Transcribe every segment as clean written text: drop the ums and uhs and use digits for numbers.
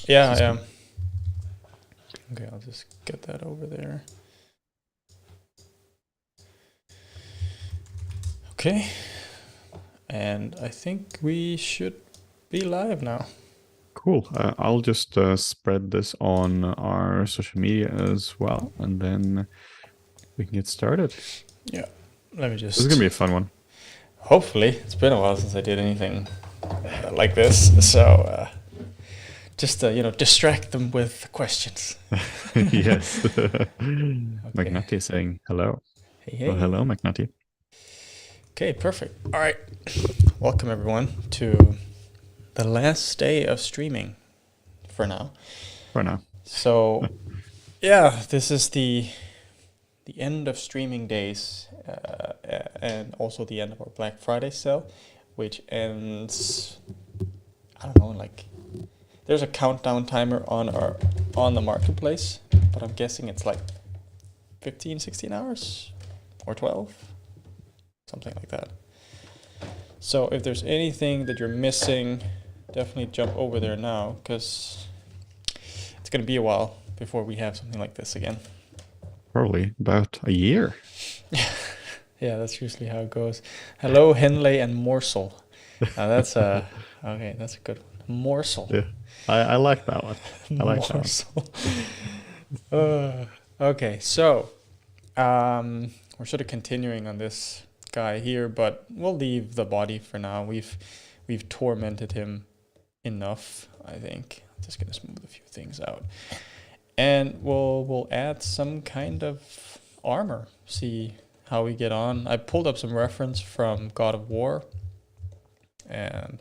Yeah, yeah. Okay, I'll just get that over there. Okay. And I think we should be live now. Cool. I'll just spread this on our social media as well, and then we can get started. Yeah. Let me This is gonna just. be a fun one. Hopefully, it's been a while since I did anything like this, so just distract them with questions. Yes. Okay. Magnati is saying hello. Hey, Well, hey. hello, Magnati. Okay, perfect. All right. Welcome everyone to the last day of streaming for now. For now. So, yeah, this is the end of streaming days and also the end of our Black Friday sale, which ends, I don't know, like there's a countdown timer on the marketplace, but I'm guessing it's like 15, 16 hours or 12, something like that. So if there's anything that you're missing, definitely jump over there now, because it's going to be a while before we have something like this again. Probably about a year. Yeah, that's usually how it goes. Hello, Henley and Morsel. That's a okay. That's a good one. Morsel. Yeah. I like that one. I like that one. Morsel. Okay, so we're sort of continuing on this guy here, but we'll leave the body for now. We've tormented him enough, I think. I'm just gonna smooth a few things out, and we'll add some kind of armor. See how we get on. I pulled up some reference from God of War, and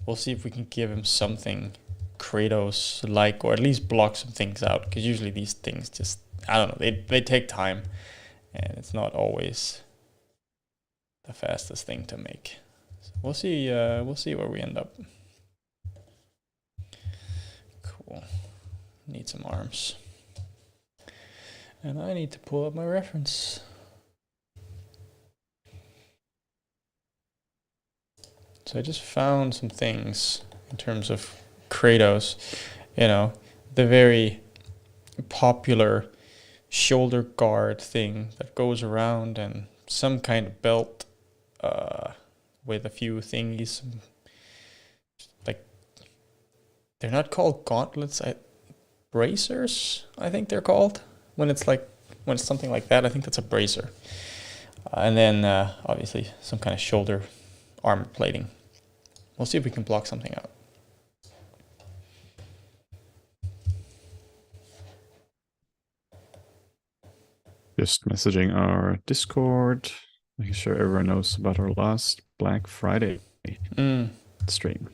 we'll see if we can give him something Kratos like, or at least block some things out, because usually these things just, I don't know, they take time, and it's not always the fastest thing to make. So we'll see where we end up. Cool. Need some arms. And I need to pull up my reference. So I just found some things in terms of Kratos, the very popular shoulder guard thing that goes around, and some kind of belt with a few thingies. Like, they're not called gauntlets, bracers, I think they're called. When it's something like that, I think that's a bracer. And then obviously some kind of shoulder armor plating. We'll see if we can block something out. Just messaging our Discord, making sure everyone knows about our last Black Friday stream.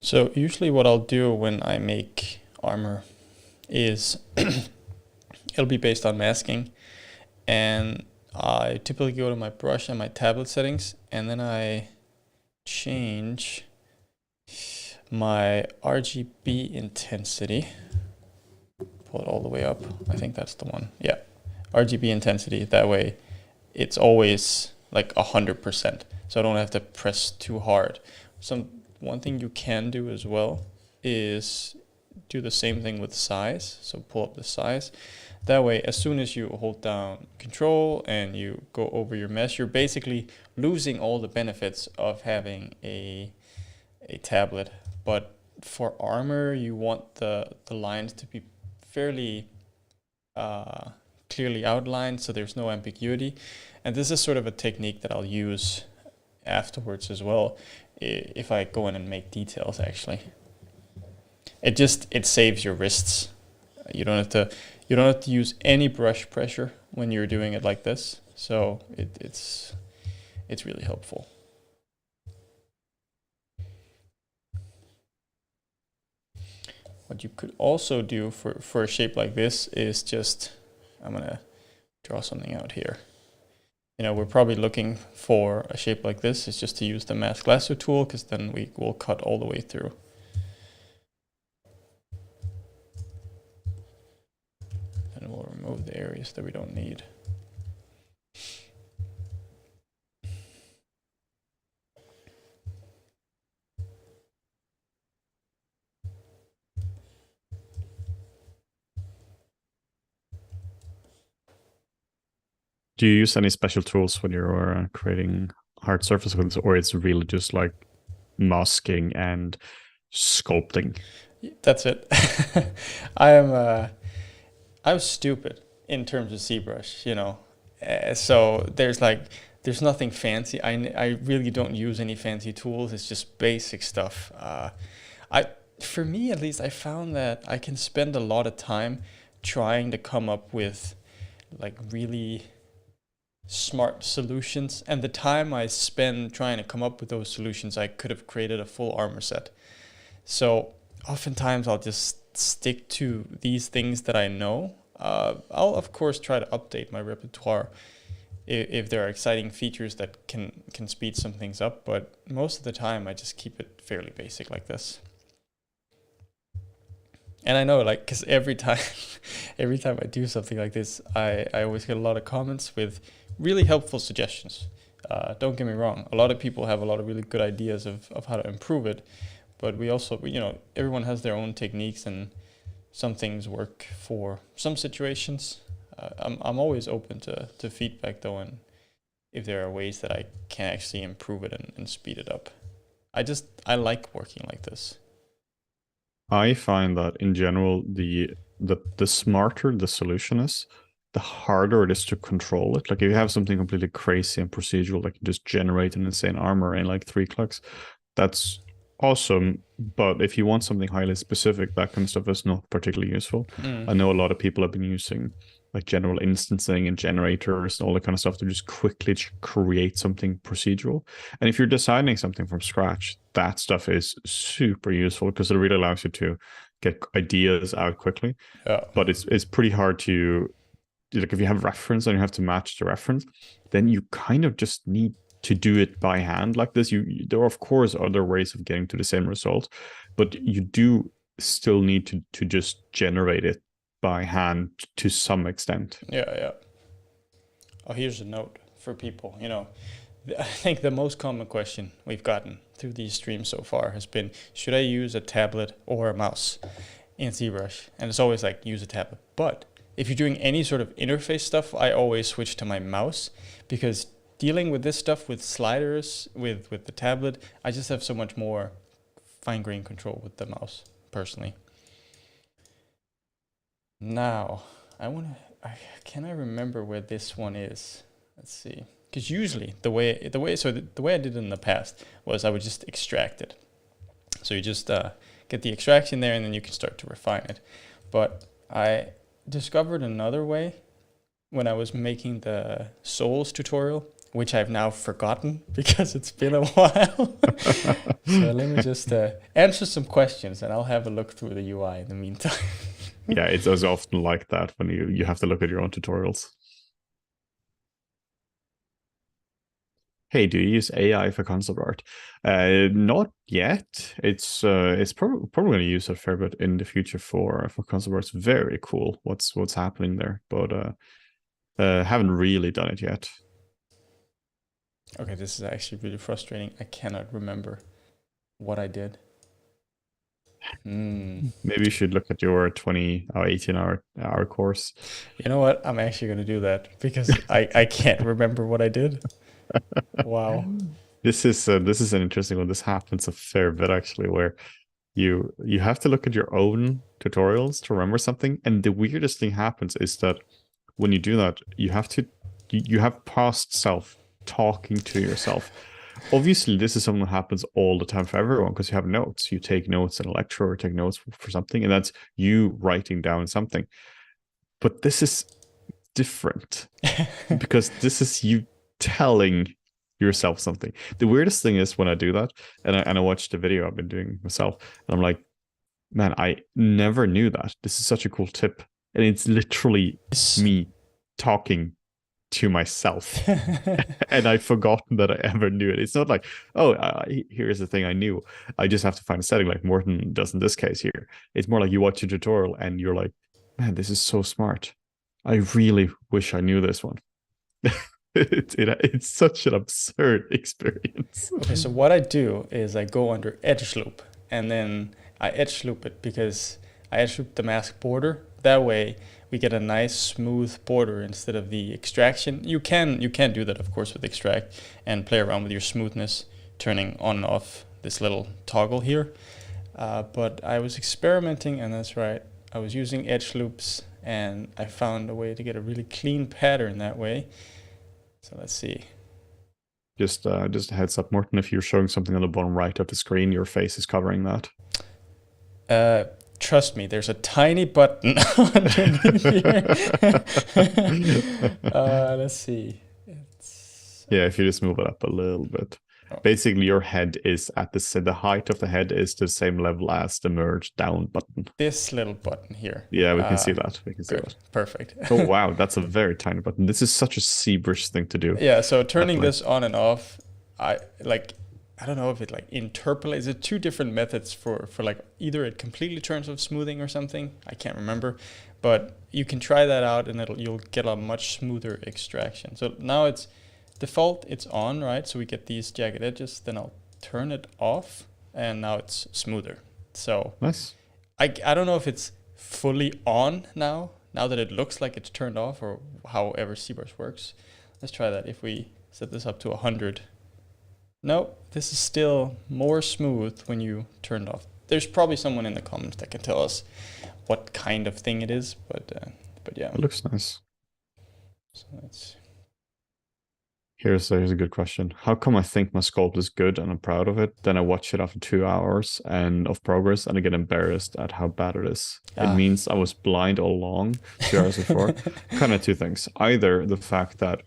So usually what I'll do when I make armor is it'll be based on masking, and I typically go to my brush and my tablet settings, and then I change my RGB intensity. Pull it all the way up. I think that's the one. Yeah, RGB intensity. That way it's always like 100%, so I don't have to press too hard. One thing you can do as well is do the same thing with size. So pull up the size. That way, as soon as you hold down Control and you go over your mesh, you're basically losing all the benefits of having a tablet. But for armor, you want the lines to be fairly clearly outlined, so there's no ambiguity. And this is sort of a technique that I'll use afterwards as well, if I go in and make details. Actually, it saves your wrists. You don't have to use any brush pressure when you're doing it like this, so it's really helpful. What you could also do for a shape like this is just, I'm gonna draw something out here. We're probably looking for a shape like this, is just to use the mask lasso tool, because then we will cut all the way through. and we'll remove the areas that we don't need. Do you use any special tools when you're creating hard surfaces, or it's really just like masking and sculpting? That's it. I'm stupid in terms of ZBrush, you know. So there's nothing fancy. I really don't use any fancy tools. It's just basic stuff. I for me at least, I found that I can spend a lot of time trying to come up with like really smart solutions, and the time I spend trying to come up with those solutions, I could have created a full armor set. So oftentimes I'll just stick to these things that I know. I'll of course try to update my repertoire if there are exciting features that can speed some things up, but most of the time I just keep it fairly basic like this. And I know, like, because every time every time I do something like this, I always get a lot of comments with really helpful suggestions. Don't get me wrong, a lot of people have a lot of really good ideas of how to improve it, but we also, you know, everyone has their own techniques, and some things work for some situations. I'm always open to feedback though, and if there are ways that I can actually improve it and speed it up. I like working like this. I find that in general, the smarter the solution is, the harder it is to control it. Like if you have something completely crazy and procedural, like you just generate an insane armor in like 3 clicks, that's awesome. But if you want something highly specific, that kind of stuff is not particularly useful. I know a lot of people have been using like general instancing and generators and all that kind of stuff to just quickly create something procedural. And if you're designing something from scratch, that stuff is super useful because it really allows you to get ideas out quickly. Yeah. But it's pretty hard to, like, if you have reference and you have to match the reference, then you kind of just need to do it by hand like this. There are of course other ways of getting to the same result, but you do still need to just generate it by hand to some extent. Yeah. Oh, here's a note for people. You know, I think the most common question we've gotten through these streams so far has been, should I use a tablet or a mouse in ZBrush? And it's always like, use a tablet. But if you're doing any sort of interface stuff, I always switch to my mouse, because dealing with this stuff with sliders, with the tablet, I just have so much more fine-grained control with the mouse, personally. Now, can I remember where this one is? Let's see. Because usually the way I did it in the past was I would just extract it. So you just get the extraction there, and then you can start to refine it. But I discovered another way when I was making the Souls tutorial, which I've now forgotten because it's been a while. So let me just answer some questions, and I'll have a look through the UI in the meantime. Yeah, it's as often like that when you have to look at your own tutorials. Hey, do you use AI for concept art? Not yet. It's probably going to use a fair bit in the future for concept art. It's very cool what's happening there, but haven't really done it yet. Okay, this is actually really frustrating. I cannot remember what I did. Maybe you should look at your 18-hour course. You know what? I'm actually going to do that because I can't remember what I did. Wow. This is an interesting one. This happens a fair bit actually, where you have to look at your own tutorials to remember something. And the weirdest thing happens is that when you do that, you have past self talking to yourself. Obviously, this is something that happens all the time for everyone because you have notes. You take notes in a lecture or take notes for something, and that's you writing down something. But this is different because this is you telling yourself something. The weirdest thing is when I do that, and I watch the video I've been doing myself, and I'm like, man, I never knew that. This is such a cool tip. And it's literally me talking to myself. And I've forgotten that I ever knew it. It's not like, oh, here's the thing I knew. I just have to find a setting like Morten does in this case here. It's more like you watch a tutorial and you're like, man, this is so smart. I really wish I knew this one. It's such an absurd experience. Okay, so what I do is I go under edge loop, and then I edge loop it because I edge loop the mask border. That way we get a nice smooth border instead of the extraction. You can do that, of course, with extract and play around with your smoothness, turning on and off this little toggle here. But I was experimenting, and that's right, I was using edge loops, and I found a way to get a really clean pattern that way. So let's see. Just a heads up, Morten, if you're showing something on the bottom right of the screen, your face is covering that. Trust me, there's a tiny button underneath here. Let's see. Yeah, if you just move it up a little bit. Oh. Basically, your head is at the height of the head is the same level as the merge down button. This little button here. Yeah, we can see that. We can see that. Perfect. Oh, wow. That's a very tiny button. This is such a ZBrush thing to do. Yeah, so turning this on and off, I don't know if it like interpolates. It's two different methods for like either it completely turns off smoothing or something. I can't remember, but you can try that out and you'll get a much smoother extraction. So now it's default, it's on, right? So we get these jagged edges. Then I'll turn it off, and now it's smoother. So nice. I don't know if it's fully on now that it looks like it's turned off, or however ZBrush works. Let's try that. If we set this up to 100. No, this is still more smooth when you turn it off. There's probably someone in the comments that can tell us what kind of thing it is, but yeah. It looks nice. So let's. Here's a good question. How come I think my sculpt is good and I'm proud of it? Then I watch it after 2 hours of progress, and I get embarrassed at how bad it is. It means I was blind all along 2 hours before. Kind of two things. Either the fact that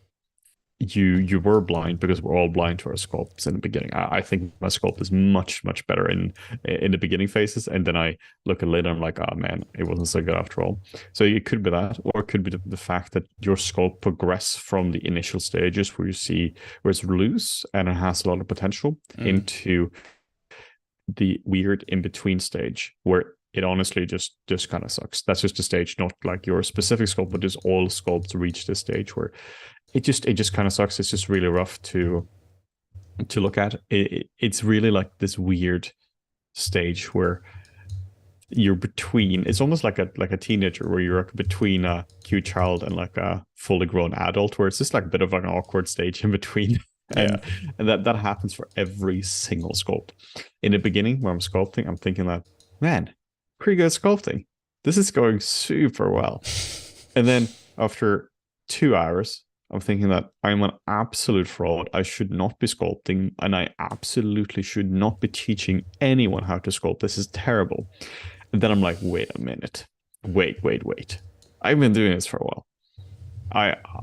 you were blind, because we're all blind to our sculpts in the beginning. I think my sculpt is much better in the beginning phases, and then I look at it later and I'm like, oh man, it wasn't so good after all. So it could be that, or it could be the fact that your sculpt progress from the initial stages where you see where it's loose and it has a lot of potential into the weird in-between stage where it honestly just kind of sucks. That's just a stage, not like your specific sculpt, but just all sculpts reach this stage where it just kind of sucks. It's just really rough to look at. It's really like this weird stage where you're between. It's almost like a teenager where you're between a cute child and like a fully grown adult, where it's just like a bit of an awkward stage in between. And that happens for every single sculpt. In the beginning, when I'm sculpting, I'm thinking that, man, pretty good sculpting. This is going super well. And then after 2 hours, I'm thinking that I'm an absolute fraud. I should not be sculpting, and I absolutely should not be teaching anyone how to sculpt. This is terrible. And then I'm like, wait a minute. Wait. I've been doing this for a while.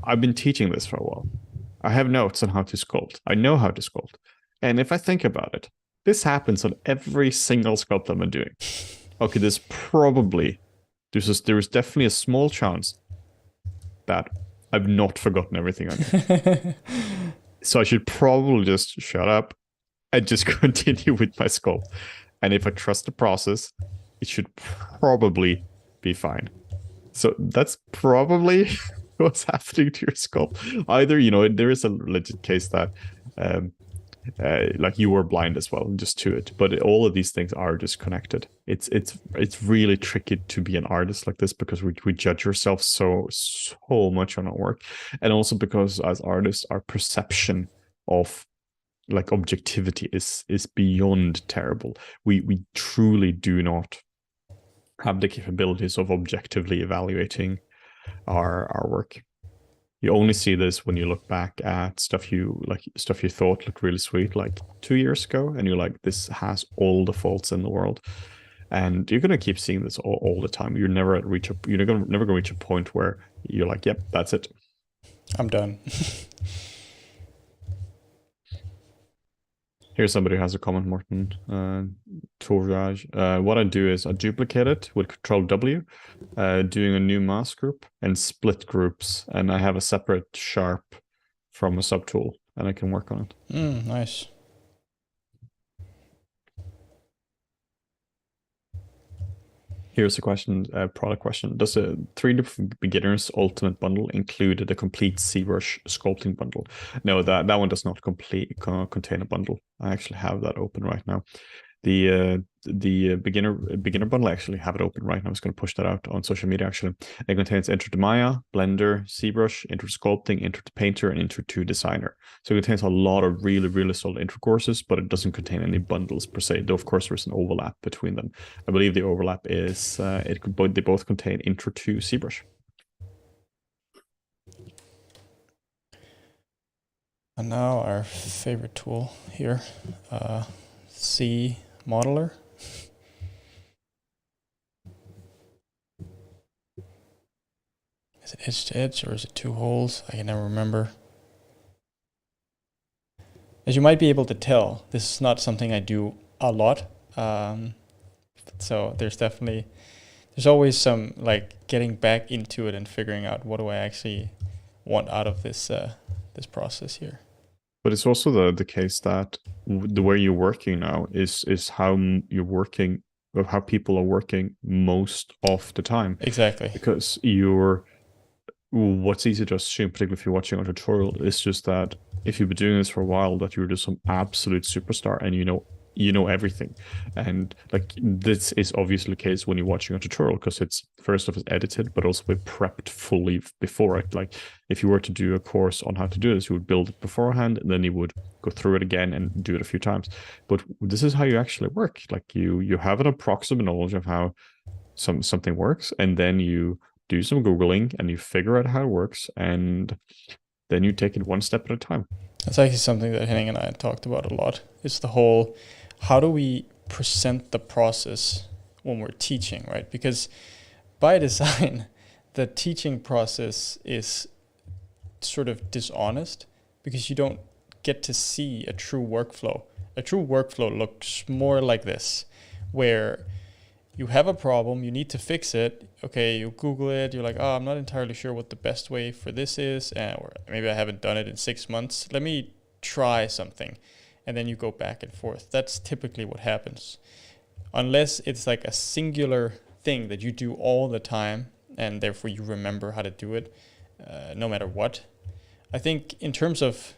I've been teaching this for a while. I have notes on how to sculpt. I know how to sculpt. And if I think about it, this happens on every single sculpt I've been doing. Okay, there's definitely a small chance that I've not forgotten everything I know. So I should probably just shut up and just continue with my sculpt. And if I trust the process, it should probably be fine. So that's probably what's happening to your sculpt. Either, there is a legit case that like you were blind as well, just to it. But all of these things are just connected. It's really tricky to be an artist like this, because we judge ourselves so much on our work, and also because as artists, our perception of like objectivity is beyond terrible. We truly do not have the capabilities of objectively evaluating our work. You only see this when you look back at stuff you thought looked really sweet like 2 years ago, and you're like, this has all the faults in the world. And you're gonna keep seeing this all the time. You're never gonna reach a point where you're like, yep, that's it. I'm done. Here's somebody who has a comment, Morten. Tourage. What I do is I duplicate it with Control W, doing a new mask group and split groups, and I have a separate sharp from a subtool, and I can work on it. Nice. Here's a question, a product question. Does a 3D Beginners Ultimate Bundle include the complete ZBrush sculpting bundle? No, that one does not contain a bundle. I actually have that open right now. The beginner bundle, I actually have it open right now. I was going to push that out on social media. Actually, it contains Intro to Maya, Blender, ZBrush, Intro to Sculpting, Intro to Painter, and Intro to Designer. So it contains a lot of really solid intro courses, but it doesn't contain any bundles per se. Though of course there's an overlap between them. I believe the overlap is they both contain Intro to ZBrush. And now our favorite tool here, C Modeler. Is it edge to edge or is it two holes? I can never remember. As you might be able to tell, this is not something I do a lot. So there's always some like getting back into it and figuring out what do I actually want out of this this process here. But it's also the case that the way you're working now is how you're working, or how people are working most of the time. Exactly. Because what's easy to assume, particularly if you're watching a tutorial, is just that if you've been doing this for a while, that you're just some absolute superstar and you know everything. And like this is obviously the case when you're watching a tutorial, because it's first off it's edited, but also we've prepped fully before it. Like if you were to do a course on how to do this, you would build it beforehand and then you would go through it again and do it a few times. But this is how you actually work. Like you have an approximate knowledge of how something works, and then you do some Googling and you figure out how it works, and then you take it one step at a time. That's actually something that Henning and I talked about a lot. It's the whole, how do we present the process when we're teaching, right? Because by design, the teaching process is sort of dishonest because you don't get to see a true workflow. A true workflow looks more like this, where you have a problem, you need to fix it. Okay, you Google it, you're like, oh, I'm not entirely sure what the best way for this is, or maybe I haven't done it in 6 months. Let me try something. And then you go back and forth. That's typically what happens. Unless it's like a singular thing that you do all the time, and therefore you remember how to do it, no matter what. I think in terms of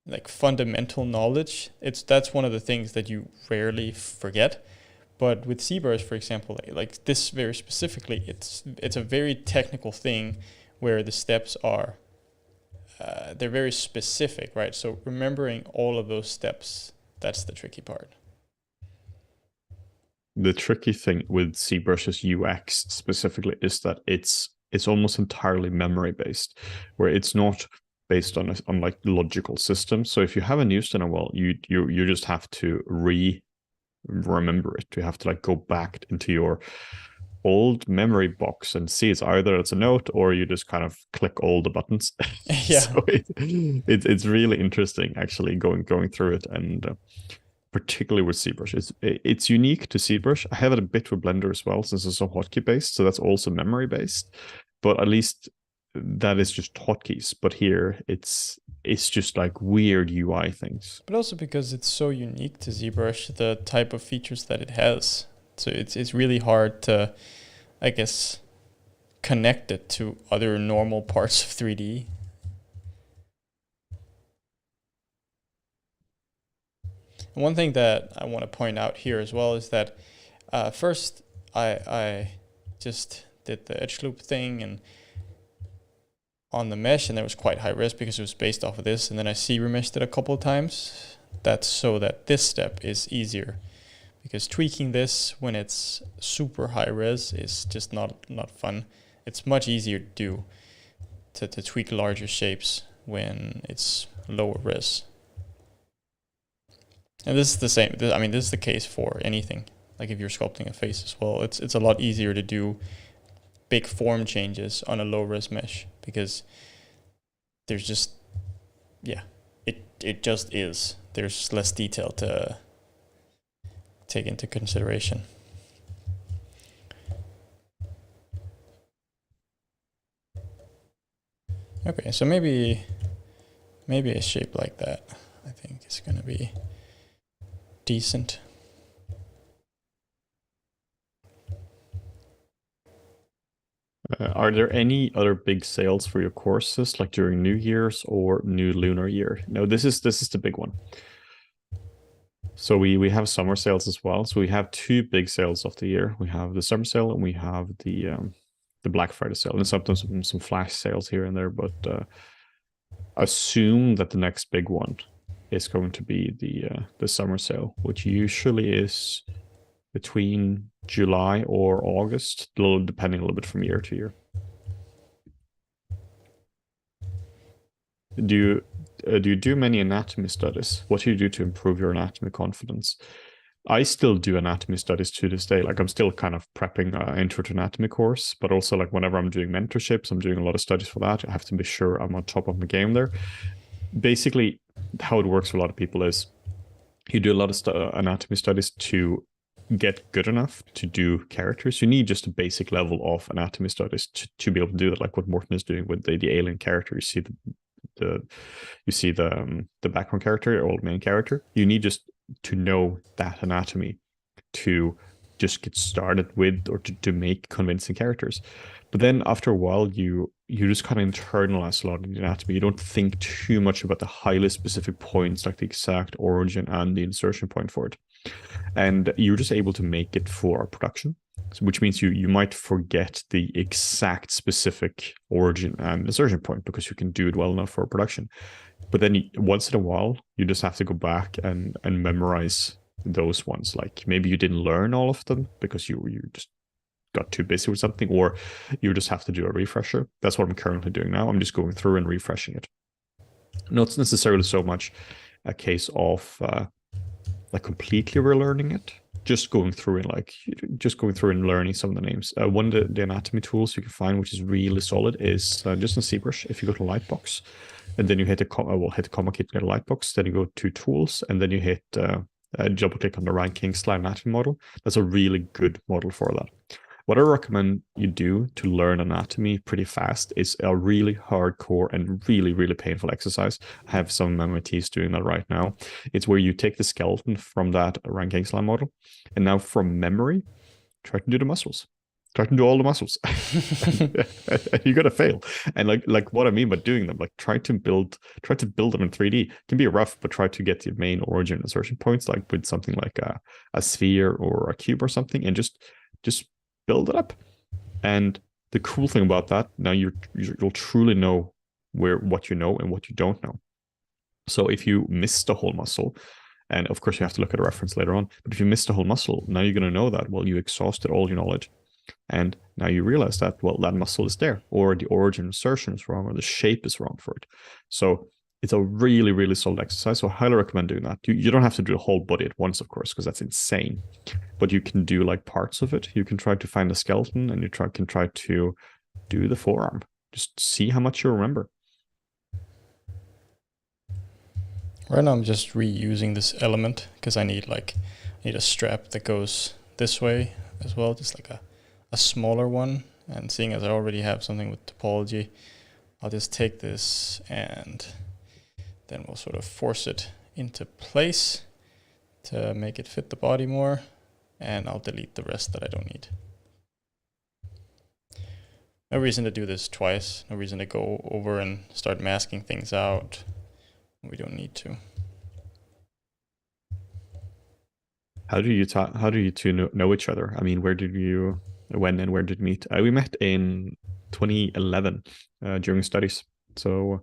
like fundamental knowledge, that's one of the things that you rarely forget. But with ZBrush, for example, like this very specifically, it's a very technical thing where the steps are, they're very specific, right? So remembering all of those steps, that's the tricky part. The tricky thing with ZBrush's UX specifically is that it's almost entirely memory based, where it's not based on like logical systems. So if you haven't used it in a while, you just have to remember it. You have to like go back into your old memory box and see it's either it's a note or you just kind of click all the buttons. Yeah. So it's really interesting actually going through it, and particularly with ZBrush. It's unique to ZBrush. I have it a bit with Blender as well, since it's so hotkey based, so that's also memory based, but at least that is just hotkeys. But here it's just like weird UI things. But also because it's so unique to ZBrush, the type of features that it has. So it's really hard to, I guess, connect it to other normal parts of 3D. And one thing that I want to point out here as well is that first I just did the edge loop thing and on the mesh, and that was quite high res because it was based off of this, and then I remeshed it a couple of times. That's so that this step is easier, because tweaking this when it's super high res is just not fun. It's much easier to do to tweak larger shapes when it's lower res. And this is the same. I mean, this is the case for anything. Like if you're sculpting a face as well, it's a lot easier to do big form changes on a low res mesh, because there's just, yeah, it just is. There's less detail to take into consideration. Okay, so maybe a shape like that, I think, is going to be decent. Are there any other big sales for your courses, like during New Year's or New Lunar Year? No, this is the big one. So we have summer sales as well. So we have two big sales of the year. We have the summer sale and we have the Black Friday sale, and sometimes some flash sales here and there. But assume that the next big one is going to be the summer sale, which usually is between July or August, depending a little bit from year to year. Do you do many anatomy studies? What do you do to improve your anatomy confidence? I still do anatomy studies to this day. Like I'm still kind of prepping an intro to anatomy course, but also like whenever I'm doing mentorships, I'm doing a lot of studies for that. I have to be sure I'm on top of my game there. Basically, how it works for a lot of people is you do a lot of anatomy studies to get good enough to do characters. You need just a basic level of anatomy studies to be able to do that, like what Morten is doing with the alien character. You see the background character or main character. You need just to know that anatomy to just get started with or to make convincing characters. But then after a while, you just kind of internalize a lot of the anatomy. You don't think too much about the highly specific points, like the exact origin and the insertion point for it. And you're just able to make it for production, which means you might forget the exact specific origin and insertion point because you can do it well enough for production. But then once in a while, you just have to go back and memorize those ones. Like maybe you didn't learn all of them because you just got too busy with something, or you just have to do a refresher. That's what I'm currently doing now. I'm just going through and refreshing it. Not necessarily so much a case of like completely relearning it, just going through and learning some of the names. One of the anatomy tools you can find, which is really solid, is just in ZBrush. If you go to Lightbox, and then you hit the comma key to get a Lightbox, then you go to Tools, and then you hit double click on the ranking/anatomy model. That's a really good model for that. What I recommend you do to learn anatomy pretty fast is a really hardcore and really, really painful exercise. I have some MITs doing that right now. It's where you take the skeleton from that ranking slime model, and now from memory, try to do the muscles. Try to do all the muscles. You're gonna fail. And like what I mean by doing them, like try to build them in 3D. It can be rough, but try to get the main origin insertion points, like with something like a sphere or a cube or something, and just build it up. And the cool thing about that, now you'll truly know what you know and what you don't know. So if you miss the whole muscle, and of course you have to look at a reference later on, but if you miss the whole muscle, now you're going to know that, well, you exhausted all your knowledge. And now you realize that, well, that muscle is there, or the origin insertion is wrong, or the shape is wrong for it. So it's a really, really solid exercise. So I highly recommend doing that. You don't have to do the whole body at once, of course, because that's insane. But you can do like parts of it. You can try to find the skeleton, and you can try to do the forearm. Just see how much you remember. Right now I'm just reusing this element because I need a strap that goes this way as well, just like a smaller one. And seeing as I already have something with topology, I'll just take this and then we'll sort of force it into place to make it fit the body more, and I'll delete the rest that I don't need. No reason to do this twice, no reason to go over and start masking things out. We don't need to. How do you two know each other? I mean, when and where did you meet? We met in 2011 during studies. So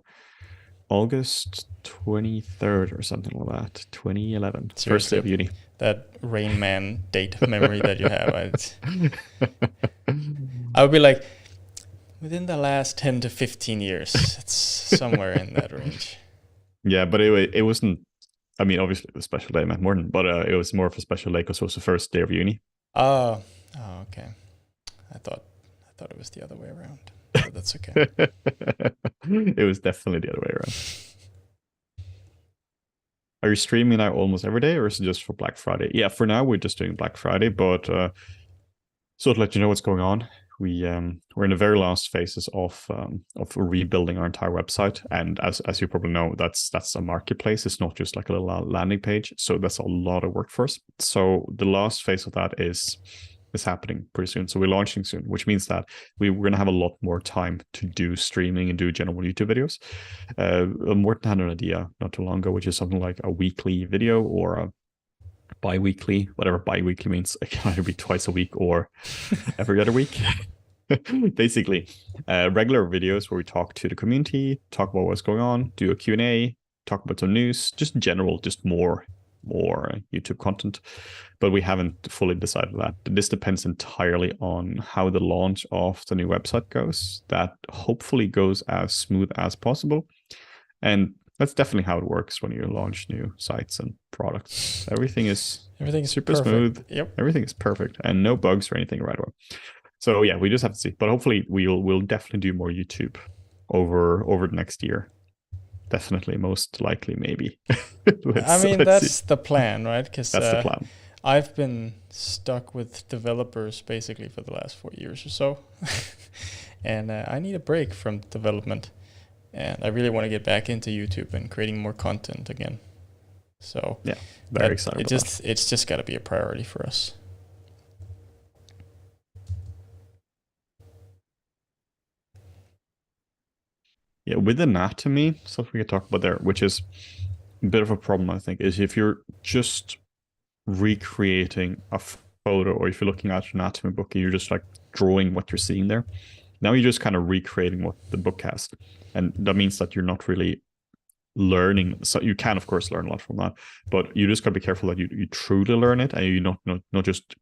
August 23rd or something like that. 2011. Seriously, first day of uni. That Rain Man date memory that you have. I would be like, within the last 10 to 15 years. It's somewhere in that range. Yeah, but it wasn't. I mean, obviously it was a special day I met Morten, but it was more of a special day because it was the first day of uni. Oh, okay. I thought it was the other way around. But that's okay. It was definitely the other way around. Are you streaming now almost every day, or is it just for Black Friday? Yeah, for now we're just doing Black Friday, but so to let you know what's going on, we're in the very last phases of rebuilding our entire website, and as you probably know, that's a marketplace. It's not just like a little landing page, so that's a lot of work for us. So the last phase of that is is happening pretty soon. So we're launching soon, which means that we're going to have a lot more time to do streaming and do general YouTube videos. Morten had an idea not too long ago, which is something like a weekly video or a bi-weekly, whatever bi-weekly means. It can either be twice a week or every other week. Basically, regular videos where we talk to the community, talk about what's going on, do a Q&A, talk about some news, just general, just more YouTube content. But we haven't fully decided that. This depends entirely on how the launch of the new website goes. That hopefully goes as smooth as possible. And that's definitely how it works when you launch new sites and products. Everything is super perfect. smooth. Yep. Everything is perfect and no bugs or anything right away. So yeah, we just have to see. But hopefully we'll definitely do more YouTube over the next year. Definitely, most likely, maybe. That's the plan, right? Because that's the plan. I've been stuck with developers basically for the last 4 years or so. And I need a break from development. And I really want to get back into YouTube and creating more content again. So yeah, very excited. It's just got to be a priority for us. Yeah, with anatomy, stuff we could talk about there, which is a bit of a problem, I think, is if you're just recreating a photo, or if you're looking at an anatomy book and you're just like drawing what you're seeing there, now you're just kind of recreating what the book has. And that means that you're not really learning. So you can, of course, learn a lot from that, but you just got to be careful that you truly learn it, and you're not just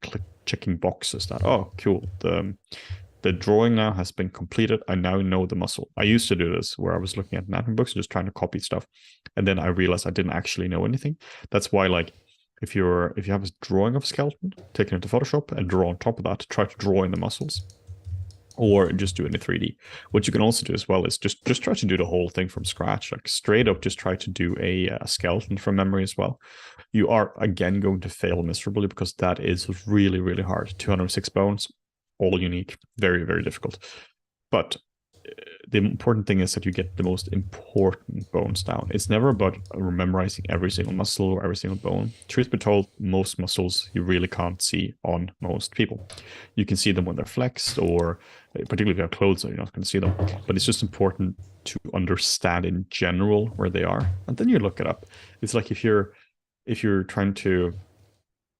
checking boxes that, oh, cool, the drawing now has been completed. I now know the muscle. I used to do this where I was looking at anatomy books and just trying to copy stuff. And then I realized I didn't actually know anything. That's why, like, if you have a drawing of a skeleton, take it into Photoshop and draw on top of that, try to draw in the muscles. Or just do it in 3D. What you can also do as well is just try to do the whole thing from scratch. Like straight up, just try to do a skeleton from memory as well. You are, again, going to fail miserably because that is really, really hard. 206 bones. All unique, very, very difficult. But the important thing is that you get the most important bones down. It's never about memorizing every single muscle or every single bone. Truth be told, most muscles you really can't see on most people. You can see them when they're flexed, or particularly if you have clothes, you're not going to see them. But it's just important to understand in general where they are, and then you look it up. It's like if you're trying to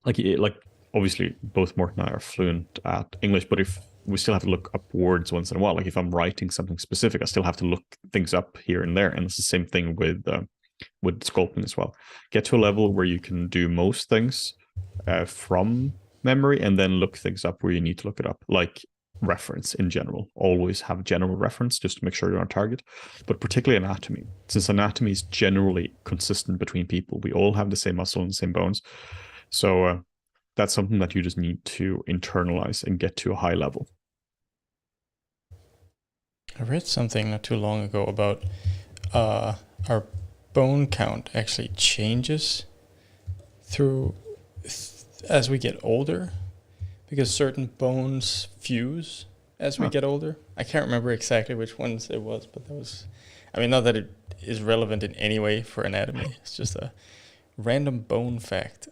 like obviously both Morten and I are fluent at English, but if we still have to look up words once in a while, like if I'm writing something specific, I still have to look things up here and there. And it's the same thing with sculpting as well. Get to a level where you can do most things from memory, and then look things up where you need to look it up, like reference in general. Always have general reference just to make sure you're on target. But particularly anatomy, since anatomy is generally consistent between people, we all have the same muscle and the same bones. So that's something that you just need to internalize and get to a high level. I read something not too long ago about our bone count actually changes as we get older, because certain bones fuse as we get older. I can't remember exactly which ones it was, but that was, not that it is relevant in any way for anatomy. It's just a random bone fact.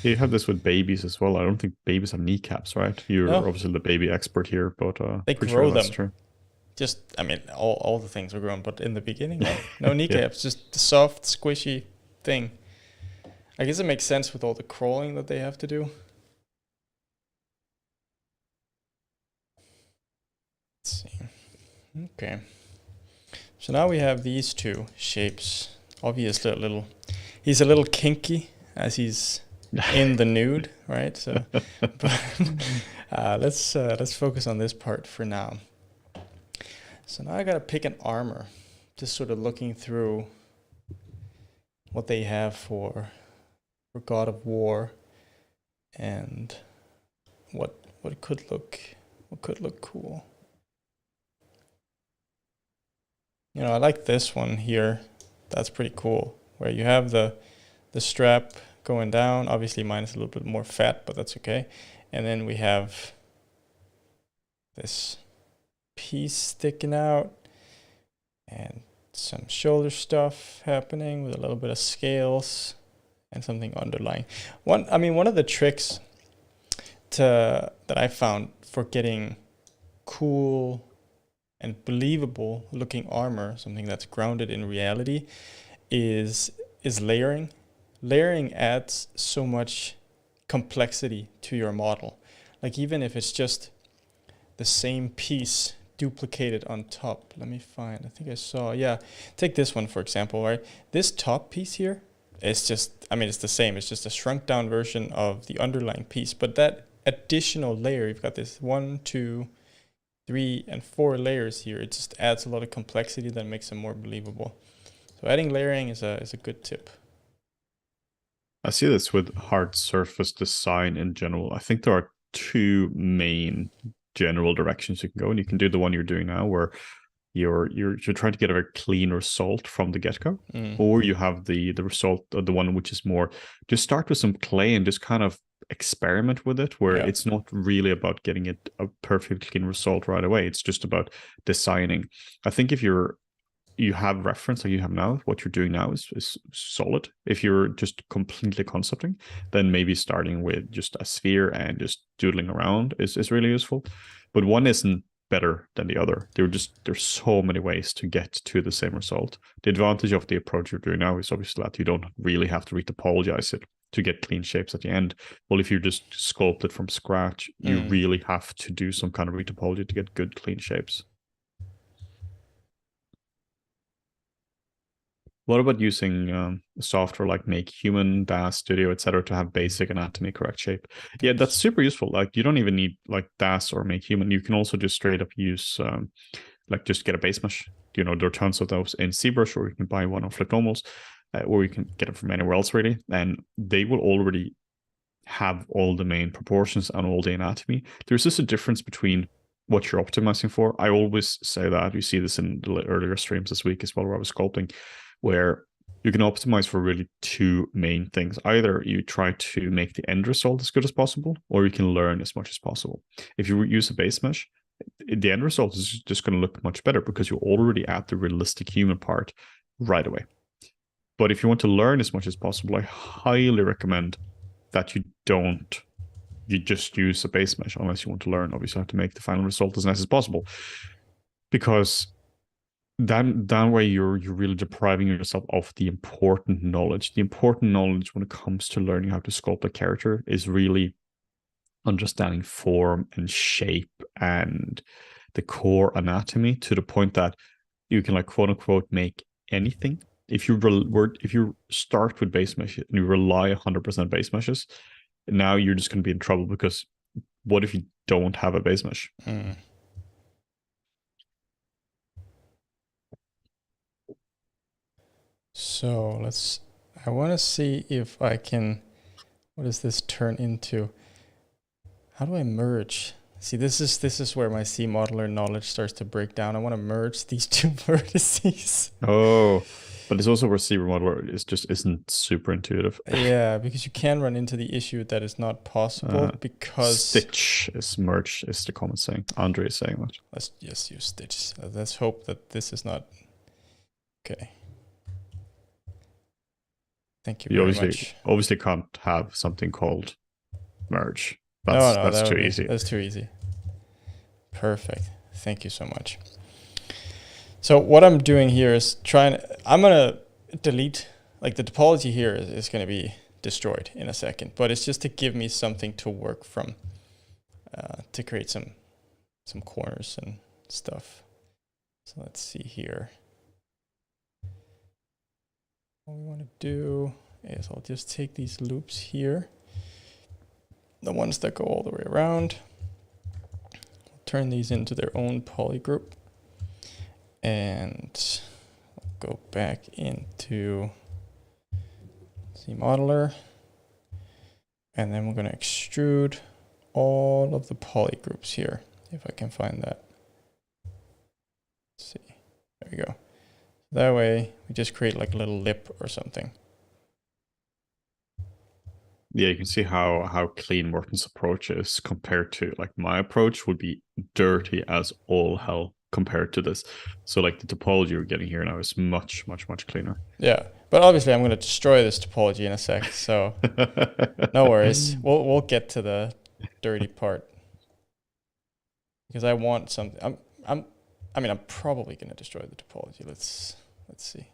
You have this with babies as well. I don't think babies have kneecaps, right? You're obviously the baby expert here, but they grow them. True. Just, all the things are grown, but in the beginning, no kneecaps, just the soft, squishy thing. I guess it makes sense with all the crawling that they have to do. Let's see. Okay. So now we have these two shapes. Obviously he's a little kinky as he's in the nude, right? So, but let's focus on this part for now. So now I gotta pick an armor, just sort of looking through what they have for God of War, and what could look cool. I like this one here. That's pretty cool, where you have the strap going down. Obviously mine is a little bit more fat, but that's okay. And then we have this piece sticking out and some shoulder stuff happening with a little bit of scales and something underlying. One of the tricks that I found for getting cool and believable looking armor, something that's grounded in reality, is layering. Layering adds so much complexity to your model. Like even if it's just the same piece duplicated on top. Let me find, I think I saw, yeah. Take this one, for example, right? This top piece here is just, I mean, it's the same. It's just a shrunk down version of the underlying piece. But that additional layer, you've got this 1, 2, 3, and 4 layers here. It just adds a lot of complexity that makes it more believable. So adding layering is a good tip. I see this with hard surface design in general. I think there are two main general directions you can go, and you can do the one you're doing now, where you're trying to get a very clean result from the get-go, or you have the result of the one which is more just start with some clay and just kind of experiment with it, where it's not really about getting it a perfect clean result right away. It's just about designing. I think if you have reference like you have now, what you're doing now is solid. If you're just completely concepting, then maybe starting with just a sphere and just doodling around is really useful. But one isn't better than the other. There's so many ways to get to the same result. The advantage of the approach you're doing now is obviously that you don't really have to retopologize it to get clean shapes at the end. Well, if you just sculpt it from scratch, you really have to do some kind of retopology to get good clean shapes. What about using software like Make Human, DAS Studio, etc., to have basic anatomy correct shape? Yeah, that's super useful. Like you don't even need like DAS or Make Human. You can also just straight up use like just get a base mesh. You know, there are tons of those in ZBrush, or you can buy one on FlippedNormals, or you can get it from anywhere else really, and they will already have all the main proportions and all the anatomy. There's just a difference between what you're optimizing for. I always say that. You see this in the earlier streams this week as well, where I was sculpting, where you can optimize for really two main things. Either you try to make the end result as good as possible, or you can learn as much as possible. If you use a base mesh, the end result is just going to look much better because you already add the realistic human part right away. But if you want to learn as much as possible, I highly recommend that you just use a base mesh unless you want to learn. Obviously, you have to make the final result as nice as possible, because that way you're really depriving yourself of the important knowledge. The important knowledge when it comes to learning how to sculpt a character is really understanding form and shape and the core anatomy, to the point that you can, like, quote unquote, make anything. If you start with base mesh and you rely 100% base meshes, now you're just going to be in trouble, because what if you don't have a base mesh? So I want to see if I can, what does this turn into? How do I merge? See, this is where my C modeler knowledge starts to break down. I want to merge these two vertices. Oh, but it's also where C modeler isn't super intuitive. Yeah, because you can run into the issue that is not possible because Stitch is merged, is the common saying. Andre is saying that. Let's just use Stitch. Let's hope that this is not okay. Thank you very much. Obviously can't have something called merge. That's too easy. That's too easy. Perfect. Thank you so much. So what I'm doing here is I'm going to delete, like the topology here is going to be destroyed in a second, but it's just to give me something to work from, to create some corners and stuff. So let's see here. What we want to do is I'll just take these loops here, the ones that go all the way around, turn these into their own poly group, and I'll go back into C modeler, and then we're going to extrude all of the poly groups here, if I can find that. Let's see, there we go. That way we just create like a little lip or something. Yeah, you can see how clean Morten's approach is compared to, like, my approach would be dirty as all hell compared to this. So like the topology we're getting here now is much, much, much cleaner. Yeah, but obviously I'm going to destroy this topology in a sec, so no worries. We'll get to the dirty part. Because I want something. I'm probably gonna destroy the topology. Let's see.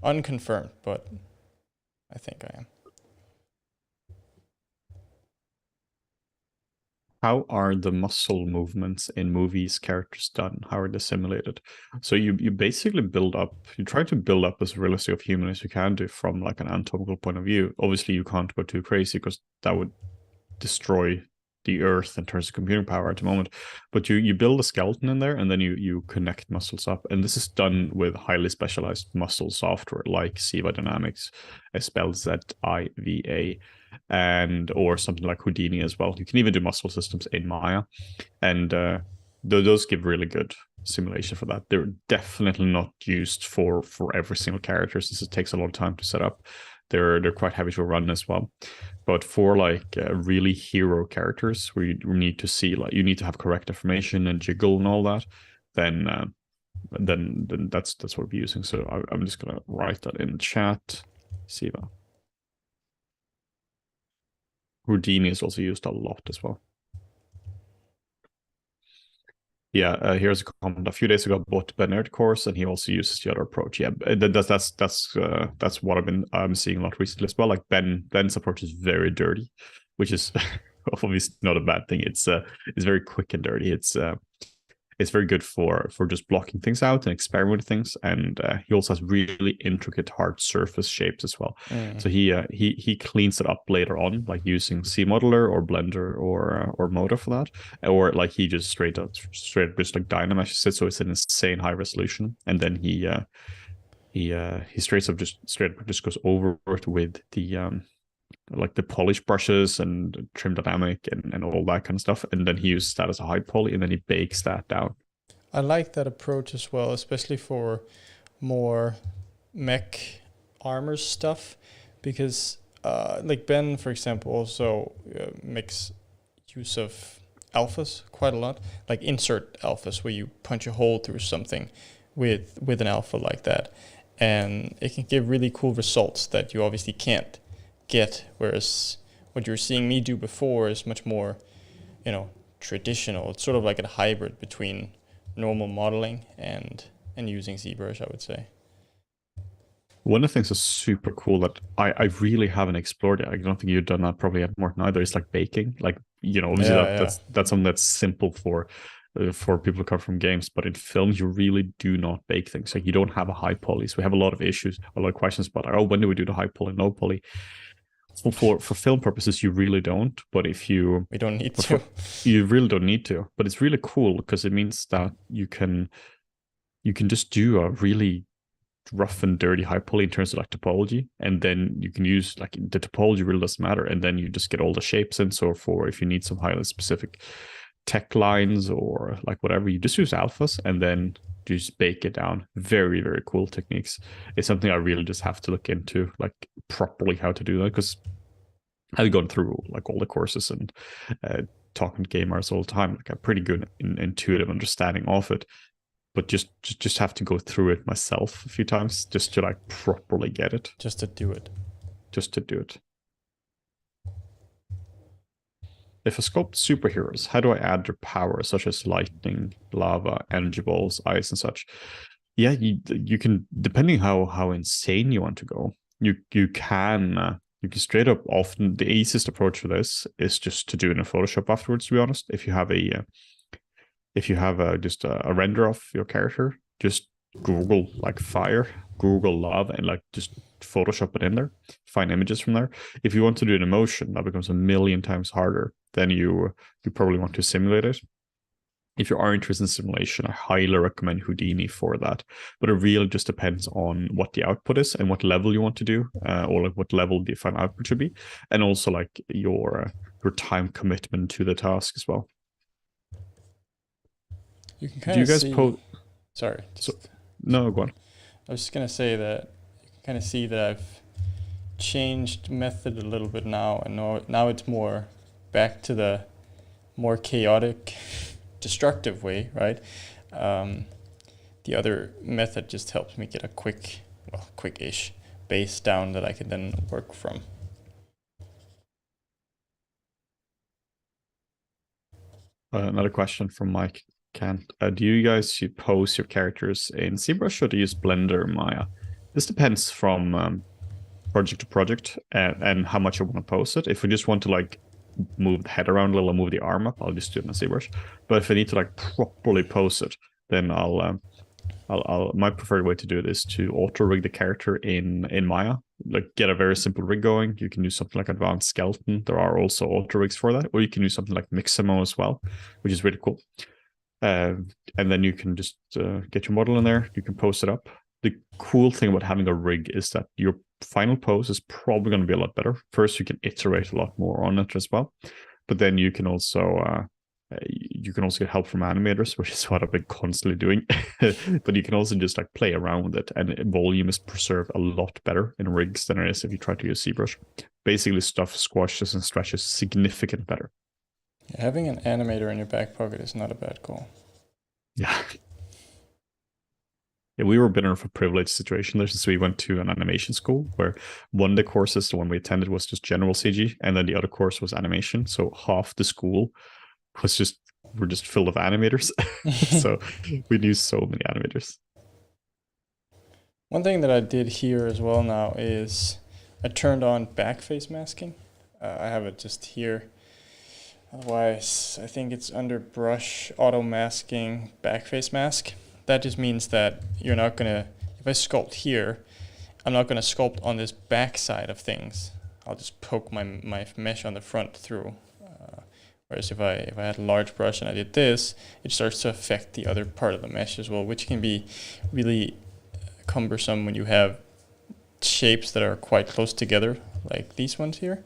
Unconfirmed, but I think I am. How are the muscle movements in movies characters done? How are they simulated? So you basically build up, you try to build up as realistic of human as you can do from like an anatomical point of view. Obviously you can't go too crazy because that would destroy the earth in terms of computing power at the moment. But you build a skeleton in there and then you connect muscles up. And this is done with highly specialized muscle software like Ziva Dynamics, spelled Ziva, and or something like Houdini as well. You can even do muscle systems in Maya, and those give really good simulation for that. They're definitely not used for every single character, since it takes a lot of time to set up. They're quite heavy to run as well. But for like really hero characters where you need to see, like, you need to have correct information and jiggle and all that, then that's what we're using. So I'm just gonna write that in the chat. Ziva. Houdini is also used a lot as well. Yeah, here's a comment. A few days ago, I bought Bernard course, and he also uses the other approach. Yeah, that's what I'm seeing a lot recently as well. Like Ben's approach is very dirty, which is obviously not a bad thing. It's very quick and dirty. It's very good for just blocking things out and experimenting with things. And he also has really intricate hard surface shapes as well. So he cleans it up later on, like using CModeler or Blender or Moda for that, or like he just straight up just like Dynameshes it, so it's an insane high resolution, and then he straight up just goes over it with the like the polish brushes and trim dynamic and all that kind of stuff, and then he uses that as a high poly, and then he bakes that down. I like that approach as well, especially for more mech armor stuff, because like Ben, for example, also makes use of alphas quite a lot, like insert alphas where you punch a hole through something with an alpha like that, and it can give really cool results that you obviously can't get, whereas what you're seeing me do before is much more, traditional. It's sort of like a hybrid between normal modeling and using ZBrush, I would say. One of the things that's super cool that I really haven't explored yet, I don't think you've done that probably yet, Morten, either, is like baking. Like, obviously that's something that's simple for people who come from games, but in film you really do not bake things. Like, you don't have a high poly, so we have a lot of issues, a lot of questions about, oh, when do we do the high poly, low poly? For film purposes, you really don't. But we don't need to. You really don't need to. But it's really cool because it means that you can just do a really rough and dirty high poly in terms of like topology, and then you can use, like, the topology really doesn't matter, and then you just get all the shapes in. So for if you need some highly specific tech lines or like whatever, you just use alphas and then just bake it down. Very, very cool techniques. It's something I really just have to look into, like, properly how to do that, because I've gone through like all the courses and talking to gamers all the time. Like, a pretty good intuitive understanding of it, but just have to go through it myself a few times just to like properly get it. Just to do it. If I sculpt superheroes, how do I add their powers, such as lightning, lava, energy balls, ice, and such? Yeah, you can, depending how insane you want to go, you can straight up. Often the easiest approach for this is just to do it in Photoshop afterwards, to be honest. If you have just a render of your character, just Google like fire, Google lava, and like just Photoshop it in there, find images from there. If you want to do an emotion, that becomes a million times harder. Then you probably want to simulate it. If you are interested in simulation, I highly recommend Houdini for that. But it really just depends on what the output is and what level you want to do, or like what level the final output should be, and also like your time commitment to the task as well. You can kind of see. Sorry. No, go on. I was just gonna say that you can kind of see that I've changed method a little bit now, and now it's more back to the more chaotic, destructive way, right? The other method just helps me get a quick-ish base down that I can then work from. Another question from Mike Kant. Do you guys pose your characters in ZBrush or do you use Blender or Maya? This depends from project to project and how much I want to pose it. If we just want to like move the head around a little, move the arm up, I'll just do it in a ZBrush. But if I need to like properly pose it, then I'll my preferred way to do it is to auto rig the character in Maya. Like get a very simple rig going. You can use something like advanced Sculpting. There are also auto rigs for that, or you can use something like Mixamo as well, which is really cool. And then you can just get your model in there. You can pose it up. The cool thing about having a rig is that your final pose is probably going to be a lot better. First, you can iterate a lot more on it as well, but then you can also get help from animators, which is what I've been constantly doing. But you can also just like play around with it, and volume is preserved a lot better in rigs than it is if you try to use ZBrush. Basically, stuff squashes and stretches significantly better. Having an animator in your back pocket is not a bad call. Yeah. Yeah, we were a bit of a privileged situation there since we went to an animation school where one of the courses, the one we attended, was just general CG, and then the other course was animation. So half the school we're just filled with animators. So we knew so many animators. One thing that I did here as well now is I turned on backface masking. I have it just here. Otherwise, I think it's under brush, auto masking, backface mask. That just means that you're not gonna, if I sculpt here, I'm not gonna sculpt on this back side of things. I'll just poke my mesh on the front through. Whereas if I had a large brush and I did this, it starts to affect the other part of the mesh as well, which can be really cumbersome when you have shapes that are quite close together, like these ones here.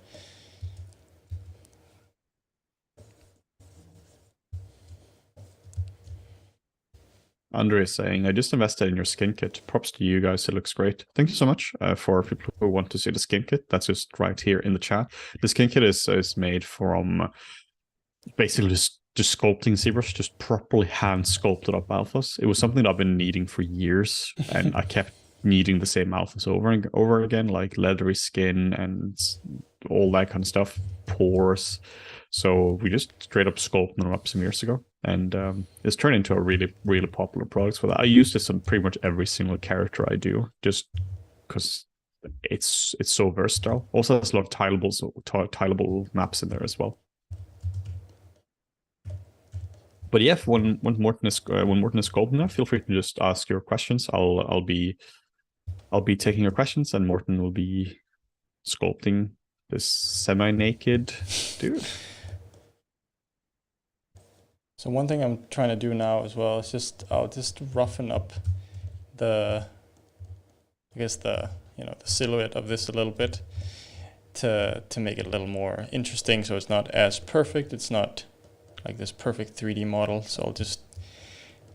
Andre is saying, I just invested in your skin kit. Props to you guys. It looks great. Thank you so much for people who want to see the skin kit. That's just right here in the chat. The skin kit is made from basically just sculpting ZBrush, just properly hand sculpted up alphas. It was something that I've been needing for years, and I kept needing the same alphas over and over again, like leathery skin and all that kind of stuff, pores. So we just straight up sculpted them up some years ago, and it's turned into a really, really popular product for that. I use this on pretty much every single character I do, just because it's so versatile. Also has a lot of tileable maps in there as well. But yeah, when Morten is sculpting that, feel free to just ask your questions. I'll be taking your questions, and Morten will be sculpting this semi-naked dude. So one thing I'm trying to do now as well is I'll just roughen up the silhouette of this a little bit to make it a little more interesting, so it's not as perfect. It's not like this perfect 3D model. So I'll just,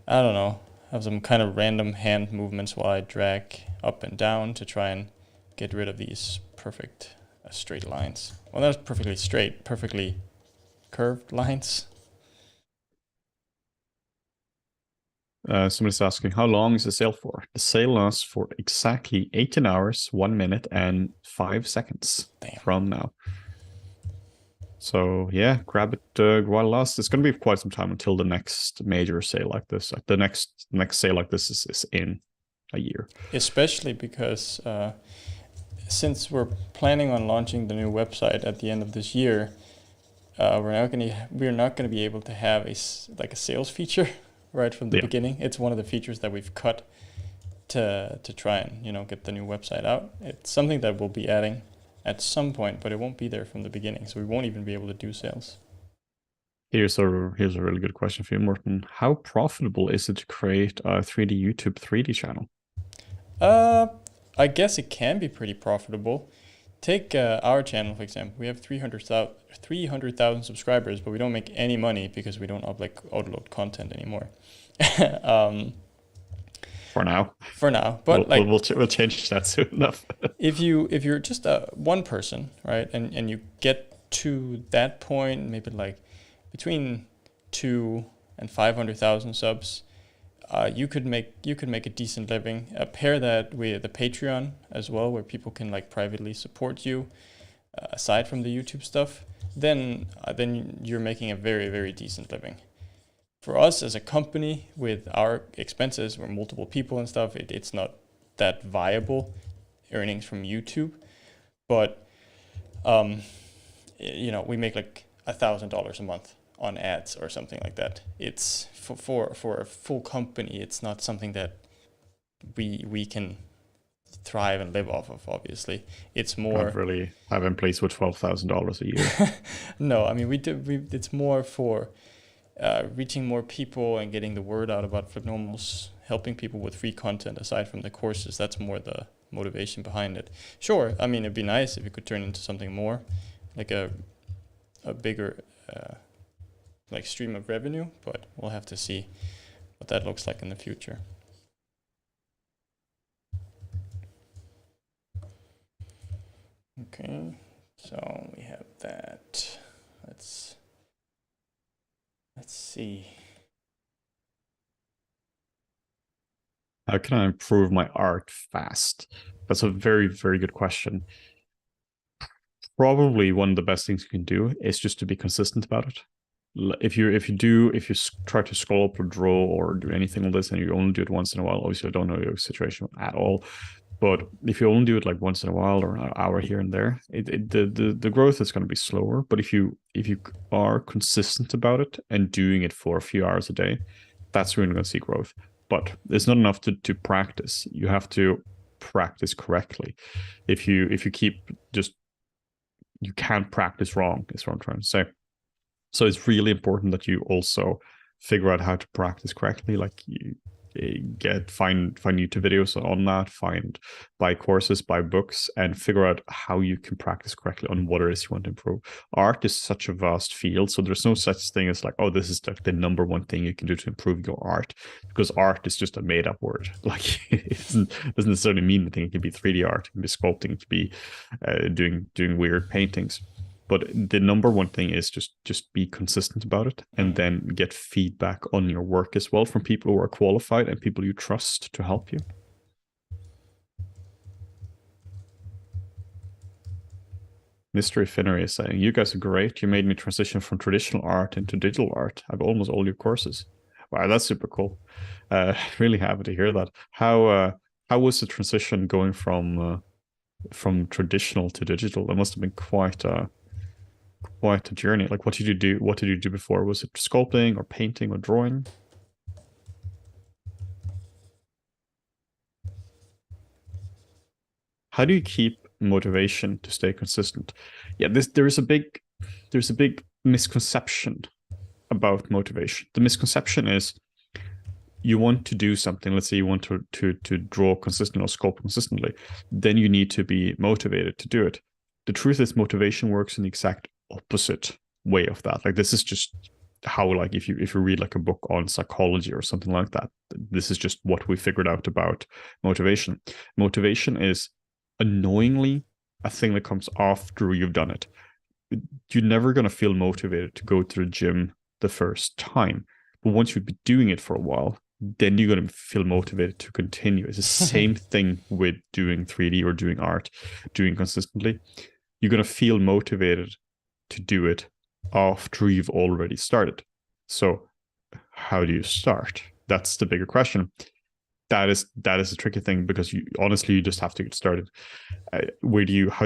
I don't know, have some kind of random hand movements while I drag up and down to try and get rid of these perfect straight lines. Well, not perfectly straight, perfectly curved lines. Somebody's asking, how long is the sale for? The sale lasts for exactly 18 hours, 1 minute, and 5 seconds from now. So yeah, grab it while it lasts. It's going to be quite some time until the next major sale like this. The next sale like this is in a year. Especially because since we're planning on launching the new website at the end of this year, we're not going to be able to have a sales feature right from the beginning. It's one of the features that we've cut to try and get the new website out. It's something that we'll be adding at some point, but it won't be there from the beginning, so we won't even be able to do sales. Here's a really good question for you, Morten. How profitable is it to create a 3D YouTube 3D channel? I guess it can be pretty profitable. Take our channel, for example. We have 300,000 subscribers, but we don't make any money because we don't upload content anymore. For now, but we'll change that soon enough. if you're just one person, right, and you get to that point, maybe like between 200,000 and 500,000 subs, you could make a decent living. Pair that with the Patreon as well, where people can privately support you aside from the YouTube stuff, then you're making a very, very decent living. For us as a company with our expenses, we're multiple people and stuff, it's not that viable earnings from YouTube. But we make like $1,000 a month on ads or something like that. It's for a full company, it's not something that we can thrive and live off of. Obviously, it's more. Not really have employees with $12,000 a year. No, I mean it's more for reaching more people and getting the word out about FlippedNormals, helping people with free content aside from the courses. That's more the motivation behind it. Sure, I mean, it'd be nice if it could turn into something more, like a bigger like stream of revenue, but we'll have to see what that looks like in the future. Okay, so we have that. Let's see. How can I improve my art fast? That's a very, very good question. Probably one of the best things you can do is just to be consistent about it. If you try to sculpt or draw or do anything like this and you only do it once in a while, obviously I don't know your situation at all, but if you only do it like once in a while or an hour here and there, the growth is going to be slower. But if you are consistent about it and doing it for a few hours a day, that's when you're going to see growth. But it's not enough to practice. You have to practice correctly. If you keep just, you can't practice wrong, is what I'm trying to say. So it's really important that you also figure out how to practice correctly. Like you find YouTube videos on that, buy courses, buy books, and figure out how you can practice correctly on what it is you want to improve. Art is such a vast field, so there's no such thing as like, oh, this is the number one thing you can do to improve your art, because art is just a made up word. Like it doesn't necessarily mean anything. It can be 3D art, it can be sculpting, it can be doing weird paintings. But the number one thing is just be consistent about it, and then get feedback on your work as well from people who are qualified and people you trust to help you. Mystery Finnery is saying, you guys are great. You made me transition from traditional art into digital art. I have almost all your courses. Wow, that's super cool. Really happy to hear that. How was the transition going from traditional to digital? That must have been quite a journey. Like, what did you do before? Was it sculpting or painting or drawing? How do you keep motivation to stay consistent? Yeah, there's a big misconception about motivation. The misconception is you want to do something. Let's say you want to draw consistently or sculpt consistently, then you need to be motivated to do it. The truth is, motivation works in the exact opposite way of that. Like, this is just how, like, if you read like a book on psychology or something like that, this is just what we figured out about motivation. Motivation is annoyingly a thing that comes after you've done it. You're never going to feel motivated to go to the gym the first time, but once you've been doing it for a while, then you're going to feel motivated to continue. It's the same thing with doing 3D or doing art, doing consistently. You're going to feel motivated to do it after you've already started. So how do you start? That's the bigger question. That is a tricky thing, because you just have to get started. How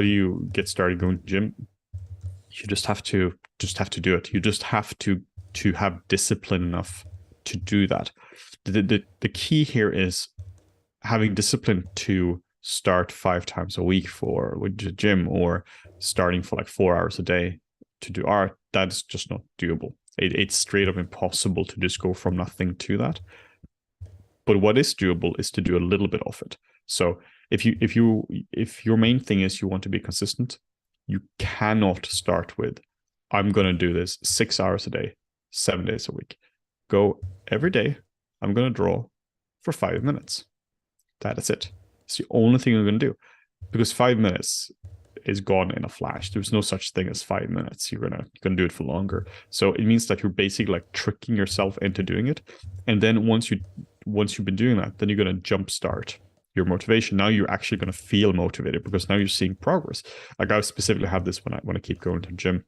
do you get started going to the gym? You just have to do it. You just have to have discipline enough to do that. The key here is having discipline to start 5 times a week with the gym, or starting for like 4 hours a day to do art. That's just not doable. It's straight up impossible to just go from nothing to that. But what is doable is to do a little bit of it. So if your main thing is you want to be consistent, you cannot start with, I'm going to do this 6 hours a day, 7 days a week. Go every day, I'm going to draw for 5 minutes. That is it. It's the only thing you're going to do, because 5 minutes is gone in a flash. There's no such thing as 5 minutes. You're gonna do it for longer. So it means that you're basically like tricking yourself into doing it. And then once you've been doing that, then you're gonna jumpstart your motivation. Now you're actually gonna feel motivated, because now you're seeing progress. Like, I specifically have this when I keep going to the gym.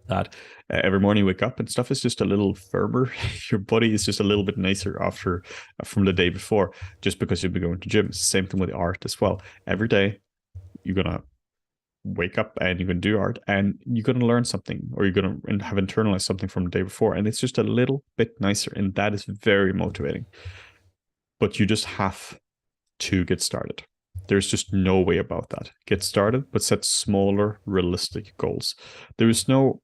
that every morning you wake up and stuff is just a little firmer. Your body is just a little bit nicer after from the day before, just because you've been going to gym. Same thing with the art as well. Every day you're gonna wake up and you're gonna do art and you're gonna learn something, or you're gonna have internalized something from the day before, and it's just a little bit nicer, and that is very motivating. But you just have to get started. There's just no way about that. Get started, but set smaller, realistic goals. There is no,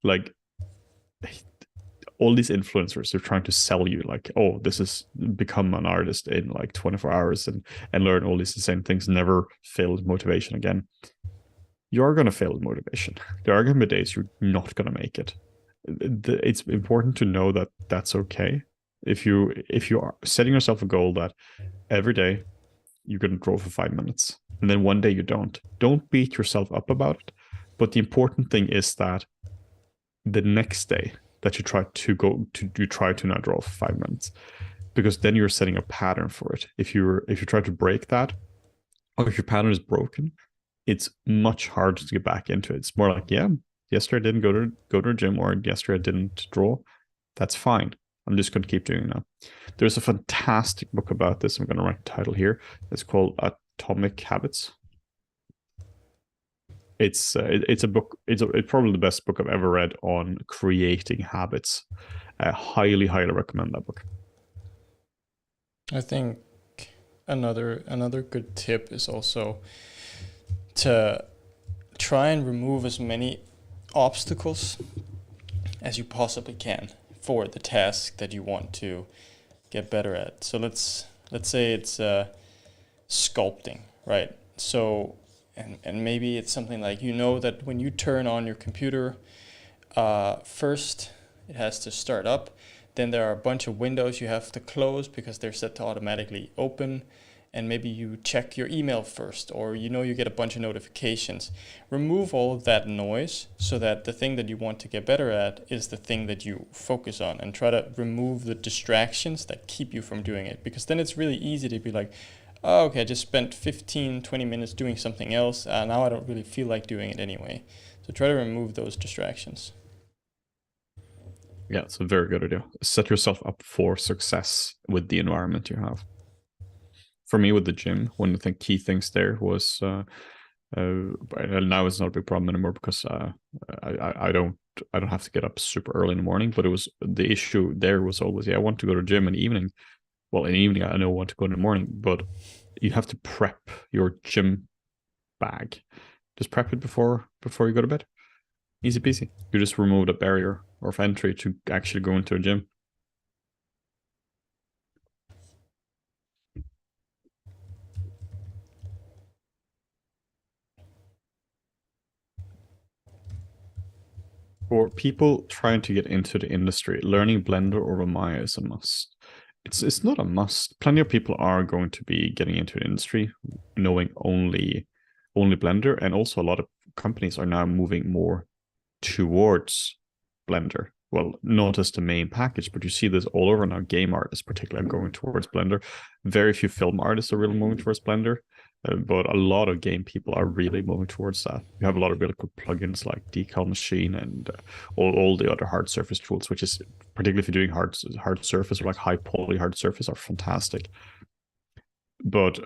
like, all these influencers are trying to sell you, like, oh, this is become an artist in like 24 hours and learn all these same things, never fail with motivation again. You're going to fail with motivation. There are going to be days you're not going to make it. It's important to know that that's okay. If you are setting yourself a goal that every day you're going to draw for 5 minutes, and then one day you don't beat yourself up about it. But the important thing is that the next day that you try to not draw for 5 minutes, because then you're setting a pattern for it. If you try to break that, or if your pattern is broken, it's much harder to get back into it. It's more like, yeah, yesterday I didn't go to the gym, or yesterday I didn't draw. That's fine. I'm just going to keep doing it now. There's a fantastic book about this. I'm going to write the title here. It's called Atomic Habits. It's a book. It's probably the best book I've ever read on creating habits. I highly recommend that book. I think another good tip is also to try and remove as many obstacles as you possibly can for the task that you want to get better at. So let's say it's sculpting, right? So and maybe it's something like, that when you turn on your computer, first it has to start up. Then there are a bunch of windows you have to close because they're set to automatically open. And maybe you check your email first, or you get a bunch of notifications. Remove all of that noise so that the thing that you want to get better at is the thing that you focus on, and try to remove the distractions that keep you from doing it. Because then it's really easy to be like, oh, okay, I just spent 15-20 minutes doing something else. Now I don't really feel like doing it anyway. So try to remove those distractions. Yeah, it's a very good idea. Set yourself up for success with the environment you have. For me with the gym, one of the key things there was now it's not a big problem anymore, because I don't have to get up super early in the morning. But it was, the issue there was always, I want to go to the gym in the evening. Well, in the evening I know I want to go in the morning, but you have to prep your gym bag. Just prep it before you go to bed. Easy peasy. You just remove the barrier of entry to actually go into a gym. For people trying to get into the industry, learning Blender or Maya is a must. It's not a must. Plenty of people are going to be getting into the industry knowing only Blender, and also a lot of companies are now moving more towards Blender. Well, not as the main package, but you see this all over now. Game artists, particularly, are going towards Blender. Very few film artists are really moving towards Blender, but a lot of game people are really moving towards that. You have a lot of really good plugins like Decal Machine and all the other hard surface tools, which is, particularly if you're doing hard surface or like high poly hard surface, are fantastic. But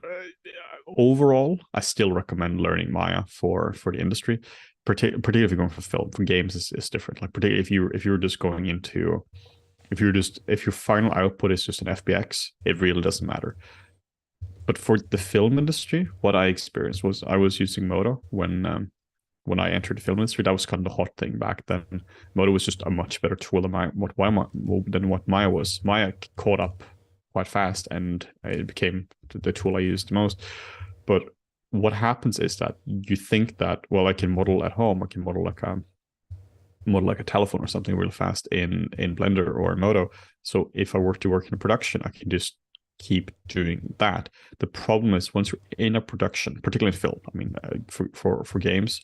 overall, I still recommend learning Maya for the industry. Particularly if you're going for film. For games is different. Like, particularly if you're just going into, if your final output is just an FBX, it really doesn't matter. But for the film industry, what I experienced was, I was using Modo when I entered the film industry. That was kind of the hot thing back then. Modo was just a much better tool than what Maya was. Maya caught up quite fast, and it became the tool I used the most. But what happens is that you think that, well, I can model at home, I can model like a telephone or something real fast in Blender or Modo. So if I were to work in a production, I can just keep doing that. The problem is, once you're in a production, particularly in film, I mean, for games,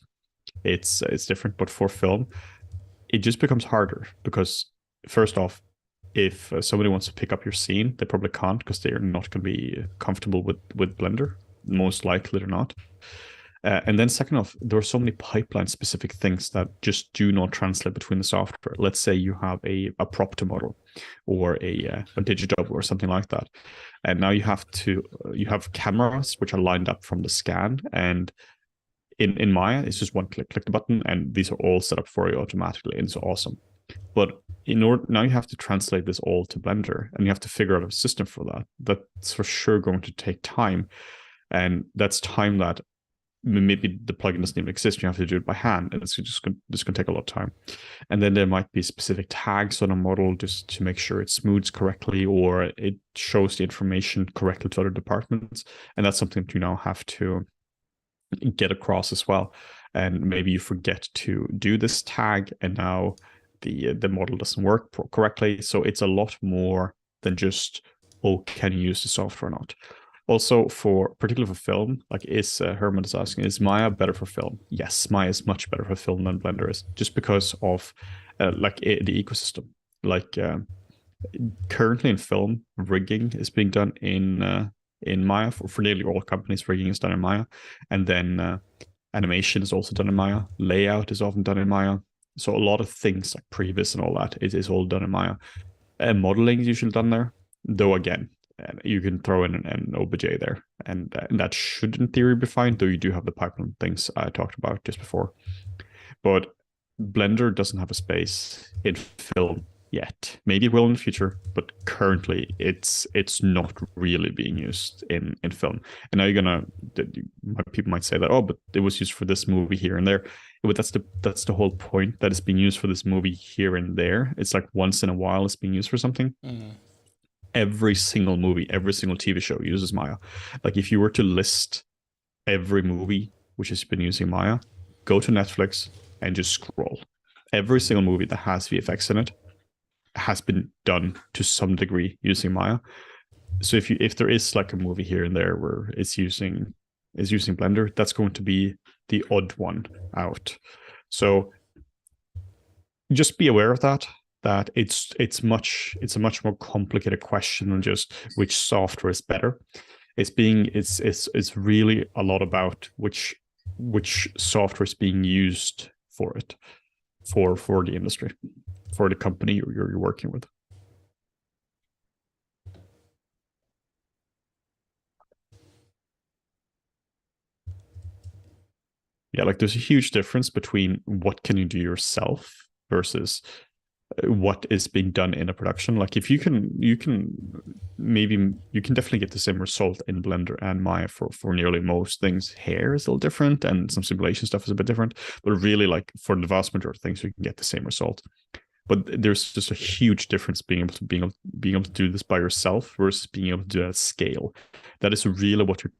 it's different, but for film, it just becomes harder, because first off, if somebody wants to pick up your scene, they probably can't, because they are not going to be comfortable with Blender. Most likely they're not. And then second off, there are so many pipeline specific things that just do not translate between the software. Let's say you have a Propto model or a Digidouble or something like that. And now you have cameras which are lined up from the scan. And in Maya, it's just one click the button, and these are all set up for you automatically. And it's awesome. But in order now you have to translate this all to Blender, and you have to figure out a system for that. That's for sure going to take time. And that's time that maybe the plugin doesn't even exist. You have to do it by hand, and it's just going to take a lot of time. And then there might be specific tags on a model just to make sure it smooths correctly or it shows the information correctly to other departments. And that's something that you now have to get across as well. And maybe you forget to do this tag, and now the model doesn't work correctly. So it's a lot more than just, oh, can you use the software or not? Also, particularly for film, like Herman is asking, is Maya better for film? Yes, Maya is much better for film than Blender is, just because of the ecosystem. Like currently in film, rigging is being done in Maya. For nearly all companies, rigging is done in Maya, and then animation is also done in Maya. Layout is often done in Maya. So a lot of things like previs and all that is all done in Maya. Modeling is usually done there, though again, you can throw in an OBJ there, and that should in theory be fine, though you do have the pipeline things I talked about just before. But Blender doesn't have a space in film yet. Maybe it will in the future, but currently it's not really being used in film. And now people might say that, oh, but it was used for this movie here and there. But that's the whole point, that it's being used for this movie here and there. It's like once in a while it's being used for something. Every single movie, every single TV show uses Maya. Like if you were to list every movie which has been using Maya, go to Netflix and just scroll. Every single movie that has VFX in it has been done to some degree using Maya. So if there is like a movie here and there where it's using Blender, that's going to be the odd one out. So just be aware of that it's a much more complicated question than just which software is better. It's really a lot about which software is being used for it, for the industry, for the company you're working with. Yeah, like there's a huge difference between what can you do yourself versus what is being done in a production. Like if you can definitely get the same result in Blender and Maya for nearly most things. Hair is a little different, and some simulation stuff is a bit different, but really like for the vast majority of things you can get the same result. But there's just a huge difference being able to do this by yourself versus being able to do it at scale. That is really what you're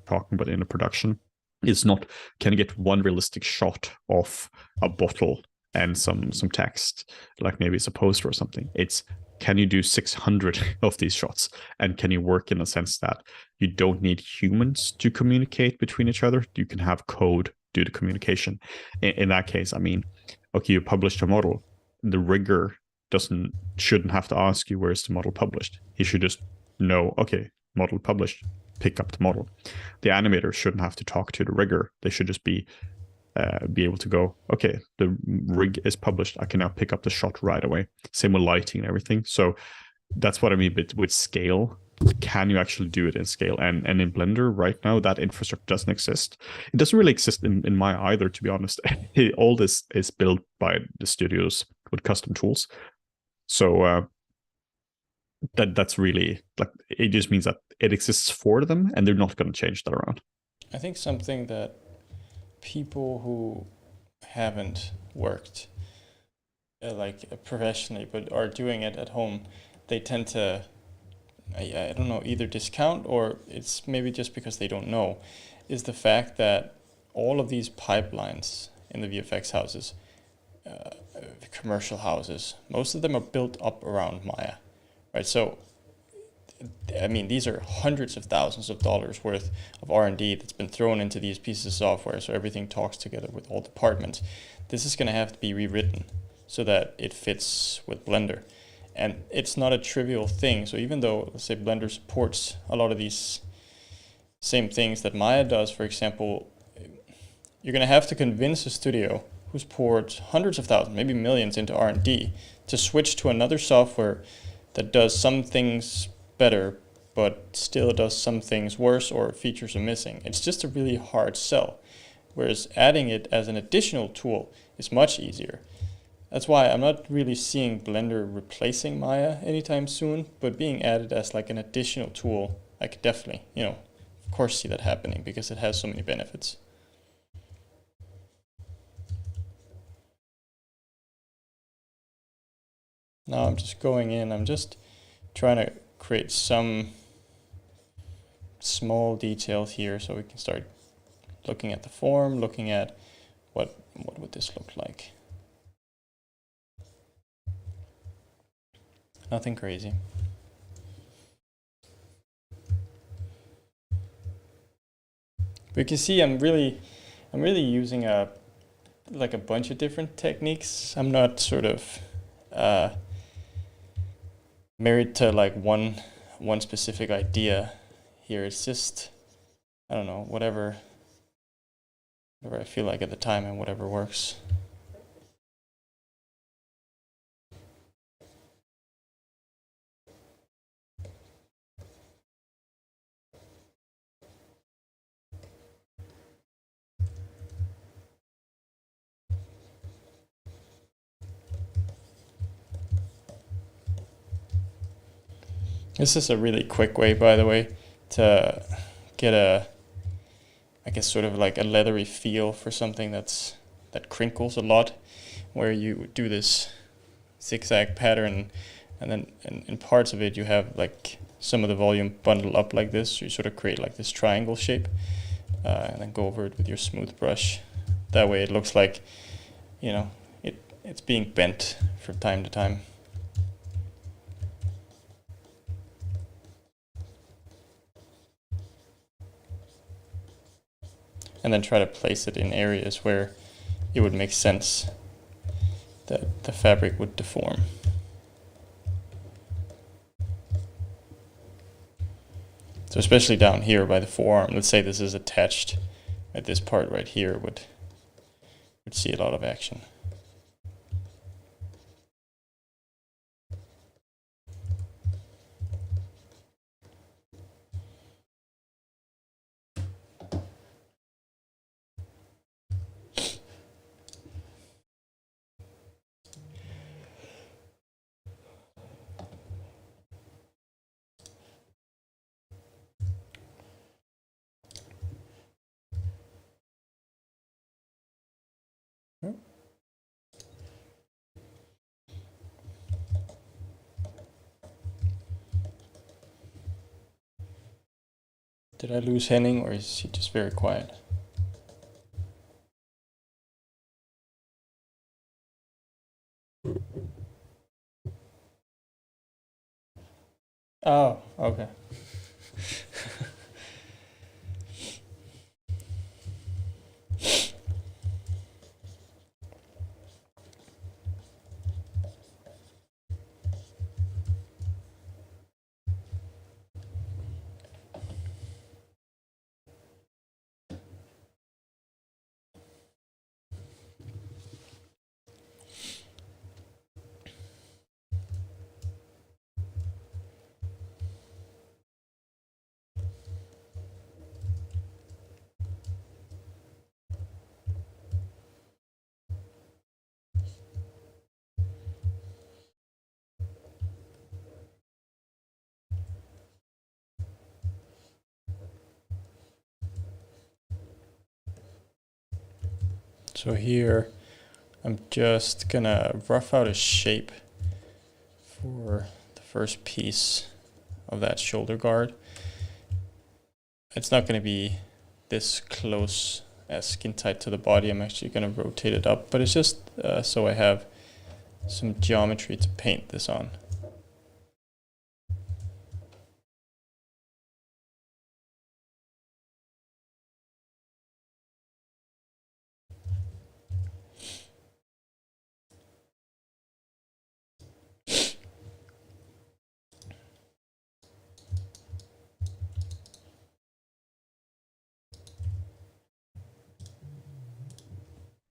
talking about in a production. It's not, can you get one realistic shot of a bottle and some text, like maybe it's a poster or something. It's, can you do 600 of these shots, and can you work in a sense that you don't need humans to communicate between each other? You can have code do the communication. In that case, I mean, okay, you published a model, the rigger shouldn't have to ask you where's the model published. He should just know, okay, model published, pick up the model. The animator shouldn't have to talk to the rigger. They should just be able to go, okay, the rig is published, I can now pick up the shot right away. Same with lighting and everything. So that's what I mean with scale. Can you actually do it in scale? And in Blender right now, that infrastructure doesn't exist. It doesn't really exist in Maya either, to be honest. All this is built by the studios with custom tools. So that's really, like, it just means that it exists for them, and they're not going to change that around. I think something that people who haven't worked like professionally but are doing it at home, they tend to, I don't know, either discount, or it's maybe just because they don't know, is the fact that all of these pipelines in the VFX houses, the commercial houses, most of them are built up around Maya, right? So I mean, these are hundreds of thousands of dollars worth of R&D that's been thrown into these pieces of software, so everything talks together with all departments. This is going to have to be rewritten so that it fits with Blender. And it's not a trivial thing. So even though, let's say, Blender supports a lot of these same things that Maya does, for example, you're going to have to convince a studio who's poured hundreds of thousands, maybe millions into R&D to switch to another software that does some things better, but still does some things worse or features are missing. It's just a really hard sell. Whereas adding it as an additional tool is much easier. That's why I'm not really seeing Blender replacing Maya anytime soon, but being added as like an additional tool, I could definitely, of course see that happening because it has so many benefits. Now I'm just going in, I'm just trying to create some small details here so we can start looking at the form, looking at what would this look like. Nothing crazy. But you can see I'm really using a bunch of different techniques. I'm not sort of married to like one specific idea here. It's just, I don't know, whatever I feel like at the time and whatever works. This is a really quick way, by the way, to get I guess sort of like a leathery feel for something that crinkles a lot, where you do this zigzag pattern, and then in parts of it you have like some of the volume bundled up like this, so you sort of create like this triangle shape, and then go over it with your smooth brush. That way it looks like, it's being bent from time to time. And then try to place it in areas where it would make sense that the fabric would deform. So especially down here by the forearm, let's say this is attached at this part right here, would see a lot of action. Did I lose Henning, or is he just very quiet? Oh, okay. So here, I'm just gonna rough out a shape for the first piece of that shoulder guard. It's not gonna be this close as skin tight to the body. I'm actually gonna rotate it up, but it's just so I have some geometry to paint this on.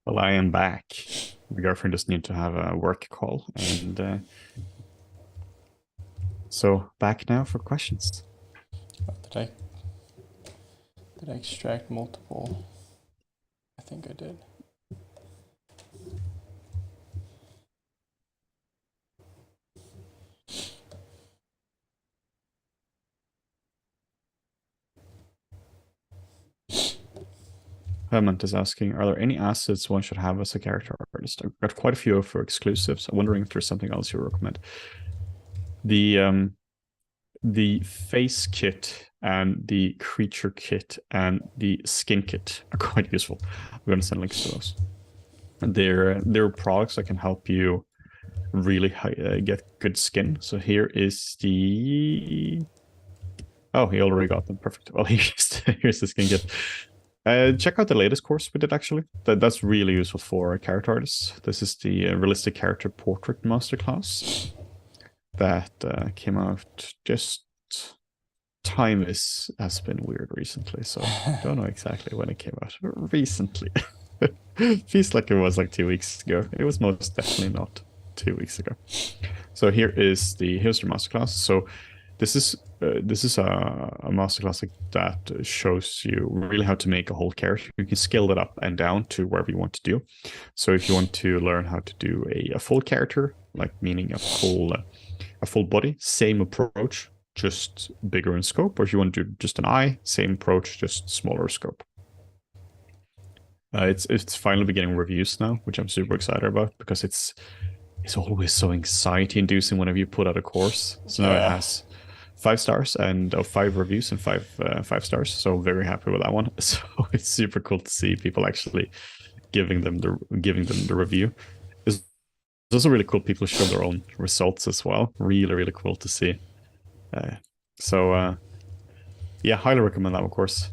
Well, I am back. My girlfriend just need to have a work call, and so back now for questions. Did I extract multiple? I think I did. Hermant is asking, are there any assets one should have as a character artist? I've got quite a few for exclusives. I'm wondering if there's something else you recommend. The face kit and the creature kit and the skin kit are quite useful. I'm going to send links to those. They're products that can help you really get good skin. So here is the... Oh, he already got them. Perfect. Well, here's the skin kit. Check out the latest course we did, actually. That's really useful for character artists. This is the Realistic Character Portrait Masterclass that came out just... Time has been weird recently, so I don't know exactly when it came out. Recently. Feels like it was like 2 weeks ago. It was most definitely not 2 weeks ago. So here's the masterclass. So this is a masterclass that shows you really how to make a whole character. You can scale it up and down to wherever you want to do. So if you want to learn how to do a full character, like meaning a full body, same approach, just bigger in scope. Or if you want to do just an eye, same approach, just smaller scope. It's finally beginning reviews now, which I'm super excited about, because it's always so anxiety-inducing whenever you put out a course. So now it has 5 stars and 5 reviews and 5 stars. So very happy with that one. So it's super cool to see people actually giving them the review. It's also really cool people show their own results as well. Really, really cool to see. Yeah, highly recommend that, of course.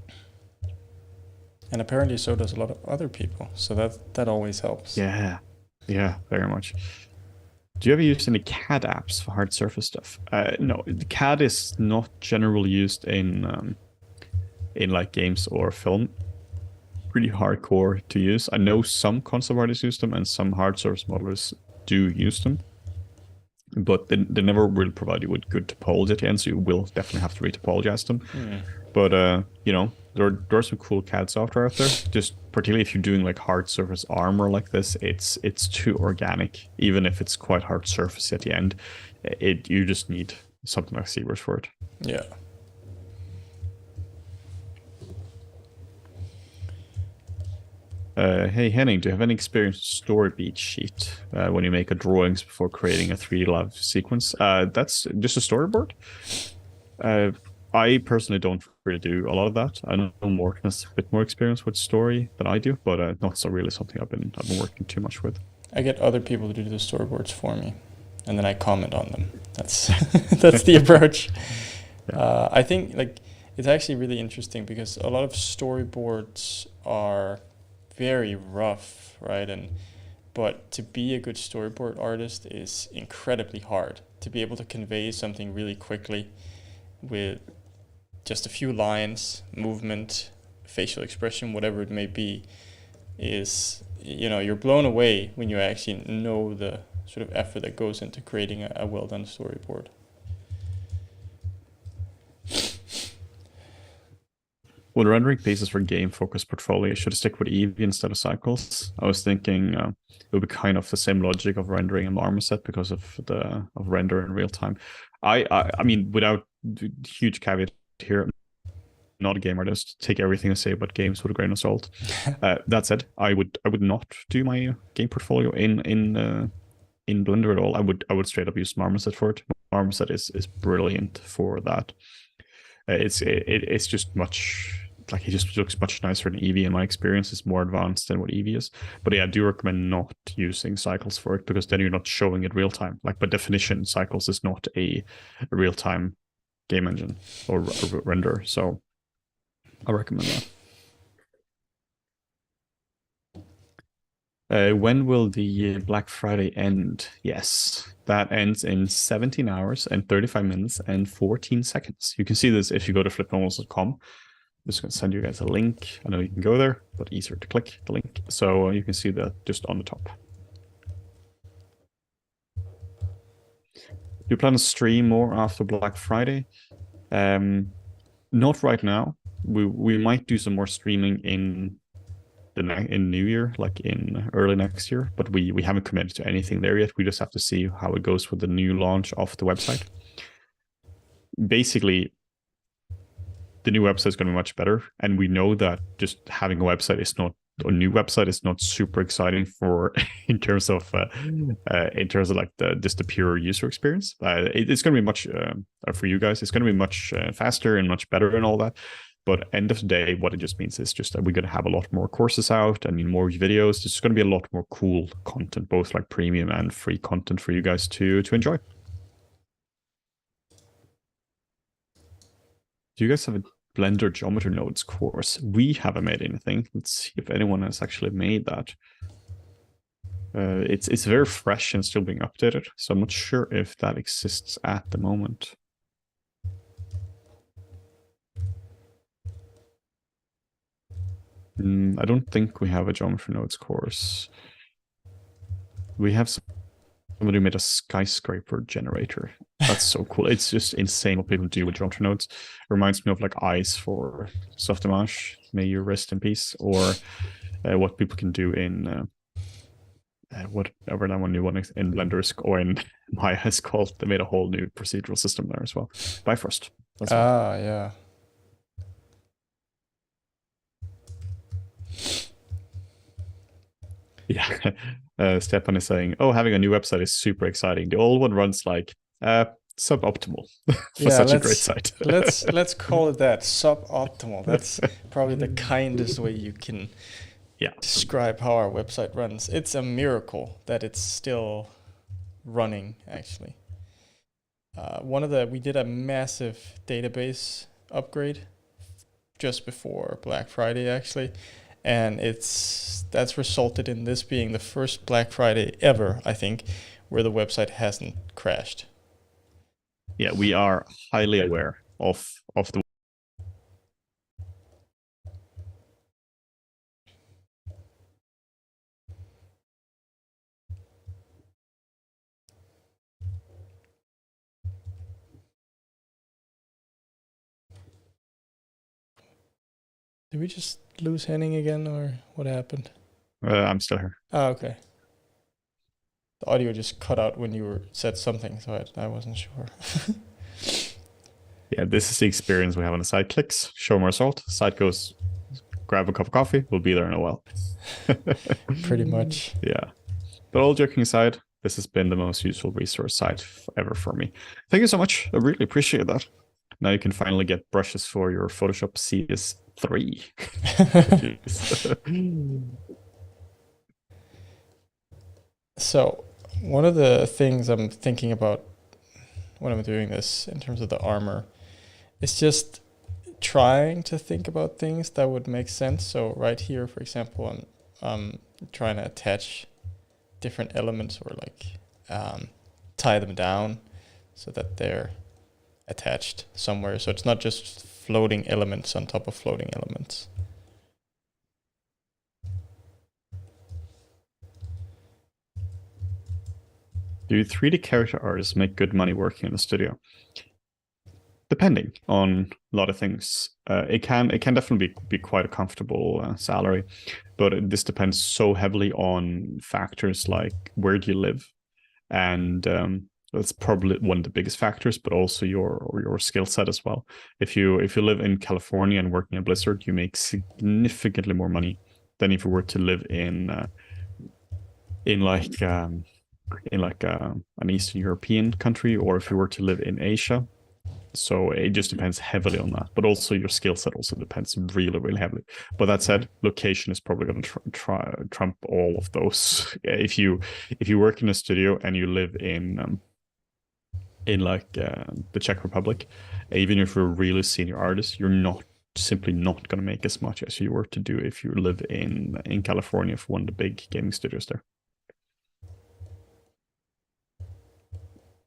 And apparently so does a lot of other people. So that always helps. Yeah, very much. Do you ever use any CAD apps for hard surface stuff? No, CAD is not generally used in like games or film. Pretty hardcore to use. I know some concept artists use them and some hard surface modelers do use them, but they never will provide you with good topology at the end, so you will definitely have to retopologize them. But you know, there are some cool CAD software out there. Just particularly if you're doing like hard surface armor like this, it's too organic. Even if it's quite hard surface at the end, you just need something like ZBrush for it. Yeah. Hey Henning, do you have any experience with story beat sheet when you make a drawings before creating a 3D live sequence? That's just a storyboard. I personally don't really do a lot of that. I know Morten has a bit more experience with story than I do, but not so really something I've been working too much with. I get other people to do the storyboards for me, and then I comment on them. That's that's the approach. Yeah. I think like it's actually really interesting because a lot of storyboards are very rough, right? But to be a good storyboard artist is incredibly hard. To be able to convey something really quickly with just a few lines, movement, facial expression, whatever it may be, is, you know, you're blown away when you actually know the sort of effort that goes into creating a well-done storyboard. When rendering pieces for game-focused portfolio, should I stick with Eevee instead of cycles? I was thinking it would be kind of the same logic of rendering a marmoset because of render in real time. I mean, without huge caveat here, I'm not a game artist. Take everything I say about games with a grain of salt. That said, I would not do my game portfolio in Blender at all. I would straight up use Marmoset for it. Marmoset is brilliant for that. It's just much. Like, it just looks much nicer than Eevee in my experience. It's more advanced than what Eevee is. But yeah, I do recommend not using cycles for it, because then you're not showing it real time. Like, by definition, cycles is not a real time game engine or renderer. So I recommend that. When will the Black Friday end? Yes, that ends in 17 hours and 35 minutes and 14 seconds. You can see this if you go to FlippedNormals.com. just going to send you guys a link. I know you can go there, but easier to click the link. So you can see that just on the top. Do you plan to stream more after Black Friday? Not right now. We might do some more streaming in New Year, like in early next year, but we haven't committed to anything there yet. We just have to see how it goes with the new launch of the website. Basically, the new website is going to be much better, and we know that just having a new website is not super exciting for in terms of like just the pure user experience. It's going to be much for you guys. It's going to be much faster and much better and all that. But end of the day, what it just means is just that we're going to have a lot more courses out and more videos. There's going to be a lot more cool content, both like premium and free content for you guys to enjoy. Do you guys have a Blender Geometry Nodes course? We haven't made anything. Let's see if anyone has actually made that. It's very fresh and still being updated, so I'm not sure if that exists at the moment. I don't think we have a Geometry Nodes course. We have somebody who made a skyscraper generator. That's so cool. It's just insane what people do with Geometry Nodes. It reminds me of like Ice for Softimage, may you rest in peace, or what people can do in whatever that one new one in Blender or in Maya is called. They made a whole new procedural system there as well. Bifrost. Yeah. Yeah. Stepan is saying, oh, having a new website is super exciting. The old one runs like suboptimal for such a great site. let's call it that, suboptimal. That's probably the kindest way you can describe how our website runs. It's a miracle that it's still running, actually. We did a massive database upgrade just before Black Friday, actually. And that's resulted in this being the first Black Friday ever, I think, where the website hasn't crashed. Yeah, we are highly aware of the. Did we just lose Henning again, or what happened? I'm still here. Oh, okay. The audio just cut out when you said something, so I wasn't sure. Yeah, this is the experience we have on the site. Clicks, show more result. Site goes, grab a cup of coffee. We'll be there in a while. Pretty much. Yeah. But all joking aside, this has been the most useful resource site ever for me. Thank you so much. I really appreciate that. Now you can finally get brushes for your Photoshop CS3. So one of the things I'm thinking about when I'm doing this in terms of the armor is just trying to think about things that would make sense. So right here, for example, I'm trying to attach different elements or like tie them down so that they're attached somewhere. So it's not just floating elements on top of floating elements. Do 3D character artists make good money working in the studio? Depending on a lot of things. It can definitely be quite a comfortable salary, but this depends so heavily on factors like where do you live, and that's probably one of the biggest factors, but also your skill set as well. If you live in California and working at Blizzard, you make significantly more money than if you were to live in an Eastern European country, or if you were to live in Asia. So it just depends heavily on that, but also your skill set also depends really, really heavily. But that said, location is probably going to trump all of those. If you work in a studio and you live in the Czech Republic, even if you're a really senior artist, you're simply not going to make as much as you were to do if you live in California for one of the big gaming studios there.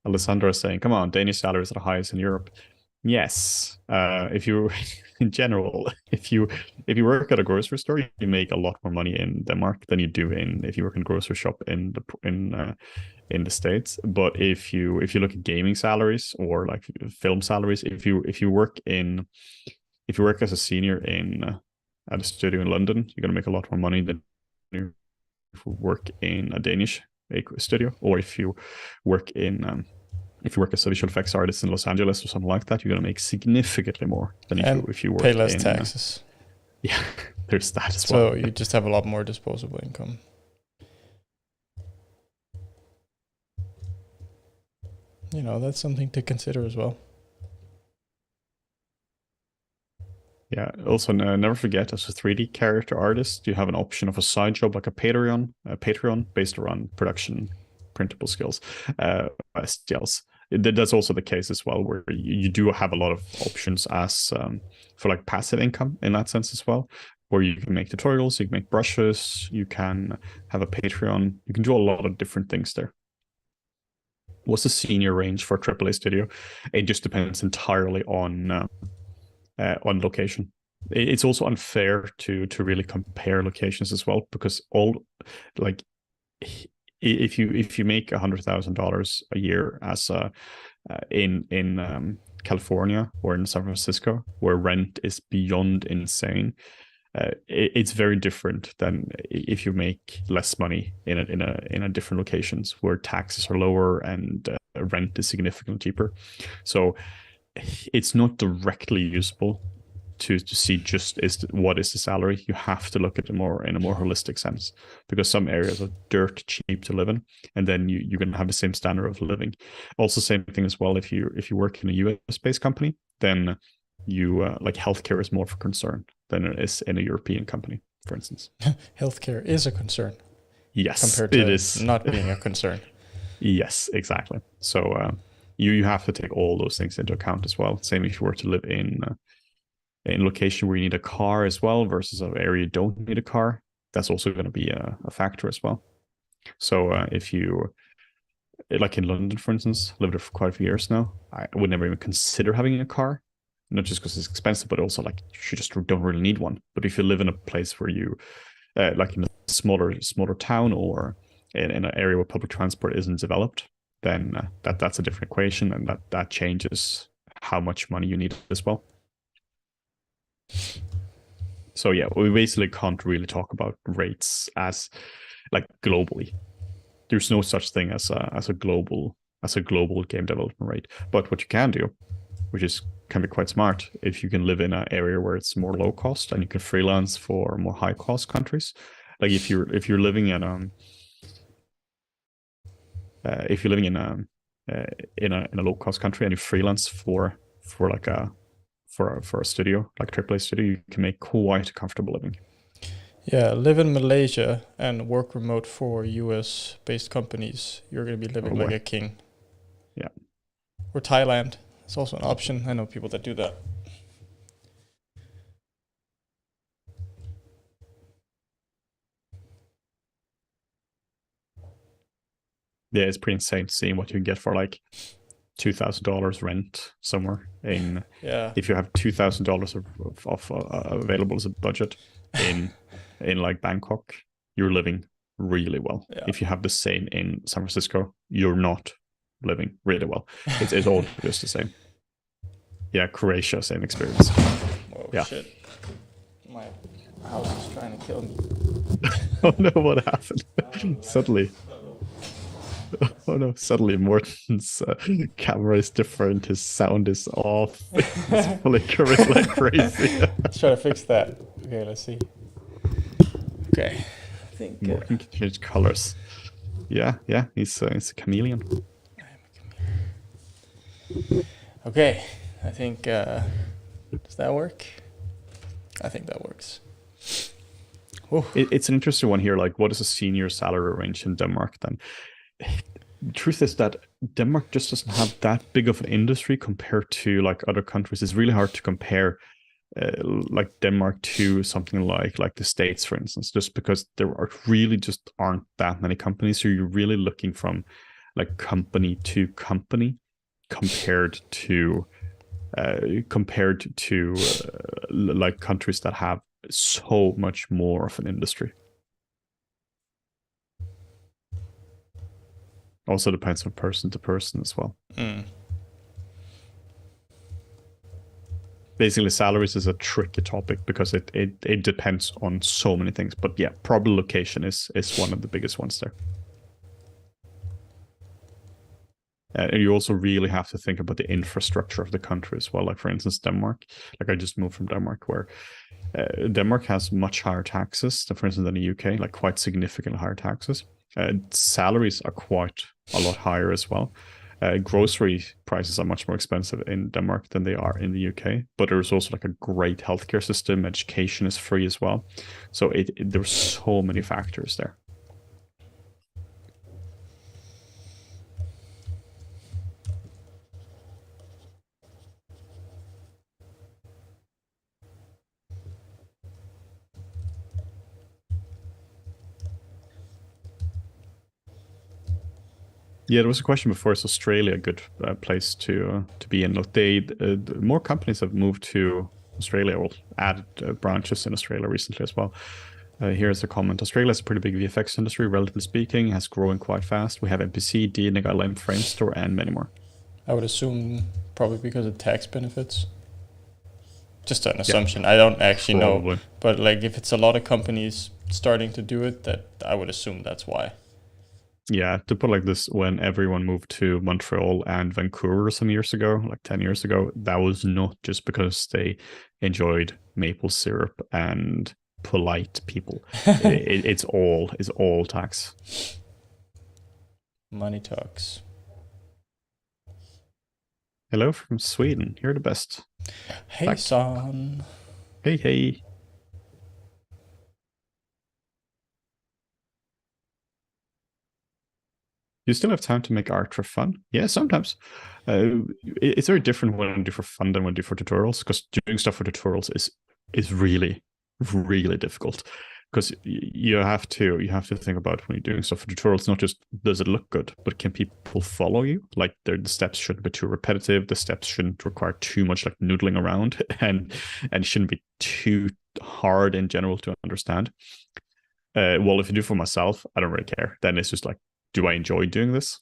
Alessandra is saying, come on, Danish salaries are the highest in Europe. Yes. If you, in general, if you work at a grocery store, you make a lot more money in Denmark than you do in if you work in a grocery shop in the States. But if you look at gaming salaries or like film salaries, if you work as a senior in at a studio in London, you're gonna make a lot more money than you work in a Danish studio, or if you work as a visual effects artist in Los Angeles or something like that, you're going to make significantly more than if you pay work less in taxes. Yeah, there's that as So well. you just have a lot more disposable income. You know, that's something to consider as well. Yeah. Also, never forget, as a 3D character artist, you have an option of a side job like a Patreon based around production printable skills, STLs. That's also the case as well, where you do have a lot of options as for like passive income in that sense as well, where you can make tutorials, you can make brushes, you can have a Patreon, you can do a lot of different things there. What's the senior range for AAA studio? It just depends entirely on location. It's also unfair to really compare locations as well, because all like if you make $100,000 a year as in California or in San Francisco, where rent is beyond insane, it's very different than if you make less money in a different locations where taxes are lower and rent is significantly cheaper. So it's not directly usable to see just what is the salary. You have to look at it more in a more holistic sense, because some areas are dirt cheap to live in, and then you're going to have the same standard of living. Also, same thing as well. If you work in a US based company, then you like healthcare is more of a concern than it is in a European company, for instance. Healthcare is a concern. Yes, compared to it is not being a concern. Yes, exactly. So you have to take all those things into account as well. Same if you were to live in location where you need a car as well versus an area you don't need a car. That's also going to be a factor as well. So if you, like in London, for instance, lived there for quite a few years now, I would never even consider having a car, not just because it's expensive, but also like you just don't really need one. But if you live in a place where you, like in a smaller town or in an area where public transport isn't developed, then that's a different equation, and that changes how much money you need as well. So yeah, we basically can't really talk about rates as like globally. There's no such thing as a global game development rate. But what you can do, which can be quite smart, if you can live in an area where it's more low cost and you can freelance for more high cost countries. Like if you're living in in a low cost country and you freelance for like for a studio, like AAA studio, you can make quite a comfortable living. Yeah, live in Malaysia and work remote for US based companies. You're going to be living like a king. Yeah. Or Thailand. It's also an option. I know people that do that. Yeah, it's pretty insane seeing what you can get for like $2,000 rent somewhere in. Yeah. If you have $2,000 of available as a budget in like Bangkok, you're living really well. Yeah. If you have the same in San Francisco, you're not living really well. It's all just the same. Yeah, Croatia, same experience. Oh yeah. Shit. My house is trying to kill me. Oh no, what happened? Suddenly. Oh no, suddenly Morten's camera is different, his sound is off, it's flickering like crazy. Let's try to fix that. Okay, let's see. Okay, I think Morten can change colors. Yeah, he's a chameleon. I am a chameleon. Okay, I think, does that work? I think that works. It's an interesting one here, like what is a senior salary range in Denmark then? The truth is that Denmark just doesn't have that big of an industry compared to like other countries. It's really hard to compare like Denmark to something like the States, for instance, just because there aren't that many companies. So you're really looking from like company to company compared to compared to like countries that have so much more of an industry. Also depends on person to person as well. Basically, salaries is a tricky topic because it depends on so many things. But yeah, probably location is one of the biggest ones there. And you also really have to think about the infrastructure of the country as well. Like, for instance, Denmark. Like, I just moved from Denmark, where Denmark has much higher taxes, for instance, than the UK, like quite significantly higher taxes. Salaries are quite a lot higher as well. Grocery prices are much more expensive in Denmark than they are in the UK, but there's also like a great healthcare system. Education is free as well. So there's so many factors there. Yeah, there was a question before. Is Australia a good place to be in? Look, more companies have moved to Australia or added branches in Australia recently as well. Here's a comment. Australia has a pretty big VFX industry, relatively speaking, has growing quite fast. We have NPC, DNG, LM, Framestore, and many more. I would assume probably because of tax benefits. Just an assumption. I don't actually know. But like if it's a lot of companies starting to do it, that I would assume that's why. Yeah, to put like this, when everyone moved to Montreal and Vancouver some years ago, like 10 years ago, that was not just because they enjoyed maple syrup and polite people. It's all tax. Money talks. Hello from Sweden. You're the best. Hey, son. Hey. You still have time to make art for fun? Yeah, sometimes. It's very different when I do for fun than when I do for tutorials, because doing stuff for tutorials is really, really difficult. Because you have to think about when you're doing stuff for tutorials, not just does it look good, but can people follow you? Like the steps shouldn't be too repetitive. The steps shouldn't require too much like noodling around, and shouldn't be too hard in general to understand. Well, if you do for myself, I don't really care. Then it's just like, do I enjoy doing this?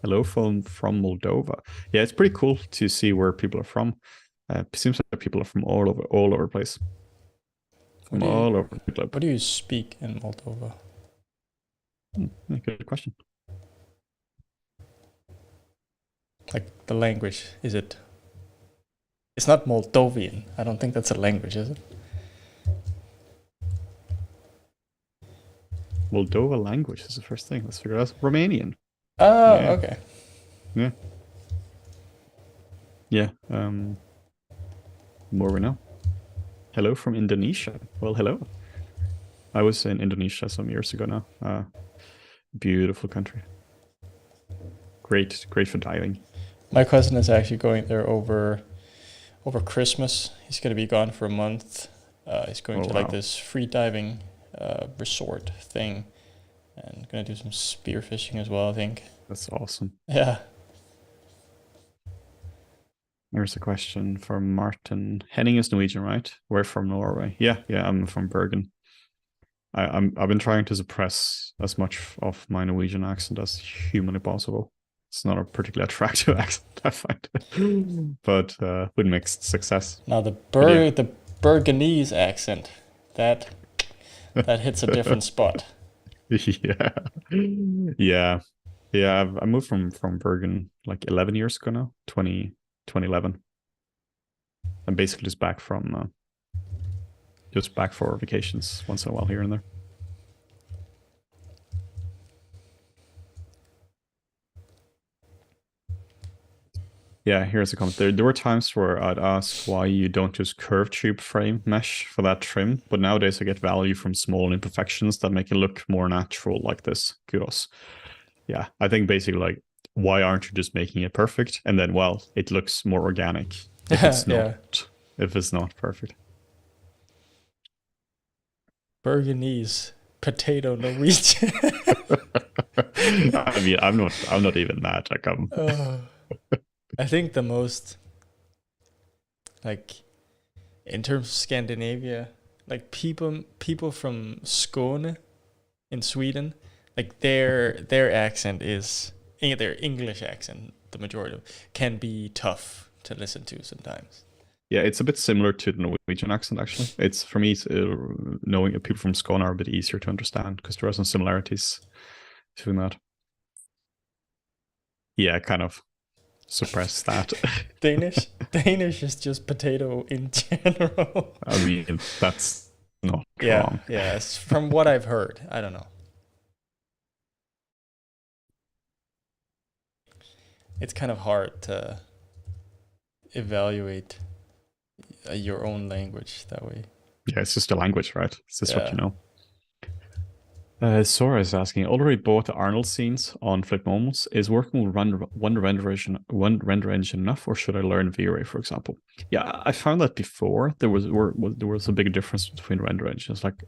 Hello from Moldova. Yeah, it's pretty cool to see where people are from. It seems like people are from all over the place. All over the globe. What do you speak in Moldova? Good question. Like the language, is it? It's not Moldovan. I don't think that's a language, is it? Moldova language is the first thing. Let's figure out. Romanian. Oh, yeah. Okay. Yeah. More we know. Hello from Indonesia. Well, hello. I was in Indonesia some years ago now. Beautiful country. Great for diving. My cousin is actually going there over Christmas. He's going to be gone for a month. He's going to like this free diving resort thing, and going to do some spearfishing as well, I think. That's awesome. Yeah. There's a question from Martin. Henning is Norwegian, right? We're from Norway. Yeah, I'm from Bergen. I've been trying to suppress as much of my Norwegian accent as humanly possible. It's not a particularly attractive accent, I find, but with mixed success. Now the Bergenese accent, that hits a different spot. Yeah. I moved from Bergen like 11 years ago now, 2011. I'm basically just back for vacations once in a while here and there. Yeah, here's a comment. There were times where I'd ask why you don't just curve tube frame mesh for that trim, but nowadays I get value from small imperfections that make it look more natural like this. Kudos. Yeah, I think basically like, why aren't you just making it perfect? And then, well, it looks more organic if it's not if it's not perfect. Bergenese potato Norwegian. I mean, I'm not even mad. Like, I think the most, like, in terms of Scandinavia, like people from Skåne in Sweden, like their accent is their English accent, the majority of can be tough to listen to sometimes. yeah, it's a bit similar to the Norwegian accent, actually. It's for me, it's, knowing people from Skåne are a bit easier to understand because there are some similarities between that. Yeah, kind of suppress that. Danish is just potato in general. I mean, that's not Yeah, wrong. yeah. From what I've heard, I don't know. It's kind of hard to evaluate your own language that way. Yeah, it's just a language, right? It's just what Yeah. you know. Sora is asking, already bought the Arnold scenes on FlippedNormals. Is working with one render engine enough, or should I learn V-Ray, for example? Yeah, I found that before there was a big difference between render engines like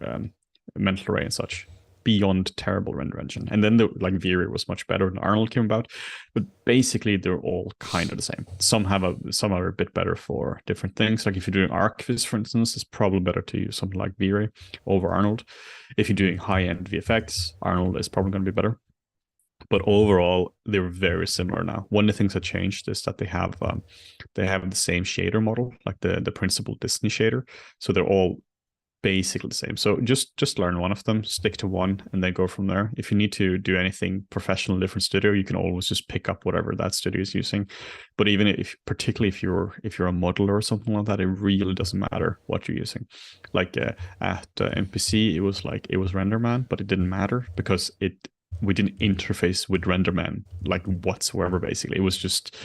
Mental Ray and such, beyond terrible render engine. And then like V-Ray was much better when Arnold came about, but basically they're all kind of the same. Some are a bit better for different things. Like if you're doing Archviz, for instance, it's probably better to use something like V-Ray over Arnold. If you're doing high-end VFX, Arnold is probably going to be better. But overall, they're very similar now. One of the things that changed is that they have the same shader model, like the principal Disney shader. So they're all basically the same. So just learn one of them, stick to one, and then go from there. If you need to do anything professional in a different studio, you can always just pick up whatever that studio is using. But even if, particularly if you're a modeler or something like that, it really doesn't matter what you're using. Like at MPC, it was RenderMan, but it didn't matter because we didn't interface with RenderMan like whatsoever. Basically, it was just,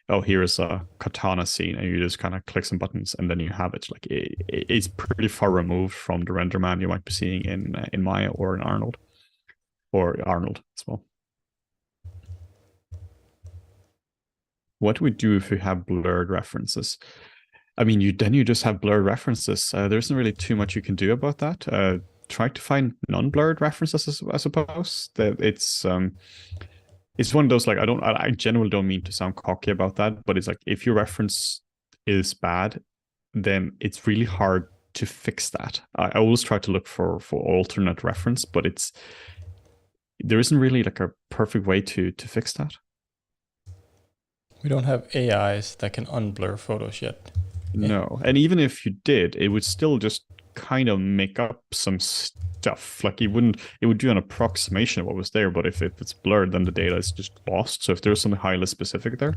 oh, here's a katana scene, and you just kind of click some buttons, and then you have it. Like it's pretty far removed from the RenderMan you might be seeing in Maya or in Arnold, as well. What do we do if we have blurred references? I mean, you just have blurred references. There isn't really too much you can do about that. Try to find non-blurred references, I suppose. That it's one of those, like, I generally don't mean to sound cocky about that, but it's like if your reference is bad, then it's really hard to fix that. I always try to look for alternate reference, but there isn't really like a perfect way to fix that. We don't have AIs that can unblur photos yet. No, and even if you did, it would still just kind of make up some stuff. Like it would do an approximation of what was there, but if it's blurred, then the data is just lost. So if there's something highly specific there,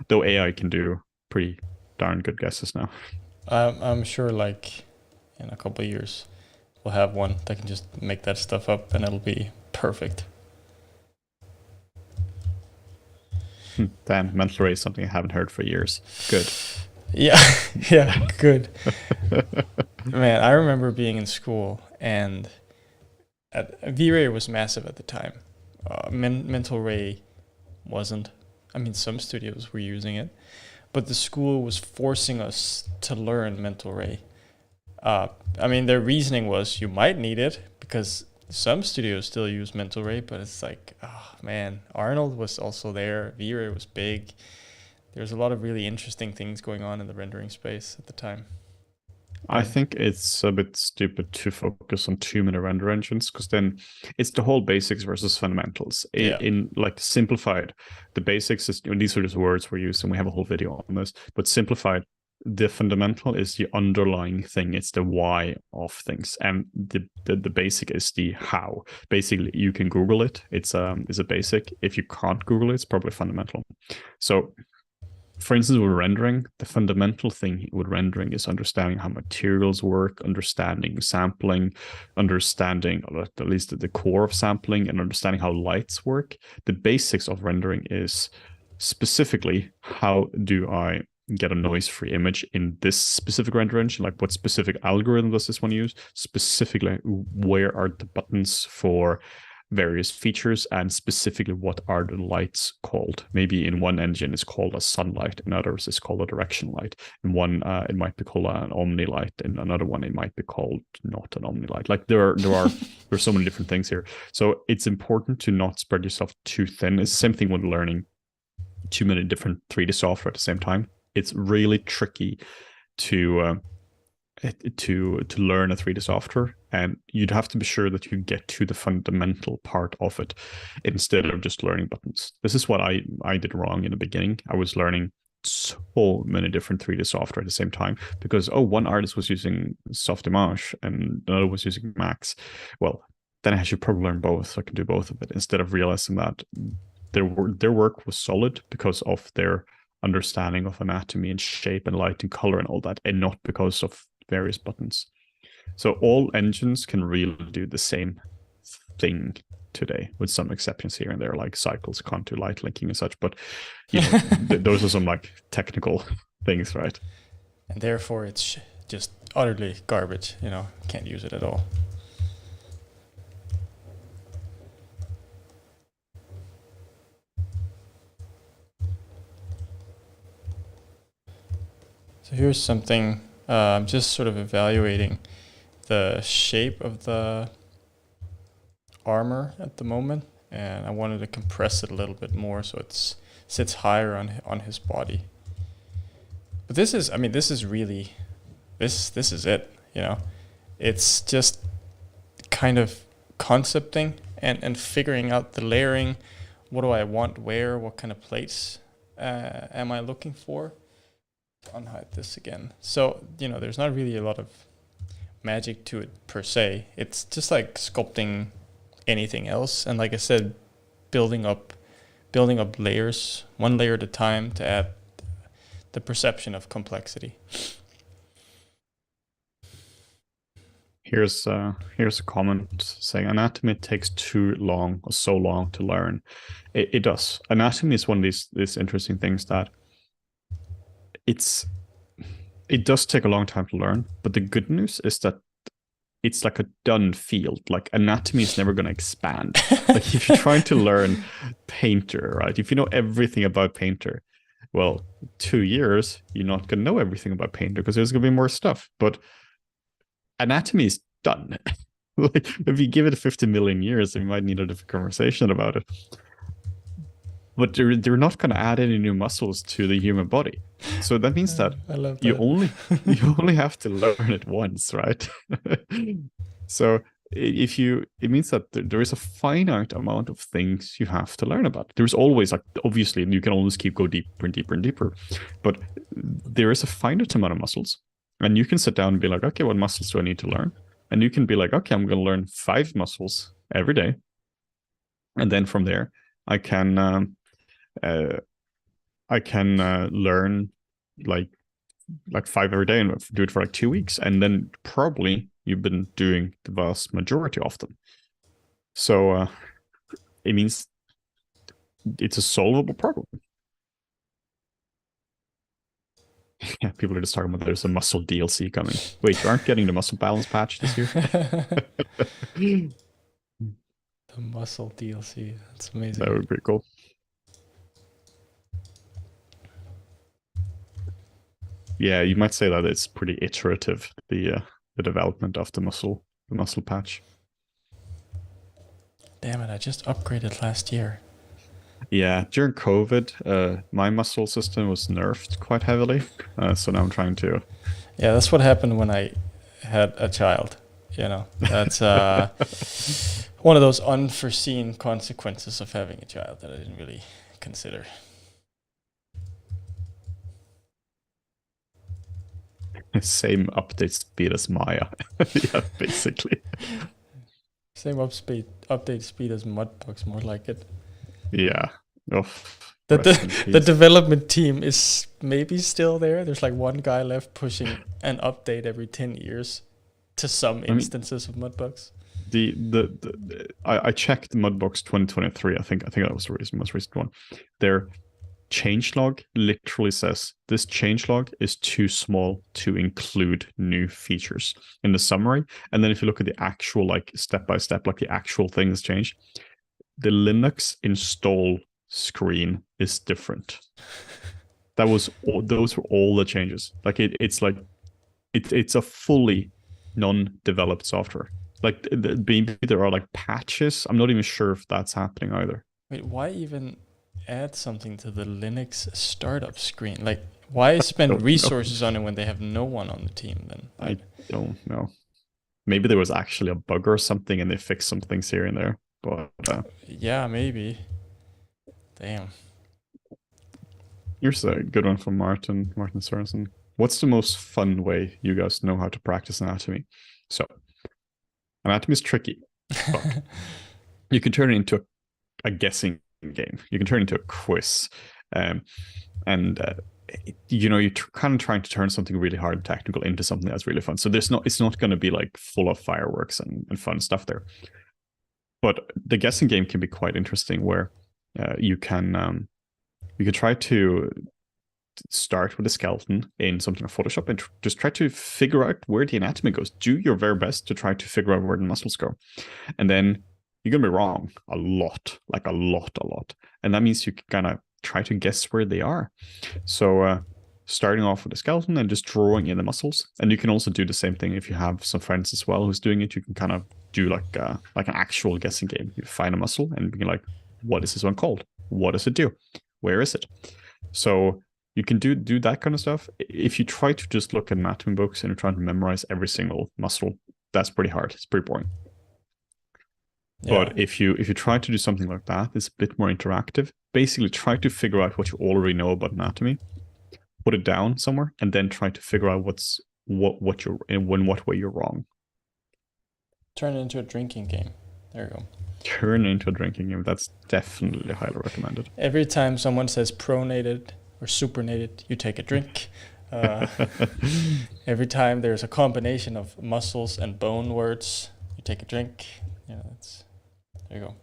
though AI can do pretty darn good guesses now. I'm sure, like in a couple of years, we'll have one that can just make that stuff up, and it'll be perfect. Damn, Mental Ray is something I haven't heard for years. Good. Yeah, yeah, good. Man, I remember being in school, and V-Ray was massive at the time. Mental Ray wasn't. I mean, some studios were using it, but the school was forcing us to learn Mental Ray. I mean, their reasoning was you might need it because some studios still use Mental Ray, but it's like, oh man, Arnold was also there. V-Ray was big. There's a lot of really interesting things going on in the rendering space at the time. I think it's a bit stupid to focus on too many render engines, because then it's the whole basics versus fundamentals. In like simplified, the basics is, these are just words we're using. We have a whole video on this, but simplified, the fundamental is the underlying thing. It's the why of things, and the basic is the how. Basically, you can Google it. It's a basic. If you can't Google it, it's probably fundamental. So, for instance, with rendering, the fundamental thing with rendering is understanding how materials work, understanding sampling, understanding at least the core of sampling, and understanding how lights work. The basics of rendering is specifically, how do I get a noise-free image in this specific render engine? Like, what specific algorithm does this one use? Specifically, where are the buttons for various features and specifically what are the lights called. Maybe in one engine it's called a sunlight, in others it's called a direction light. In one it might be called an omni light, in another one it might be called not an omni light. Like there are so many different things here. So it's important to not spread yourself too thin. It's the same thing with learning too many different 3D software at the same time. It's really tricky to learn a 3D software, and you'd have to be sure that you get to the fundamental part of it instead of just learning buttons. This is what I did wrong in the beginning. I was learning so many different 3D software at the same time because one artist was using Softimage and another was using Max. Well, then I should probably learn both so I can do both of it, instead of realizing that their work was solid because of their understanding of anatomy and shape and light and color and all that, and not because of various buttons. So all engines can really do the same thing today, with some exceptions here and there, like cycles, contour, light linking and such. But you know, those are some like technical things, right? And therefore it's just utterly garbage, you know, can't use it at all. So here's something, I'm just sort of evaluating the shape of the armor at the moment, and I wanted to compress it a little bit more so it sits higher on his body. But this is, I mean, this is really, this is it, you know. It's just kind of concepting and figuring out the layering. What do I want where? What kind of plates am I looking for? Unhide this again. So, you know, there's not really a lot of magic to it per se. It's just like sculpting anything else. And like I said, building up layers, one layer at a time, to add the perception of complexity. Here's a comment saying anatomy takes too long or so long to learn. It does. Anatomy is one of these interesting things that it does take a long time to learn, but the good news is that it's like a done field. Like anatomy is never going to expand. Like if you're trying to learn Painter, right? If you know everything about Painter, well, 2 years, you're not going to know everything about Painter because there's going to be more stuff. But anatomy is done. Like if you give it 50 million years, we might need a different conversation about it. But they're not going to add any new muscles to the human body. So that means that you only have to learn it once, right? So it means that there is a finite amount of things you have to learn about. There's always, like, obviously you can always go deeper and deeper and deeper, but there is a finite amount of muscles, and you can sit down and be like, okay, what muscles do I need to learn? And you can be like, okay, I'm going to learn 5 muscles every day, and then from there I can learn like 5 every day and do it for like 2 weeks, and then probably you've been doing the vast majority of them. So it means it's a solvable problem. Yeah, people are just talking about there's a muscle DLC coming. Wait, you aren't getting the muscle balance patch this year? The muscle DLC, that's amazing. That would be pretty cool. Yeah, you might say that it's pretty iterative, the development of the muscle patch. Damn it, I just upgraded last year. Yeah, during COVID, my muscle system was nerfed quite heavily, so now I'm trying to... Yeah, that's what happened when I had a child, you know. That's one of those unforeseen consequences of having a child that I didn't really consider. Same update speed as Maya. Yeah, basically. Same update speed as Mudbox, more like it. Yeah. Oh, the development team is maybe still there. There's like one guy left pushing an update every 10 years to some instances of Mudbox. I checked Mudbox 2023. I think that was the most recent one. Their changelog literally says this changelog is too small to include new features in the summary. And then if you look at the actual, like step by step, like the actual things change, the Linux install screen is different. Those were all the changes. Like it's like it's a fully non-developed software. Like maybe there are like patches. I'm not even sure if that's happening either. Wait, why even add something to the Linux startup screen? Like, why spend resources on it when they have no one on the team then? I don't know. Maybe there was actually a bug or something and they fixed some things here and there. But yeah, maybe. Damn. Here's a good one from Martin Sorensen. What's the most fun way you guys know how to practice anatomy? So, anatomy is tricky, but you can turn it into a guessing game. You can turn it into a quiz. You're kind of trying to turn something really hard and technical into something that's really fun. So it's not going to be like full of fireworks and fun stuff there. But the guessing game can be quite interesting where you can try to start with a skeleton in something like Photoshop and just try to figure out where the anatomy goes. Do your very best to try to figure out where the muscles go. And then you're going to be wrong a lot. And that means you can kind of try to guess where they are. So starting off with a skeleton and just drawing in the muscles. And you can also do the same thing if you have some friends as well who's doing it. You can kind of do like an actual guessing game. You find a muscle and be like, what is this one called? What does it do? Where is it? So you can do that kind of stuff. If you try to just look at anatomy books and you're trying to memorize every single muscle, that's pretty hard. It's pretty boring. Yeah. But if you try to do something like that, it's a bit more interactive. Basically, try to figure out what you already know about anatomy, put it down somewhere, and then try to figure out what you're in what way you're wrong. Turn it into a drinking game. There you go. Turn it into a drinking game. That's definitely highly recommended. Every time someone says pronated or supernated, you take a drink. Every time there's a combination of muscles and bone words, you take a drink. Yeah, there you go.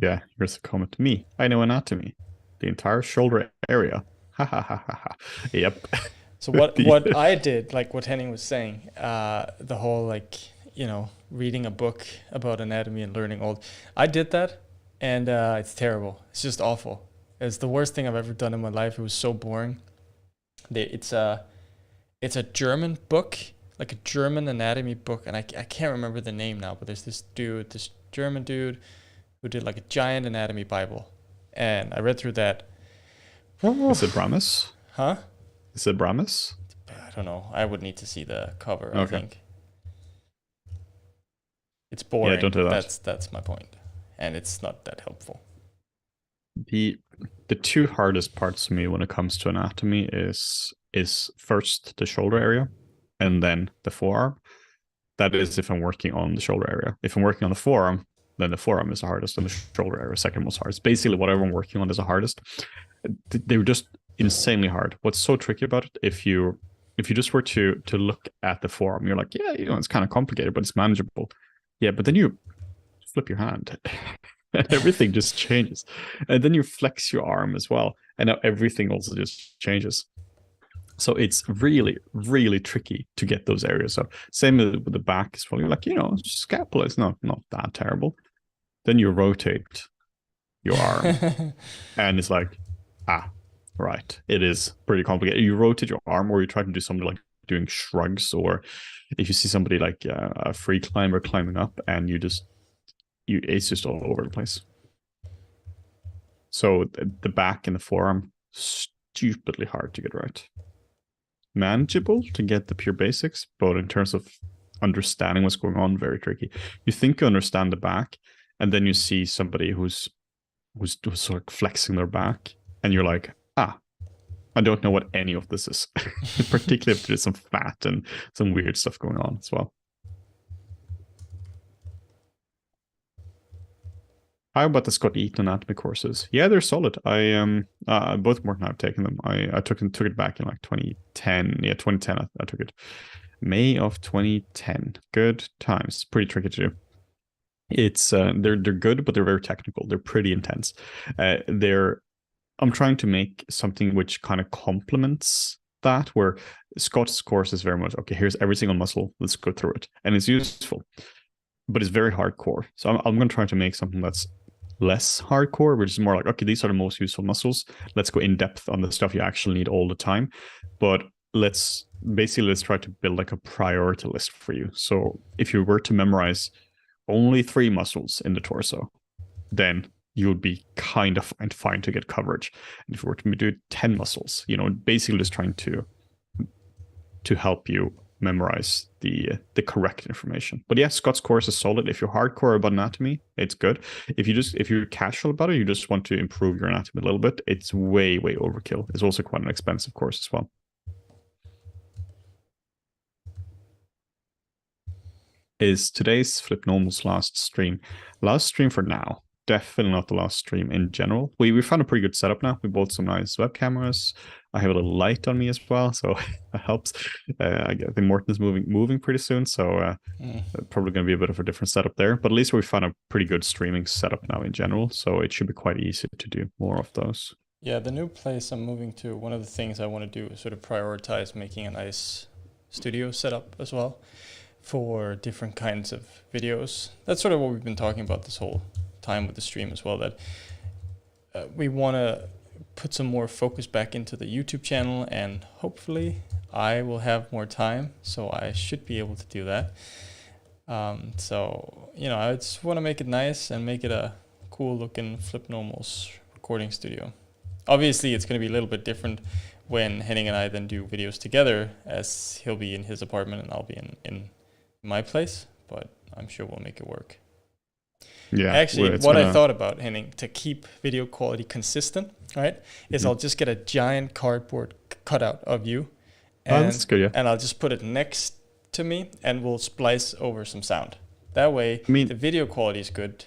Yeah, here's a comment to me. I know anatomy. The entire shoulder area. Ha ha ha ha ha. Yep. So what I did, like what Henning was saying, the whole reading a book about anatomy and learning I did that, and it's terrible. It's just awful. It's the worst thing I've ever done in my life. It was so boring. It's a German book, like a German anatomy book, and I can't remember the name now, but there's this German dude who did like a giant anatomy Bible, and I read through that. Is it Brahms? Huh? Is it Brahms? I don't know. I would need to see the cover. Okay. I think it's boring. Yeah, don't do that. That's my point, and it's not that helpful. The two hardest parts for me when it comes to anatomy is first the shoulder area, and then the forearm. That is if I'm working on the shoulder area. If I'm working on the forearm, then the forearm is the hardest, and the shoulder area is second most hardest. Basically, whatever I'm working on is the hardest. They were just insanely hard. What's so tricky about it, if you just were to look at the forearm, you're like, yeah, it's kind of complicated, but it's manageable. Yeah, but then you flip your hand and everything just changes. And then you flex your arm as well. And now everything also just changes. So it's really, really tricky to get those areas up. Same with the back as well. You're like, scapula is not that terrible. Then you rotate your arm and it's like, right. It is pretty complicated. You rotate your arm, or you try to do something like doing shrugs, or if you see somebody like a free climber climbing up, and it's just all over the place. So the back and the forearm, stupidly hard to get right. Manageable to get the pure basics, but in terms of understanding what's going on, very tricky. You think you understand the back, and then you see somebody who's sort of flexing their back, and you're like, I don't know what any of this is, particularly if there's some fat and some weird stuff going on as well. How about the Scott Eaton anatomy courses? Yeah, they're solid. I both Morten and I have taken them. I took it back in like 2010. Yeah, 2010 I took it. May of 2010. Good times. Pretty tricky to do. It's they're good, but they're very technical. They're pretty intense. They're I'm trying to make something which kind of complements that, where Scott's course is very much, okay, here's every single muscle, let's go through it. And it's useful, but it's very hardcore. So I'm going to try to make something that's less hardcore, which is more like, okay, these are the most useful muscles. Let's go in depth on the stuff you actually need all the time. But let's try to build like a priority list for you. So if you were to memorize only 3 muscles in the torso, then you would be kind of fine to get coverage. And if you were to do 10 muscles, basically just trying to help you memorize the correct information. But yeah, Scott's course is solid. If you're hardcore about anatomy, it's good. If you're casual about it, you just want to improve your anatomy a little bit, it's way overkill. It's also quite an expensive course as well. Is today's FlippedNormals last stream? Last stream for now. Definitely not the last stream in general. We found a pretty good setup now. We bought some nice web cameras. I have a little light on me as well, so that helps. I think Morten is moving pretty soon, so probably going to be a bit of a different setup there. But at least we found a pretty good streaming setup now in general, so it should be quite easy to do more of those. Yeah, the new place I'm moving to, one of the things I want to do is sort of prioritize making a nice studio setup as well for different kinds of videos. That's sort of what we've been talking about this whole time with the stream as well, that we want to put some more focus back into the YouTube channel, and hopefully I will have more time, so I should be able to do that. So, I just want to make it nice and make it a cool looking FlippedNormals recording studio. Obviously, it's going to be a little bit different when Henning and I then do videos together, as he'll be in his apartment and I'll be in my place, but I'm sure we'll make it work. Yeah. Actually, what I thought about, Henning, to keep video quality consistent, right, is I'll just get a giant cardboard cutout of you, and, that's good, yeah. And I'll just put it next to me, and we'll splice over some sound. That way, the video quality is good.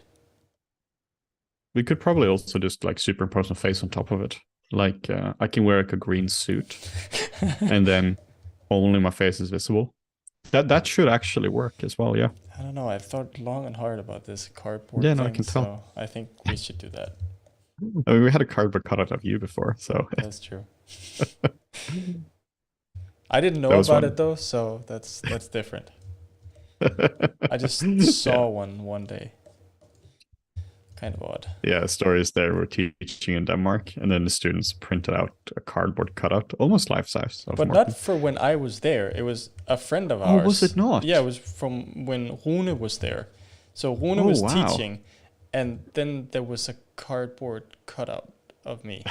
We could probably also just like superimpose my face on top of it. Like I can wear like a green suit, and then only my face is visible. That should actually work as well, yeah. I don't know. I've thought long and hard about this cardboard thing, I can tell. So I think we should do that. I mean, we had a cardboard cutout of you before, so that's true. I didn't know about it though, so that's different. I just saw one day. Kind of odd. Yeah, the story is there. We're teaching in Denmark, and then the students printed out a cardboard cutout, almost life size. But not for when I was there. It was a friend of ours. Oh, was it not? Yeah, it was from when Rune was there. So Rune was teaching, and then there was a cardboard cutout of me.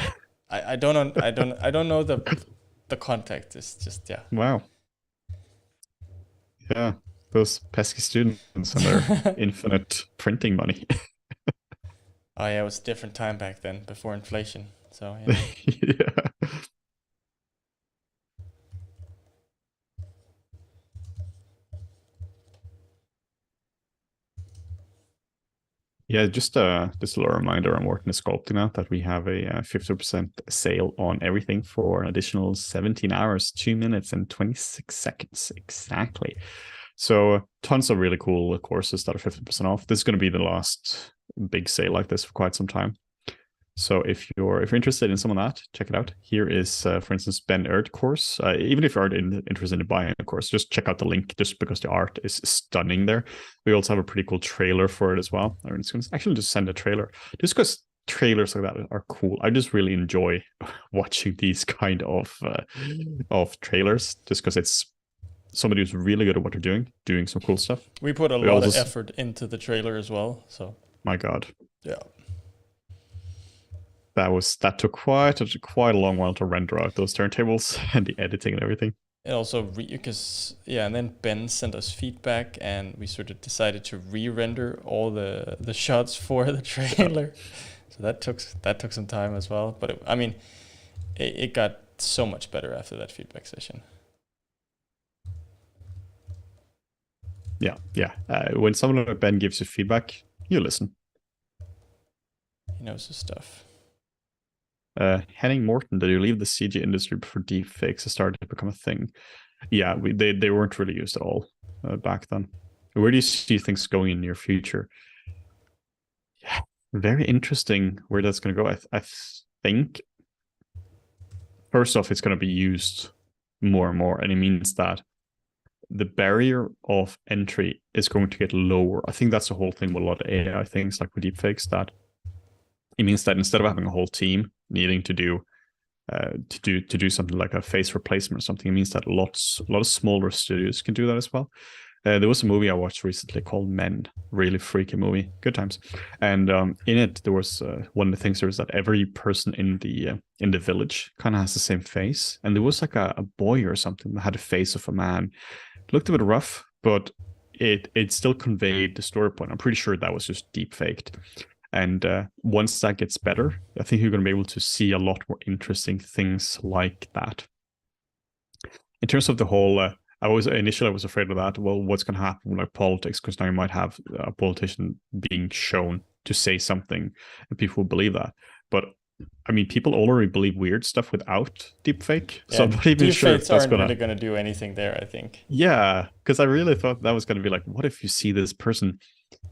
I don't know the context. It's just Wow. Yeah, those pesky students and their infinite printing money. Oh yeah, it was a different time back then, before inflation. So yeah. Yeah, just a little reminder, I'm working at Sculpting now, that we have a 50% sale on everything for an additional 17 hours, 2 minutes and 26 seconds exactly. So tons of really cool courses that are 50% off. This is going to be the last big sale like this for quite some time. So if you're interested in some of that, check it out. Here is, for instance, Ben Erd course. Even if you aren't interested in buying a course, just check out the link, just because the art is stunning there. We also have a pretty cool trailer for it as well. I'm just going to actually just send a trailer, just because trailers like that are cool. I just really enjoy watching these kind of trailers, just because it's somebody who's really good at what they're doing some cool stuff. We put a lot of effort into the trailer as well. So my God. Yeah. That took quite a long while to render out those turntables and the editing and everything. And also and then Ben sent us feedback, and we sort of decided to re-render all the shots for the trailer. So that took some time as well. But it got so much better after that feedback session. Yeah. When someone like Ben gives you feedback, you listen. He knows his stuff. Henning Morten, did you leave the CG industry before deepfakes started to become a thing? Yeah, they weren't really used at all back then. Where do you see things going in near future? Yeah, very interesting where that's going to go. think, first off, it's going to be used more and more, and it means that the barrier of entry is going to get lower. I think that's the whole thing with a lot of AI things, like with deepfakes, that it means that instead of having a whole team needing to do something like a face replacement or something, it means that a lot of smaller studios can do that as well. There was a movie I watched recently called Men, really freaky movie, good times. And in it, there was one of the things there was that every person in the village kind of has the same face, and there was like a boy or something that had a face of a man. It looked a bit rough, but it still conveyed the story point. I'm pretty sure that was just deep faked. And once that gets better, I think you're going to be able to see a lot more interesting things like that. In terms of the whole, I was afraid of that. Well, what's going to happen with like politics? Because now you might have a politician being shown to say something, and people will believe that. But I mean, people already believe weird stuff without deepfake, so I'm not even sure if that's really going to do anything there, I think. Yeah, because I really thought that was going to be like, what if you see this person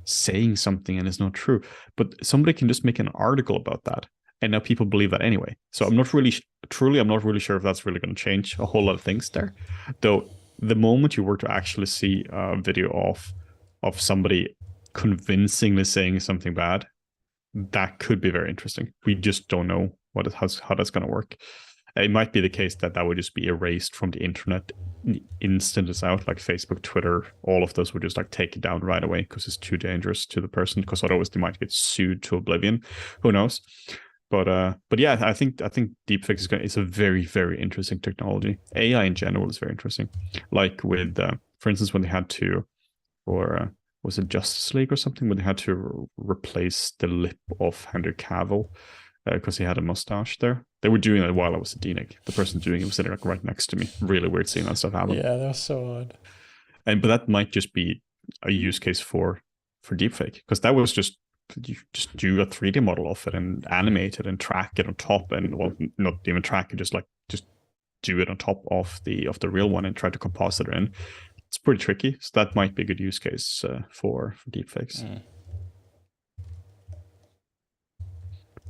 saying something and it's not true, but somebody can just make an article about that, and now people believe that anyway. So I'm not really sure if that's really going to change a whole lot of things there. Though the moment you were to actually see a video of somebody convincingly saying something bad, that could be very interesting. We just don't know how that's going to work. It might be the case that would just be erased from the internet instant it's out, like Facebook, Twitter, all of those would just like take it down right away because it's too dangerous to the person, because otherwise they might get sued to oblivion. Who knows? But yeah, I think deepfake is a very, very interesting technology. AI in general is very interesting. Like with, for instance, when they had to, or was it Justice League or something, when they had to replace the lip of Henry Cavill because he had a mustache there. They were doing it while I was at DNIC. The person doing it was sitting like right next to me. Really weird seeing that stuff happen. Yeah, that was so odd. But that might just be a use case for deepfake, because that was just, you just do a 3D model of it and animate it and track it on top, and well, not even track it, just do it on top of the real one and try to composite it in. It's pretty tricky, so that might be a good use case for deepfakes.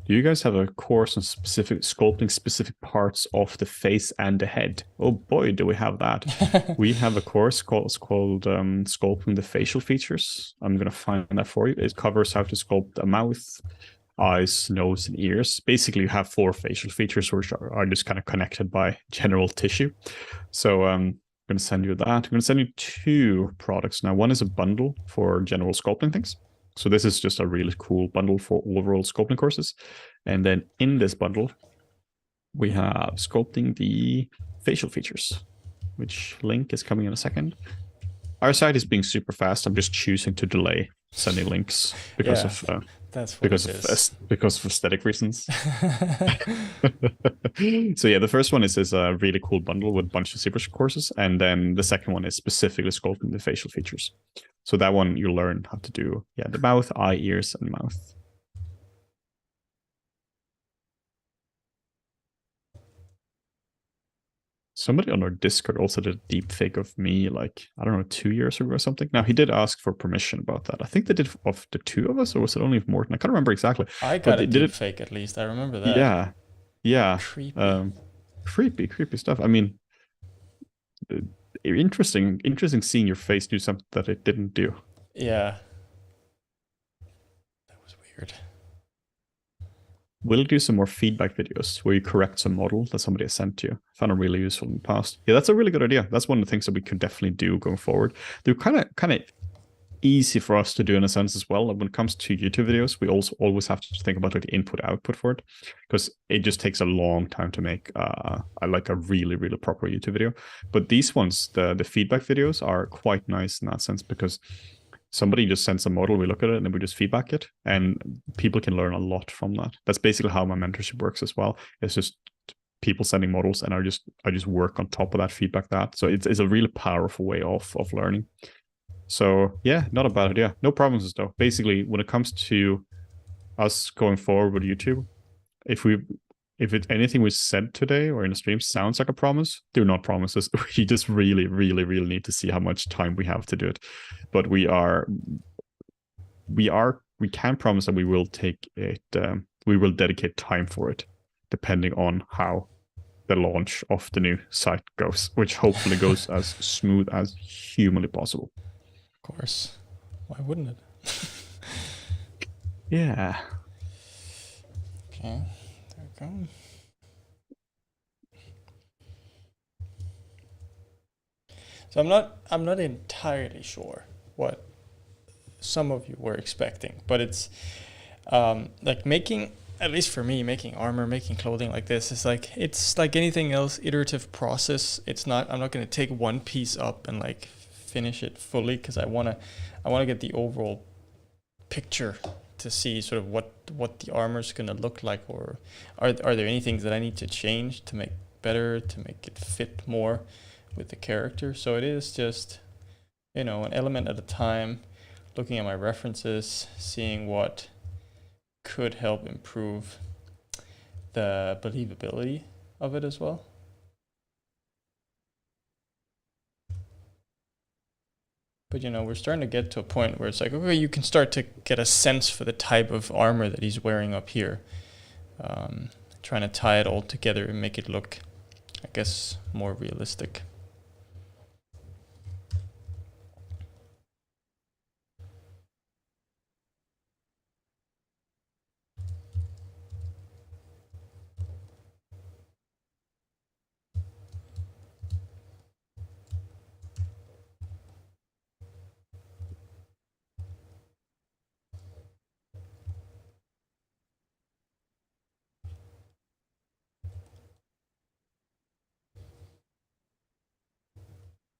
Do you guys have a course on sculpting specific parts of the face and the head? Oh boy, do we have that. We have a course called Sculpting the Facial Features. I'm going to find that for you. It covers how to sculpt a mouth, eyes, nose, and ears. Basically, you have 4 facial features which are just kind of connected by general tissue. So I'm going to send you that. I'm going to send you 2 products now. One is a bundle for general sculpting things. So this is just a really cool bundle for overall sculpting courses. And then in this bundle, we have Sculpting the Facial Features, which link is coming in a second. Our site is being super fast. I'm just choosing to delay sending links because of aesthetic reasons. So yeah, the first one is a really cool bundle with a bunch of super courses, and then the second one is specifically sculpting the facial features. So that one you learn how to do the mouth, eye, ears, and mouth. Somebody on our Discord also did a deep fake of me, like, I don't know, 2 years ago or something. Now, he did ask for permission about that. I think they did of the 2 of us, or was it only of Morten? I can't remember exactly. I got a deep fake, at least. I remember that. Yeah. Yeah. Creepy. Creepy stuff. I mean, interesting seeing your face do something that it didn't do. Yeah. That was weird. We'll do some more feedback videos where you correct some model that somebody has sent to you. I found it really useful in the past. Yeah, that's a really good idea. That's one of the things that we could definitely do going forward. They're kind of easy for us to do in a sense as well. Like when it comes to YouTube videos, we also always have to think about like the input output for it, because it just takes a long time to make like a really, really proper YouTube video. But these ones, the feedback videos, are quite nice in that sense, because somebody just sends a model, we look at it, and then we just feedback it, and people can learn a lot from that. That's basically how my mentorship works as well. It's just people sending models, and I just work on top of that, feedback that. So it's a really powerful way of learning. So yeah, not a bad idea. No promises though. Basically, when it comes to us going forward with YouTube, if anything we said today or in the stream sounds like a promise, they're not promises. We just really, really, really need to see how much time we have to do it. But we can promise that we will take it. We will dedicate time for it. depending on how the launch of the new site goes, which hopefully goes as smooth as humanly possible. Of course. Why wouldn't it? Yeah. Okay, there we go. So I'm not entirely sure what some of you were expecting, but it's like making, at least for me, making armor, making clothing like this is like, it's like anything else, iterative process. It's not, I'm not going to take one piece up and like finish it fully, because I want to get the overall picture to see sort of what the armor is going to look like, or are there any things that I need to change to make better, to make it fit more with the character. So it is just, an element at a time, looking at my references, seeing what could help improve the believability of it as well. But we're starting to get to a point where it's like, okay, you can start to get a sense for the type of armor that he's wearing up here. Trying to tie it all together and make it look, I guess, more realistic.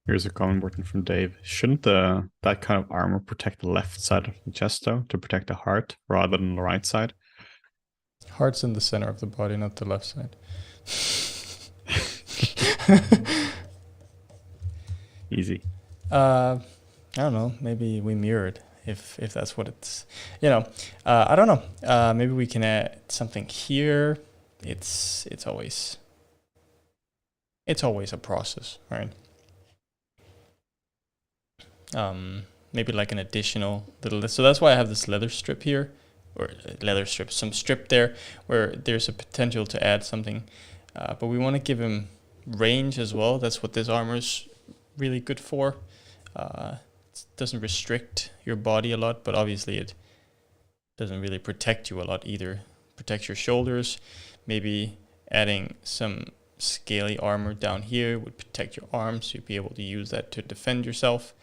Here's a comment Morten from Dave. Shouldn't that kind of armor protect the left side of the chest, though, to protect the heart rather than the right side? Heart's in the center of the body, not the left side. Easy. I don't know. Maybe we mirrored, if that's what it's. I don't know. Maybe we can add something here. It's always a process, right? Maybe like an additional little. So that's why I have this leather strip here, or some strip there, where there's a potential to add something. But we want to give him range as well. That's what this armor is really good for. It doesn't restrict your body a lot, but obviously it doesn't really protect you a lot either. Protects your shoulders. Maybe adding some scaly armor down here would protect your arms, so you'd be able to use that to defend yourself.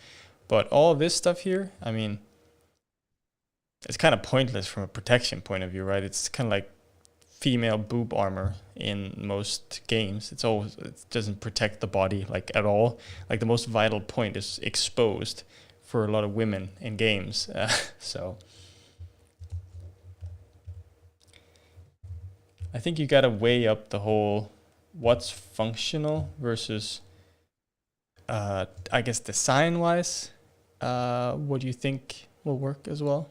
But all this stuff here, I mean, it's kind of pointless from a protection point of view, right? It's kind of like female boob armor in most games. It doesn't protect the body like at all. Like the most vital point is exposed for a lot of women in games. So I think you got to weigh up the whole what's functional versus, I guess, design-wise. What do you think will work as well?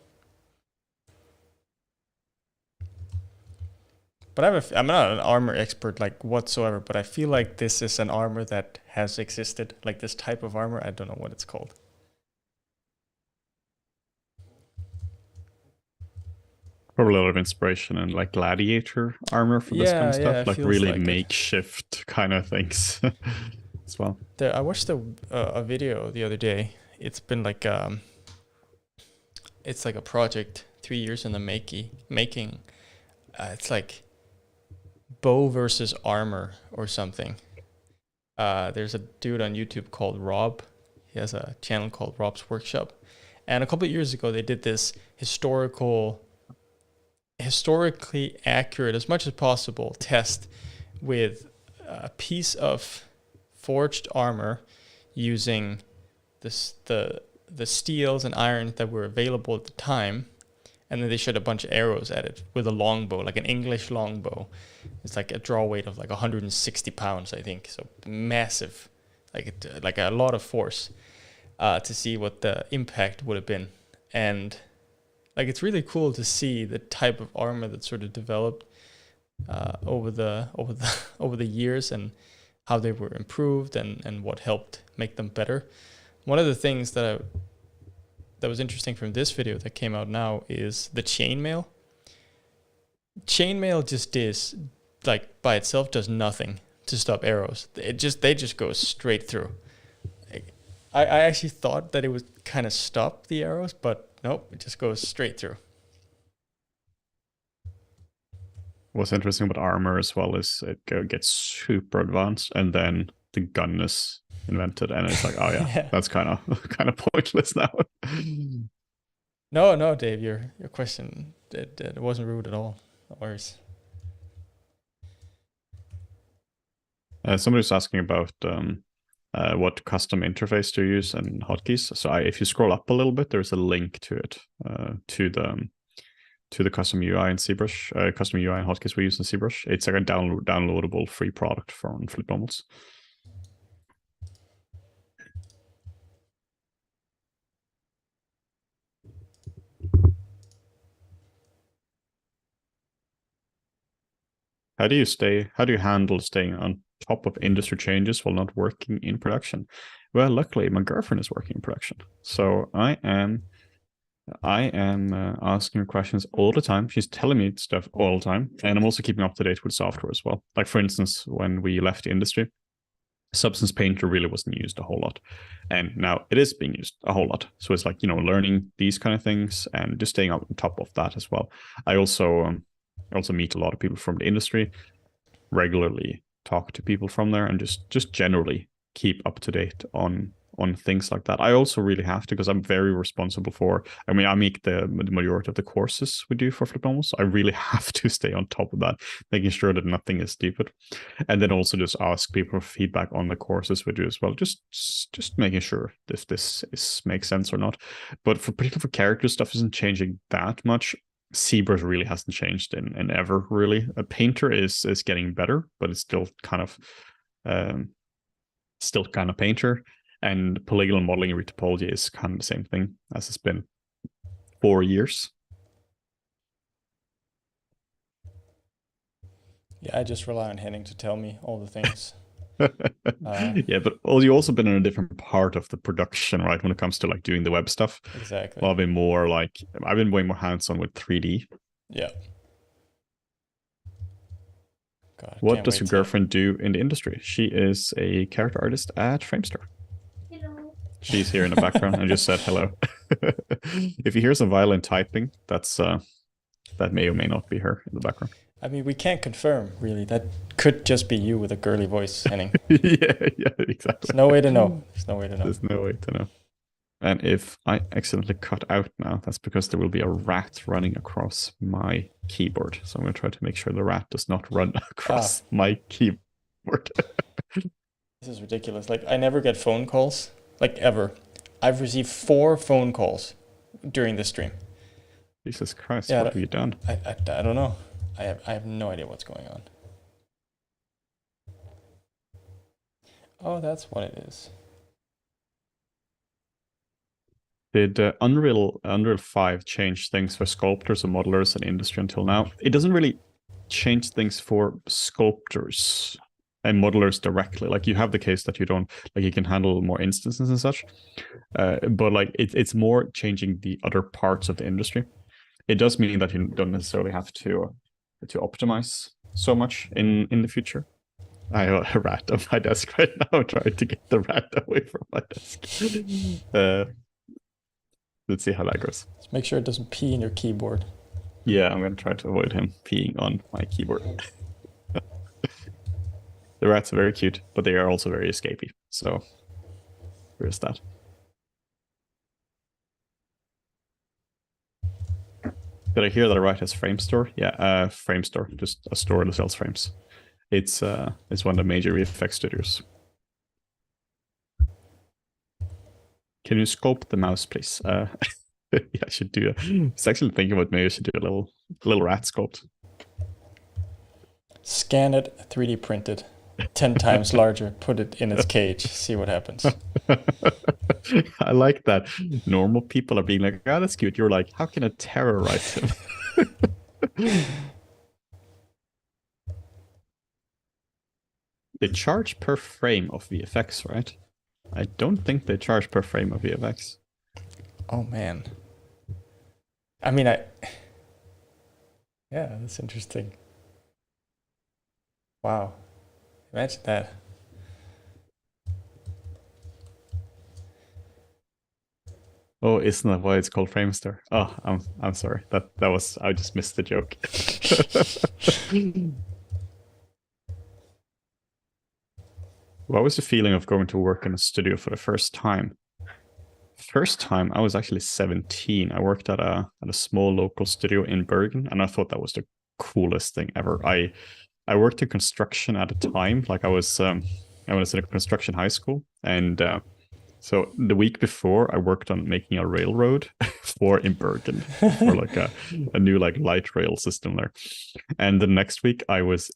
But I'm not an armor expert like whatsoever, but I feel like this is an armor that has existed, like this type of armor. I don't know what it's called. Probably a lot of inspiration in like gladiator armor for this kind of stuff, like really like makeshift kind of things as well. I watched a video the other day. It's been like it's like a project 3 years in the making. It's like bow versus armor or something. There's a dude on YouTube called Rob. He has a channel called Rob's Workshop, and a couple of years ago they did this historically accurate, as much as possible, test with a piece of forged armor using the steels and irons that were available at the time, and then they shot a bunch of arrows at it with a longbow, like an English longbow. It's like a draw weight of like 160 pounds, I think, so massive, like a lot of force, to see what the impact would have been. And like it's really cool to see the type of armor that sort of developed over the years, and how they were improved, and what helped make them better. One of the things that was interesting from this video that came out now is the chainmail. Chainmail just is like by itself does nothing to stop arrows. They just go straight through. I actually thought that it would kind of stop the arrows, but nope, it just goes straight through. What's interesting about armor as well is gets super advanced, and then the gun is invented, and it's like, oh yeah, Yeah. that's kind of pointless now. No, Dave, your question it wasn't rude at all. No worries. Somebody's asking about what custom interface to use and hotkeys. So if you scroll up a little bit, there's a link to it, to the custom UI in ZBrush, custom UI and hotkeys we use in ZBrush. It's like a downloadable free product from FlippedNormals. How do you handle staying on top of industry changes while not working in production? Well, luckily my girlfriend is working in production, so I am asking her questions all the time. She's telling me stuff all the time, and I'm also keeping up to date with software as well. Like, for instance, when we left the industry, Substance Painter really wasn't used a whole lot, and now it is being used a whole lot. So it's like, learning these kind of things and just staying on top of that as well. I also meet a lot of people from the industry, regularly talk to people from there, and just generally keep up to date on things like that. I also really have to, because I'm very responsible for, I make the majority of the courses we do for FlippedNormals. I really have to stay on top of that, making sure that nothing is stupid. And then also just ask people for feedback on the courses we do as well. Just making sure if this makes sense or not. But particularly for character stuff isn't changing that much. ZBrush really hasn't changed in ever, really. A Painter is getting better, but it's still kind of Painter. And polygonal modeling and retopology is kind of the same thing as it's been 4 years. Yeah, I just rely on Henning to tell me all the things. Yeah, but you've also been in a different part of the production, right? When it comes to like doing the web stuff. Exactly. I've been way more hands-on with 3D. Yeah. God, what does your girlfriend do in the industry? She is a character artist at Framestore. Hello. She's here in the background and just said hello. If you hear some violent typing, that may or may not be her in the background. I mean, we can't confirm, really. That could just be you with a girly voice, Henning. yeah, exactly. There's no way to know. There's no way to know. There's no way to know. And if I accidentally cut out now, that's because there will be a rat running across my keyboard. So I'm going to try to make sure the rat does not run across my keyboard. This is ridiculous. Like, I never get phone calls, like, ever. I've received 4 phone calls during the stream. Jesus Christ, what have you done? I don't know. I have no idea what's going on. Oh, that's what it is. Did Unreal 5 change things for sculptors and modelers and industry until now? It doesn't really change things for sculptors and modelers directly. Like, you have the case that you don't, like, you can handle more instances and such. But like, it's more changing the other parts of the industry. It does mean that you don't necessarily have to optimize so much in the future. I have a rat on my desk right now. I'm trying to get the rat away from my desk. Let's see how that goes. Just make sure it doesn't pee in your keyboard. Yeah, I'm going to try to avoid him peeing on my keyboard. The rats are very cute, but they are also very escapey. So there's that. Did I hear that I write as Framestore? Yeah, Framestore, just a store that sells frames. It's one of the major VFX studios. Can you sculpt the mouse, please? Yeah, I should do. I was actually thinking about maybe I should do a little rat sculpt. Scan it, 3D print it, 10 times larger, put it in its cage, see what happens. I like that. Normal people are being like, "Oh, that's cute." You're like, "How can I terrorize him?" They charge per frame of VFX, right? I don't think they charge per frame of VFX. Oh man. I mean, yeah, that's interesting. Wow. Imagine that. Oh, isn't that why it's called Framester? Oh, I'm sorry. That was I just missed the joke. What was the feeling of going to work in a studio for the first time? First time I was actually 17. I worked at a small local studio in Bergen, and I thought that was the coolest thing ever. I worked in construction at the time. Like I was in a construction high school, and so the week before I worked on making a railroad for in Bergen for like a new like light rail system there. And the next week I was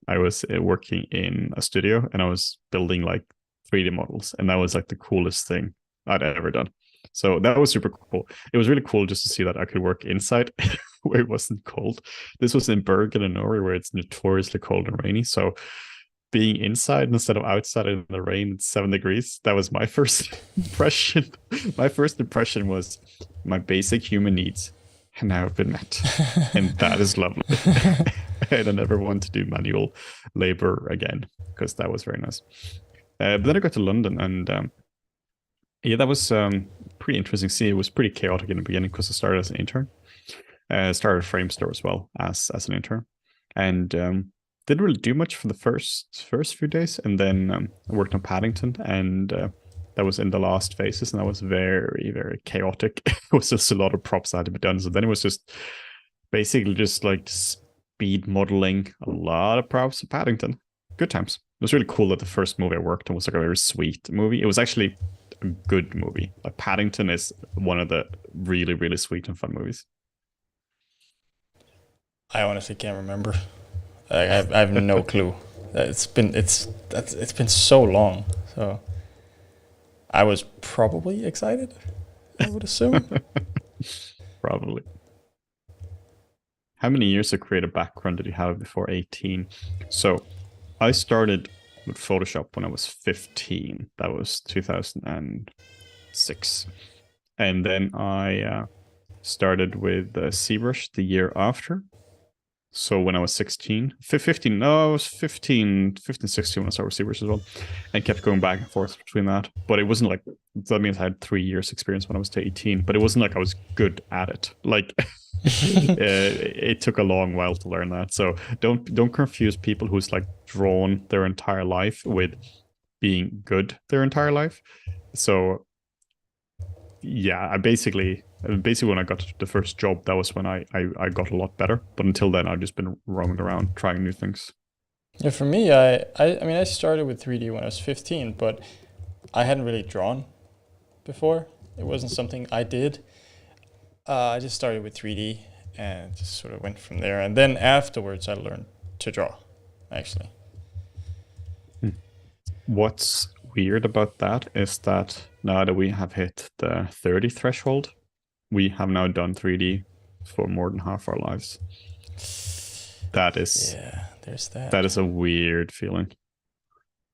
working in a studio and I was building like 3D models, and that was like the coolest thing I'd ever done. So that was super cool. It was really cool just to see that I could work inside where it wasn't cold. This was in Bergen in Norway, where it's notoriously cold and rainy. So being inside instead of outside in the rain at 7 degrees, that was my first impression. My first impression was my basic human needs have now been met. And that is lovely. And I never want to do manual labor again because that was very nice. But then I got to London, and yeah, that was pretty interesting to see. It was pretty chaotic in the beginning because I started as an intern. Started Framestore as well as an intern, and didn't really do much for the first few days, and then I worked on Paddington, and that was in the last phases, and that was very, very chaotic. It was just a lot of props that had to be done. So then it was just basically just like speed modeling, a lot of props of Paddington. Good times. It was really cool that the first movie I worked on was like a very sweet movie. It was actually a good movie. Like Paddington is one of the really, really sweet and fun movies. I honestly can't remember. I have no clue. It's been so long. So I was probably excited, I would assume. Probably. How many years of creative background did you have before 18? So I started with Photoshop when I was 15. That was 2006. And then I started with ZBrush the year after. So when I was 15, no, I was 15, 16 when I started with ZBrush as well, and kept going back and forth between that. But it wasn't like, that means I had 3 years experience when I was 18, but it wasn't like I was good at it. Like it took a long while to learn that. So don't confuse people who's like drawn their entire life with being good their entire life. So yeah, I basically when I got the first job, that was when I got a lot better. But until then, I've just been roaming around trying new things. Yeah, for me, I started with 3D when I was 15, but I hadn't really drawn before. It wasn't something I did. I just started with 3D and just sort of went from there. And then afterwards, I learned to draw, actually. What's weird about that is that now that we have hit the 30 threshold, we have now done 3D for more than half our lives. That is, yeah, there's that. That is a weird feeling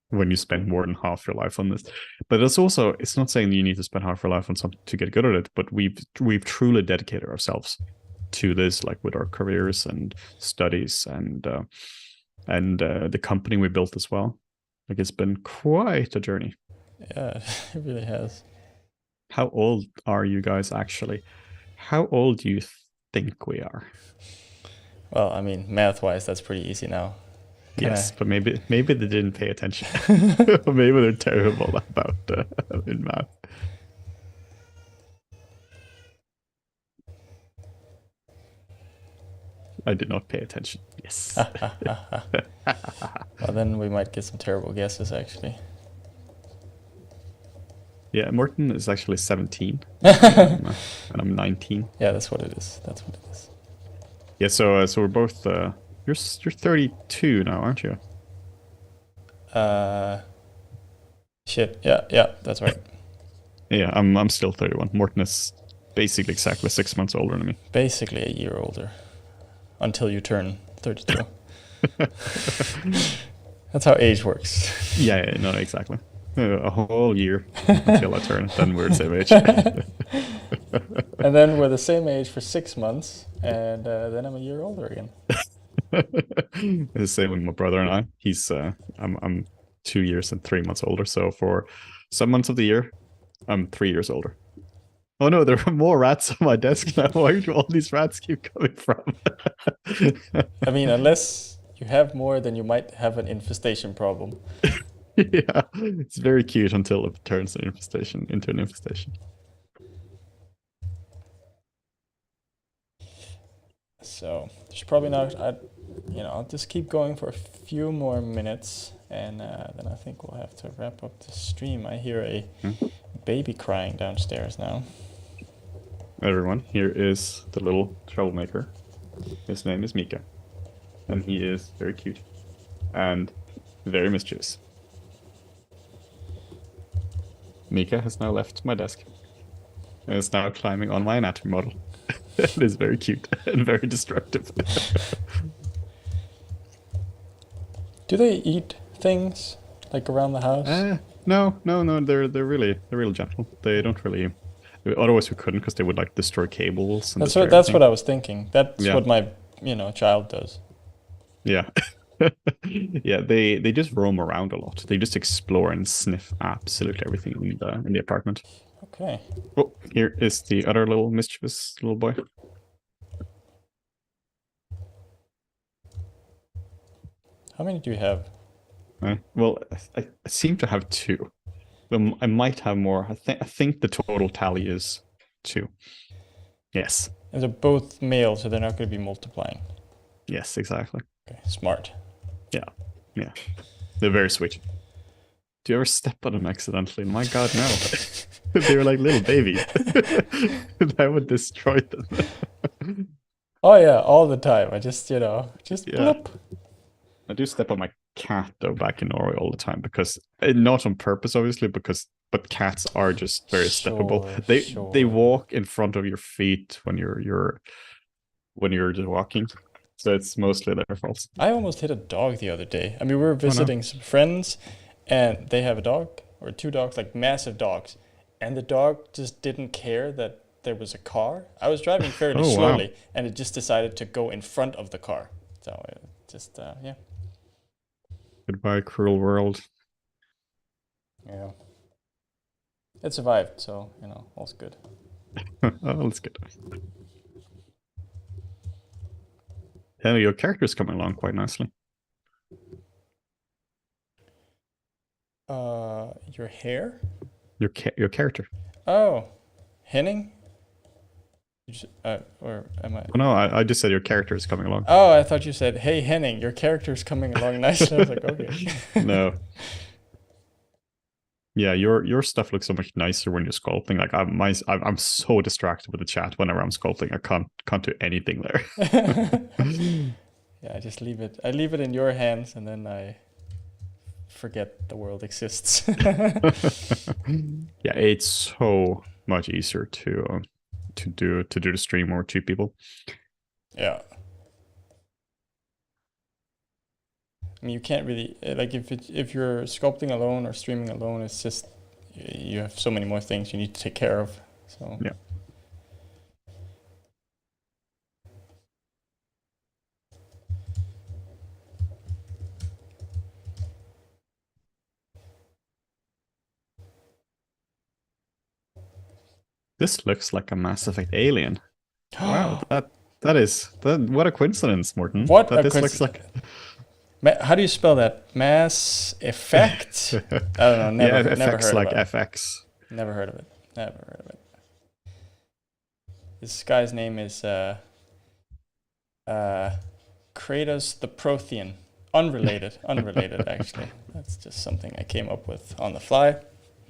when you spend more than half your life on this. But it's also, it's not saying you need to spend half your life on something to get good at it, but we've truly dedicated ourselves to this, like with our careers and studies and the company we built as well. Like it's been quite a journey. Yeah, it really has. How old are you guys actually? How old do you think we are? Well, I mean, math-wise, that's pretty easy now. Yes, but maybe they didn't pay attention. Maybe they're terrible about in math. I did not pay attention. Yes. Well, then we might get some terrible guesses, actually. Yeah, Morten is actually 17, and I'm 19. Yeah, that's what it is. That's what it is. Yeah, so we're both. You're 32 now, aren't you? Shit. Yeah, that's right. Yeah, I'm still 31. Morten is basically exactly 6 months older than me. Basically a year older, until you turn 32. That's how age works. Yeah, no, exactly. A whole year until I turn, then we're the same age. And then we're the same age for 6 months, and then I'm a year older again. It's the same with my brother and I. He's I'm 2 years and 3 months older. So for some months of the year, I'm 3 years older. Oh no, there are more rats on my desk now. Where do all these rats keep coming from? I mean, unless you have more, then you might have an infestation problem. Yeah, it's very cute until it turns an infestation into an infestation. So there's probably not. I'll just keep going for a few more minutes, and then I think we'll have to wrap up the stream. I hear a baby crying downstairs now. Everyone, here is the little troublemaker. His name is Mika, and he is very cute and very mischievous. Mika has now left my desk and is now climbing on my anatomy model. It is very cute and very destructive. Do they eat things like around the house? No. They're really gentle. They don't really. Otherwise, we couldn't because they would like destroy cables. And That's what I was thinking. That's Yeah. what my child does. Yeah. Yeah, they just roam around a lot. They just explore and sniff absolutely everything in the apartment. Okay. Oh, here is the other little mischievous little boy. How many do you have? Well, I seem to have two. I might have more. I think the total tally is 2. Yes. And they're both male, so they're not going to be multiplying. Yes, exactly. Okay, smart. Yeah. They're very sweet. Do you ever step on them accidentally? My God, no. They were like little babies. That would destroy them. Oh yeah, all the time. I just Yeah. bloop. I do step on my cat though back in Norway all the time because not on purpose, obviously, but cats are just very steppable. They walk in front of your feet when you're just walking. So it's mostly their fault. I almost hit a dog the other day. I mean, we were visiting some friends, and they have a dog or 2 dogs, like massive dogs, and the dog just didn't care that there was a car. I was driving fairly slowly, and it just decided to go in front of the car. So it just yeah. Goodbye, cruel world. Yeah. It survived, so all's good. Oh, that's good. Yeah, your character's coming along quite nicely. Your hair? Your character. Oh, Henning? Or am I? Oh, no, I just said your character is coming along. Oh, I thought you said, "Hey Henning, your character's coming along nicely." I was like, okay. No. Yeah, your stuff looks so much nicer when you're sculpting. Like I'm so distracted with the chat whenever I'm sculpting. I can't do anything there. Yeah, I just leave it. I leave it in your hands, and then I forget the world exists. Yeah, it's so much easier to do the stream or 2 people. Yeah. I mean, you can't really like if you're sculpting alone or streaming alone. It's just you have so many more things you need to take care of. So yeah. This looks like a Mass Effect alien. Wow, what a coincidence, Morten. What that a this looks like. How do you spell that? Mass Effect? I don't know. Never FX heard like of it. FX. Never heard of it. Never heard of it. This guy's name is Kratos the Prothean. Unrelated actually. That's just something I came up with on the fly.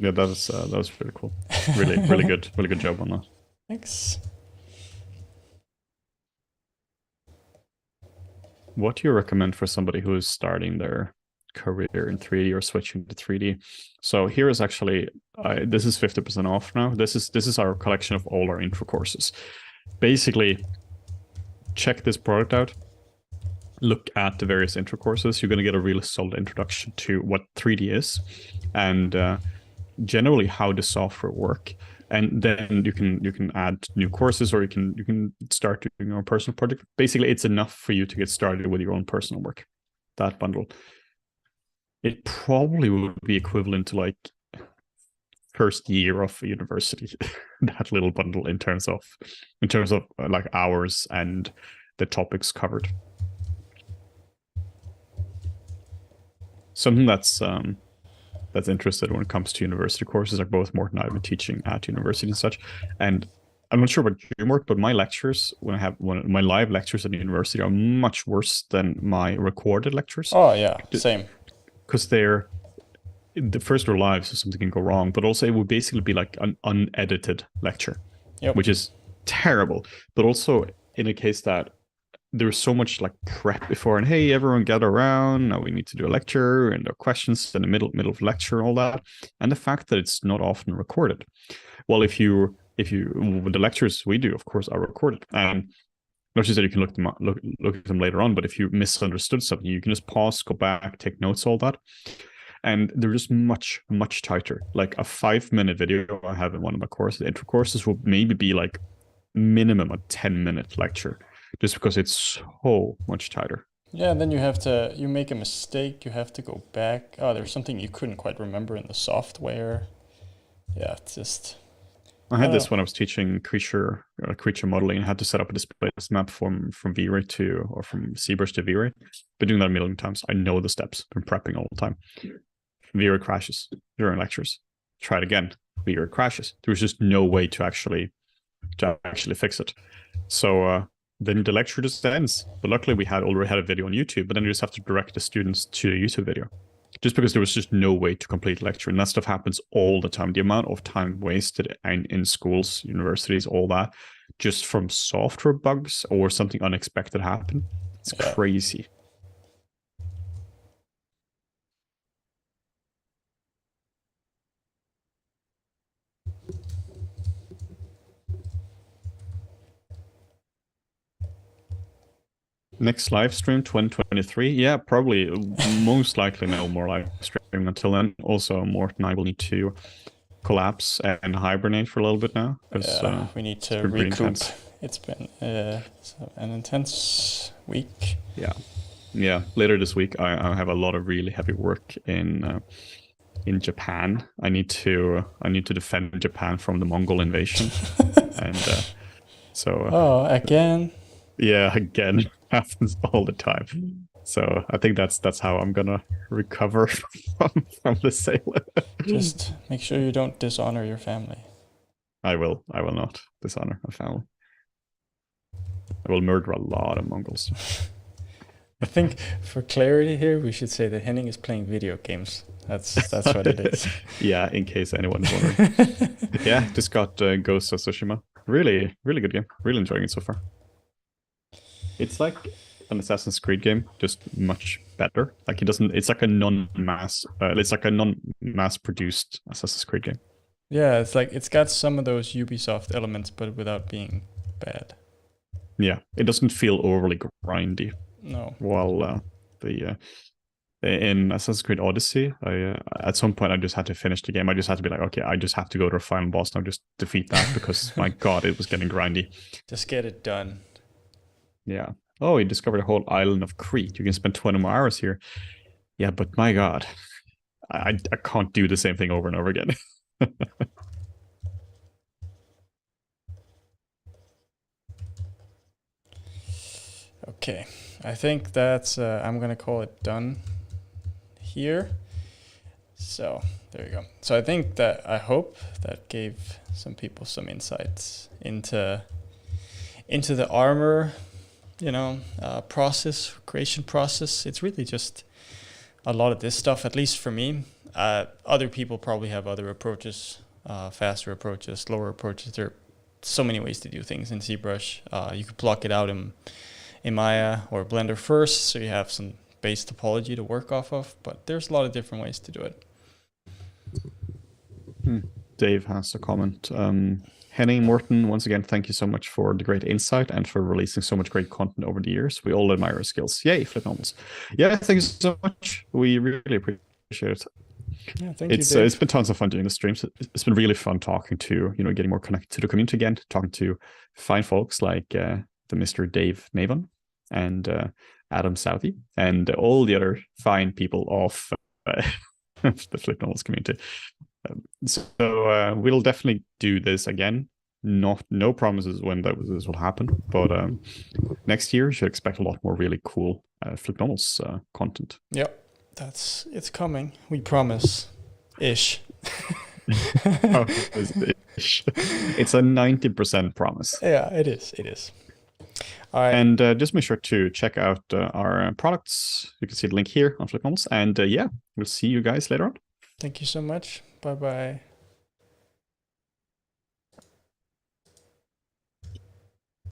Yeah, that was pretty cool. Really good job on that. Thanks. What do you recommend for somebody who is starting their career in 3D or switching to 3D? So here is actually this is 50% off now. This is our collection of all our intro courses. Basically, check this product out. Look at the various intro courses. You're going to get a really solid introduction to what 3D is and generally how the software work. And then you can add new courses, or you can start doing your own personal project. Basically, it's enough for you to get started with your own personal work. That bundle. It probably would be equivalent to like first year of university. That little bundle in terms of like hours and the topics covered. Something that's interested when it comes to university courses, like both Morten and I have been teaching at university and such. And I'm not sure about your work, but my lectures, my live lectures at the university, are much worse than my recorded lectures. Oh yeah, same. Because they're the first are live, so something can go wrong. But also, it would basically be like an unedited lecture, which is terrible. But also, in a case that there's so much like prep before, and hey, everyone gather around, now we need to do a lecture, and there are questions in the middle of lecture and all that, and the fact that it's not often recorded. Well, if you the lectures we do, of course, are recorded, and not just that you can look at them later on, but if you misunderstood something, you can just pause, go back, take notes, all that. And they're just much tighter. Like a 5-minute video I have in one of my courses, intro courses, will maybe be like minimum a 10-minute lecture, just because it's so much tighter. Yeah, and then you make a mistake, you have to go back. Oh, there's something you couldn't quite remember in the software. Yeah, it's just... I had this when I was teaching creature modeling, and had to set up a displacement map from V-Ray or from ZBrush to V-Ray. Been doing that a million times. I know the steps. Been prepping all the time. V-Ray crashes during lectures. Try it again. V-Ray crashes. There was just no way to actually fix it. So then the lecture just ends. But luckily we already had a video on YouTube, but then you just have to direct the students to the YouTube video. Just because there was just no way to complete the lecture. And that stuff happens all the time. The amount of time wasted in schools, universities, all that, just from software bugs or something unexpected happen. It's crazy. Next live stream 2023. Yeah, probably most likely no more live streaming until then. Also, Morten and I will need to collapse and hibernate for a little bit now. Yeah, we need to recoup. It's been an intense week. Yeah. Later this week, I have a lot of really heavy work in Japan. I need to defend Japan from the Mongol invasion, and so. Again. Yeah, again. Happens all the time. So I think that's how I'm gonna recover from the sail. Just make sure you don't dishonor your family. I will not dishonor my family. I will murder a lot of Mongols. I think for clarity here, we should say that Henning is playing video games. That's what it is. Yeah, in case anyone's wondering. Yeah, just got Ghost of Tsushima. Really good game. Really enjoying it so far. It's like an Assassin's Creed game, just much better. Like it's like a non-mass produced Assassin's Creed game. Yeah, it's got some of those Ubisoft elements, but without being bad. Yeah, it doesn't feel overly grindy. No. While in Assassin's Creed Odyssey, at some point I just had to finish the game. I just had to be like, okay, I just have to go to a final boss now, just defeat that, because my god, it was getting grindy. Just get it done. Yeah. Oh, you discovered a whole island of Crete. You can spend 20 more hours here. Yeah, but my god, I can't do the same thing over and over again. Okay, I think that's I'm gonna call it done here. So there you go. So I hope that gave some people some insights into the armor, creation process. It's really just a lot of this stuff, at least for me. Other people probably have other approaches, faster approaches, slower approaches. There are so many ways to do things in ZBrush. You could block it out in Maya or Blender first, so you have some base topology to work off of, but there's a lot of different ways to do it. Dave has a comment. Henning Morten, once again, thank you so much for the great insight and for releasing so much great content over the years. We all admire your skills. Yay, FlippedNormals. Yeah, thank you so much. We really appreciate it. Yeah, thank you, Dave. It's been tons of fun doing the streams. It's been really fun talking to, getting more connected to the community again, talking to fine folks like the Mr. Dave Navon and Adam Southey and all the other fine people of the FlippedNormals community. So we'll definitely do this again. No promises when this will happen, but next year you should expect a lot more really cool FlippedNormals content. Yep, it's coming. We promise, ish. It's a 90% promise. Yeah, it is. It is. All right. And just make sure to check out our products. You can see the link here on FlippedNormals. And yeah, we'll see you guys later on. Thank you so much. Bye bye.